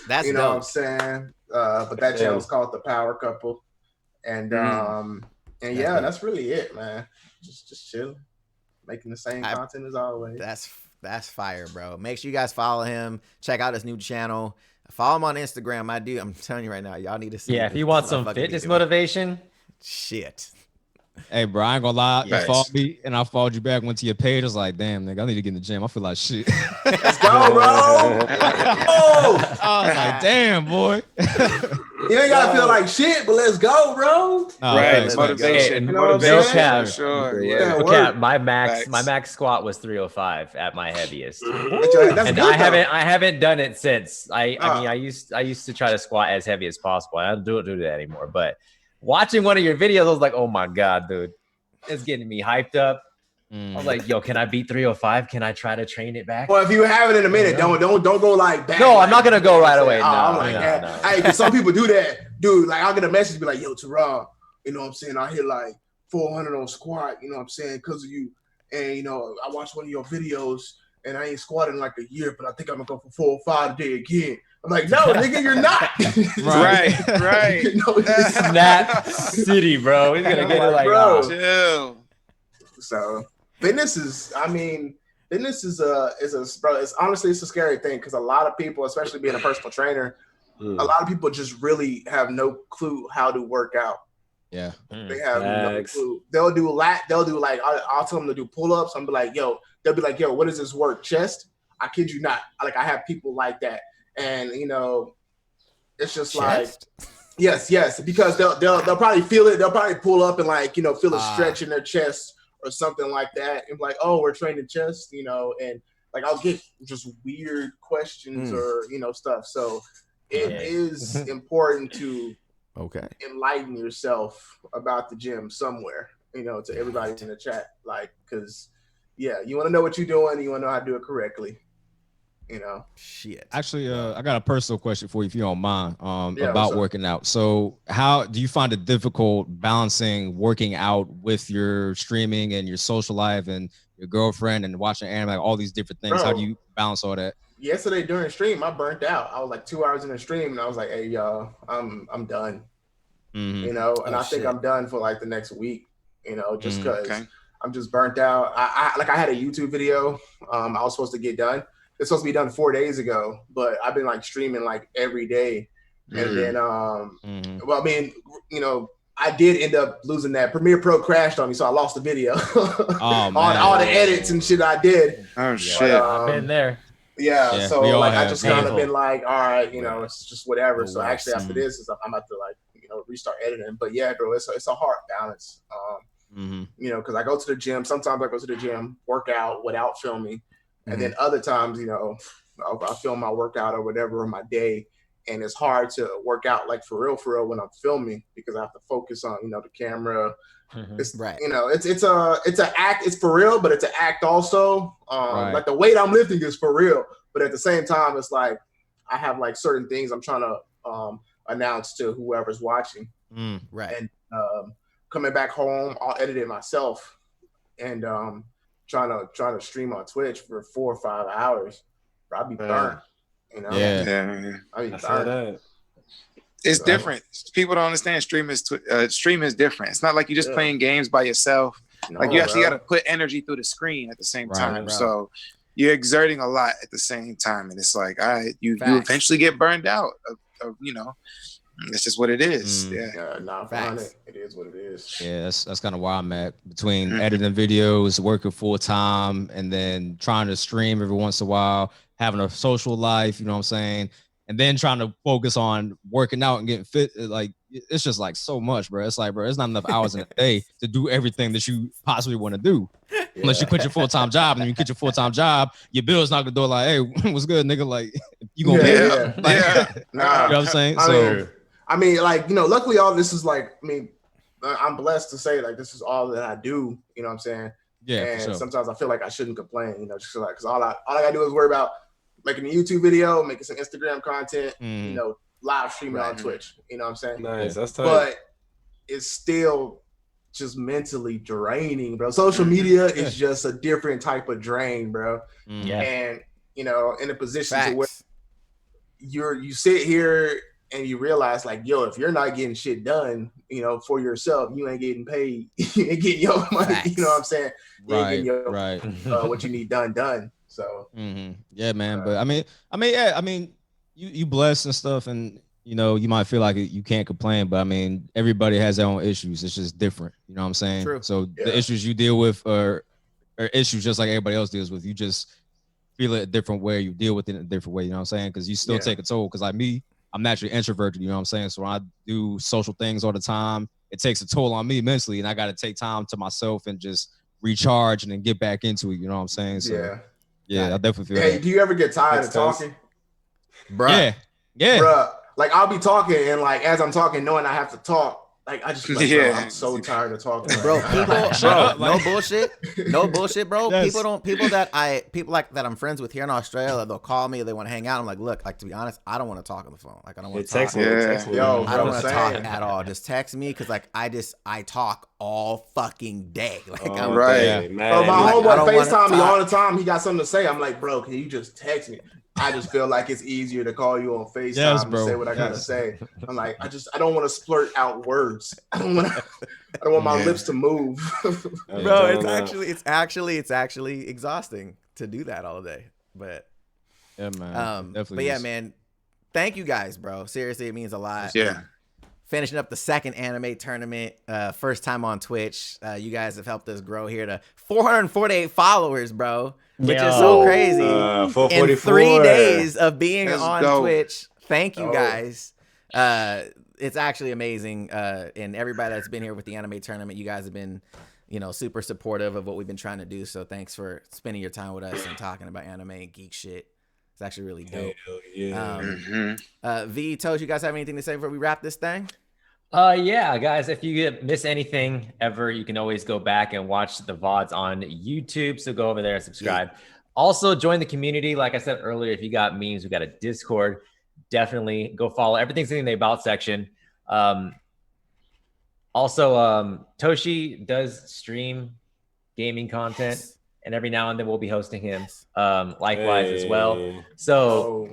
That's dope. What I'm saying. But that channel's called The Power Couple, and that's really it, man. Just chill, making the same content as always. That's fire, bro. Make sure you guys follow him. Check out his new channel. Follow him on Instagram. I'm telling you right now, y'all need to see. Yeah, if you want some fitness motivation. Shit. Hey, bro, I ain't gonna lie. You followed me, and I followed you back. Went to your page. I was like, damn, nigga, I need to get in the gym. I feel like shit. Let's go, bro. I was like, damn, boy. You ain't gotta feel like shit, but let's go, bro. Right, motivation. Motivation. Sure. Yeah. My max squat was 305 at my heaviest, That's and good, I haven't done it since. I used to try to squat as heavy as possible. I don't do that anymore, but. Watching one of your videos, I was like, "Oh my god, dude, it's getting me hyped up." I was like, "Yo, can I beat 305? Can I try to train it back?" Well, if you have it in a minute, don't go like back. No, I'm not gonna go right away. No. Hey, because some people do that, dude. Like I'll get a message be like, "Yo, Terron, you know what I'm saying? I hit like 400 on squat, you know what I'm saying, because of you." And I watched one of your videos, and I ain't squatted in like a year, but I think I'm gonna go for 405 today again. I'm like, no, nigga, you're not. right. Snap City, bro. He's gonna get it like, bro. Chill. So fitness is bro. It's honestly a scary thing because a lot of people, especially being a personal trainer, a lot of people just really have no clue how to work out. Yeah, they have no clue. They'll do like I'll tell them to do pull-ups. I'm be like, yo, they'll be like, yo, what does this work? Chest? I kid you not. Like I have people like that. And it's just chest? Like, yes, because they'll probably feel it. They'll probably pull up and feel a stretch in their chest or something like that. And like, oh, we're training chest, and like I'll get just weird questions or stuff. So it is important to enlighten yourself about the gym somewhere. To everybody in the chat, like, because you want to know what you're doing. You want to know how to do it correctly. Shit. Actually, I got a personal question for you, if you don't mind, about working out. So how do you find it difficult balancing working out with your streaming and your social life and your girlfriend and watching anime, like all these different things? Bro, how do you balance all that? Yesterday during stream, I burnt out. I was like 2 hours in the stream and I was like, hey, y'all, I'm done. And I think I'm done for like the next week, just because I'm just burnt out. I had a YouTube video I was supposed to get done. It's supposed to be done 4 days ago, but I've been like streaming like every day. And then, well, I mean, I did end up losing that. Premiere Pro crashed on me, so I lost the video. All the edits and shit I did. Oh, shit. But, I've been there. Yeah, so like I just kind of been like, all right, it's just whatever. So actually after this, I'm about to like, restart editing. But yeah, bro, it's a hard balance. Because I go to the gym. Sometimes I go to the gym, work out without filming. And then other times, I film my workout or whatever in my day. And it's hard to work out like for real when I'm filming because I have to focus on, the camera. It's right. It's an act. It's for real, but it's an act also. Like the weight I'm lifting is for real. But at the same time, it's like I have like certain things I'm trying to announce to whoever's watching. Right. And coming back home, I'll edit it myself. And trying to stream on Twitch for 4 or 5 hours, I'll be burnt. I mean, it's different. People don't understand stream is different. It's not like you're just playing games by yourself. Like you actually got to put energy through the screen at the same time. Bro. So you're exerting a lot at the same time, and it's like, all right, you eventually get burned out of That's just what it is. Yeah. It is what it is. Yeah, that's kind of where I'm at between editing videos, working full time, and then trying to stream every once in a while, having a social life, you know what I'm saying? And then trying to focus on working out and getting fit. Like, it's just like so much, bro. It's like, bro, there's not enough hours in a day to do everything that you possibly want to do. Yeah. Unless you quit your full-time job, and then you quit your full-time job, your bills knock the door like, hey, what's good, nigga? Like, you gonna pay? Yeah. Like, Nah, you know what I'm saying? I mean, like, luckily all this is like, I'm blessed to say like this is all that I do. You know what I'm saying? Yeah. And sometimes I feel like I shouldn't complain. Just like because all I gotta do is worry about making a YouTube video, making some Instagram content, live streaming on Twitch. You know what I'm saying? Nice, that's tight. But it's still just mentally draining, bro. Social media is just a different type of drain, bro. Yeah. And in a position to where you sit here and you realize like, yo, if you're not getting shit done, for yourself, you ain't getting paid. You ain't getting your money. Facts. You know what I'm saying? You ain't getting Right. what you need done. So yeah, man. But I mean, you blessed and stuff, and you might feel like you can't complain, but I mean, everybody has their own issues. It's just different. You know what I'm saying? True. So the issues you deal with are issues just like everybody else deals with. You just feel it a different way. You deal with it in a different way. You know what I'm saying? Because you still take a toll. Because like me, I'm naturally introverted. You know what I'm saying? So when I do social things all the time, it takes a toll on me mentally, and I got to take time to myself and just recharge and then get back into it. You know what I'm saying? So yeah, I definitely feel. Hey, do you ever get tired of talking, bro? Yeah. Bro, like I'll be talking and like as I'm talking, knowing I have to talk, like I just like, bro, I'm so tired of talking, bro. Right No bullshit, bro. Yes. People that I'm friends with here in Australia, they'll call me, they want to hang out. I'm like, look, like to be honest, I don't want to talk on the phone. Like I don't want to talk. Yo, I don't want to talk at all. Just text me because like I talk all fucking day. Like I'm right, man. Bro, my homeboy FaceTime me all the time. He got something to say. I'm like, bro, can you just text me? I just feel like it's easier to call you on FaceTime and say what I gotta say. I'm like, I don't want to splurt out words. I don't want my lips to move. Bro, it's actually exhausting to do that all day. But yeah, man. But yeah, man. Thank you guys, bro. Seriously, it means a lot. Yeah. Finishing up the second anime tournament, first time on Twitch. You guys have helped us grow here to 448 followers, bro. Which is so crazy. In 3 days of being on Twitch. Thank you guys. It's actually amazing. And everybody that's been here with the anime tournament, you guys have been, super supportive of what we've been trying to do. So thanks for spending your time with us and talking about anime and geek shit. It's actually really dope. V, Toes, you guys have anything to say before we wrap this thing? Yeah, guys, if you miss anything ever, you can always go back and watch the VODs on YouTube. So go over there and subscribe. Yeah. Also, join the community. Like I said earlier, if you got memes, we got a Discord. Definitely go follow. Everything's in the About section. Also, Toshi does stream gaming content. And every now and then we'll be hosting him likewise as well. So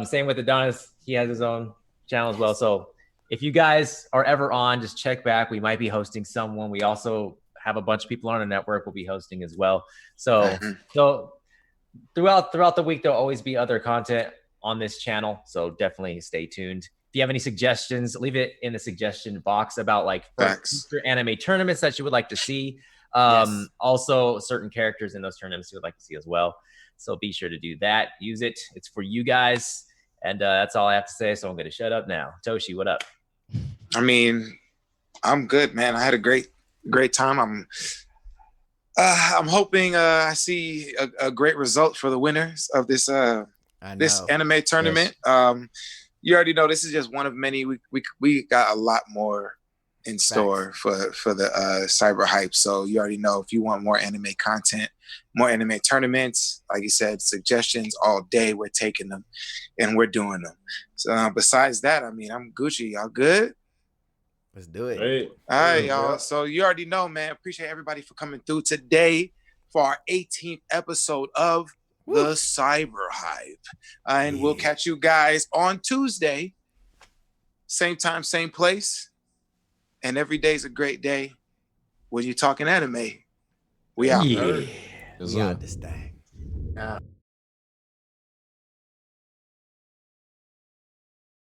same with Adonis. He has his own channel as well. So if you guys are ever on, just check back. We might be hosting someone. We also have a bunch of people on our network we'll be hosting as well. So throughout the week, there'll always be other content on this channel. So definitely stay tuned. If you have any suggestions, leave it in the suggestion box about like future anime tournaments that you would like to see. Also certain characters in those tournaments you would like to see as well. So be sure to do that. Use it. It's for you guys. And that's all I have to say. So I'm going to shut up now. Toshi, what up? I mean, I'm good, man. I had a great time. I'm hoping I see a great result for the winners of this anime tournament. Yes. You already know this is just one of many. We got a lot more in store for the CyberHype. So you already know if you want more anime content, more anime tournaments, like you said, suggestions all day, we're taking them and we're doing them. So besides that, I mean, I'm Gucci. Y'all good? Let's do it. Hey. All right, y'all. So you already know, man. Appreciate everybody for coming through today for our 18th episode of the CyberHype. And we'll catch you guys on Tuesday. Same time, same place. And every day's a great day when you're talking anime. We out. We out this thing.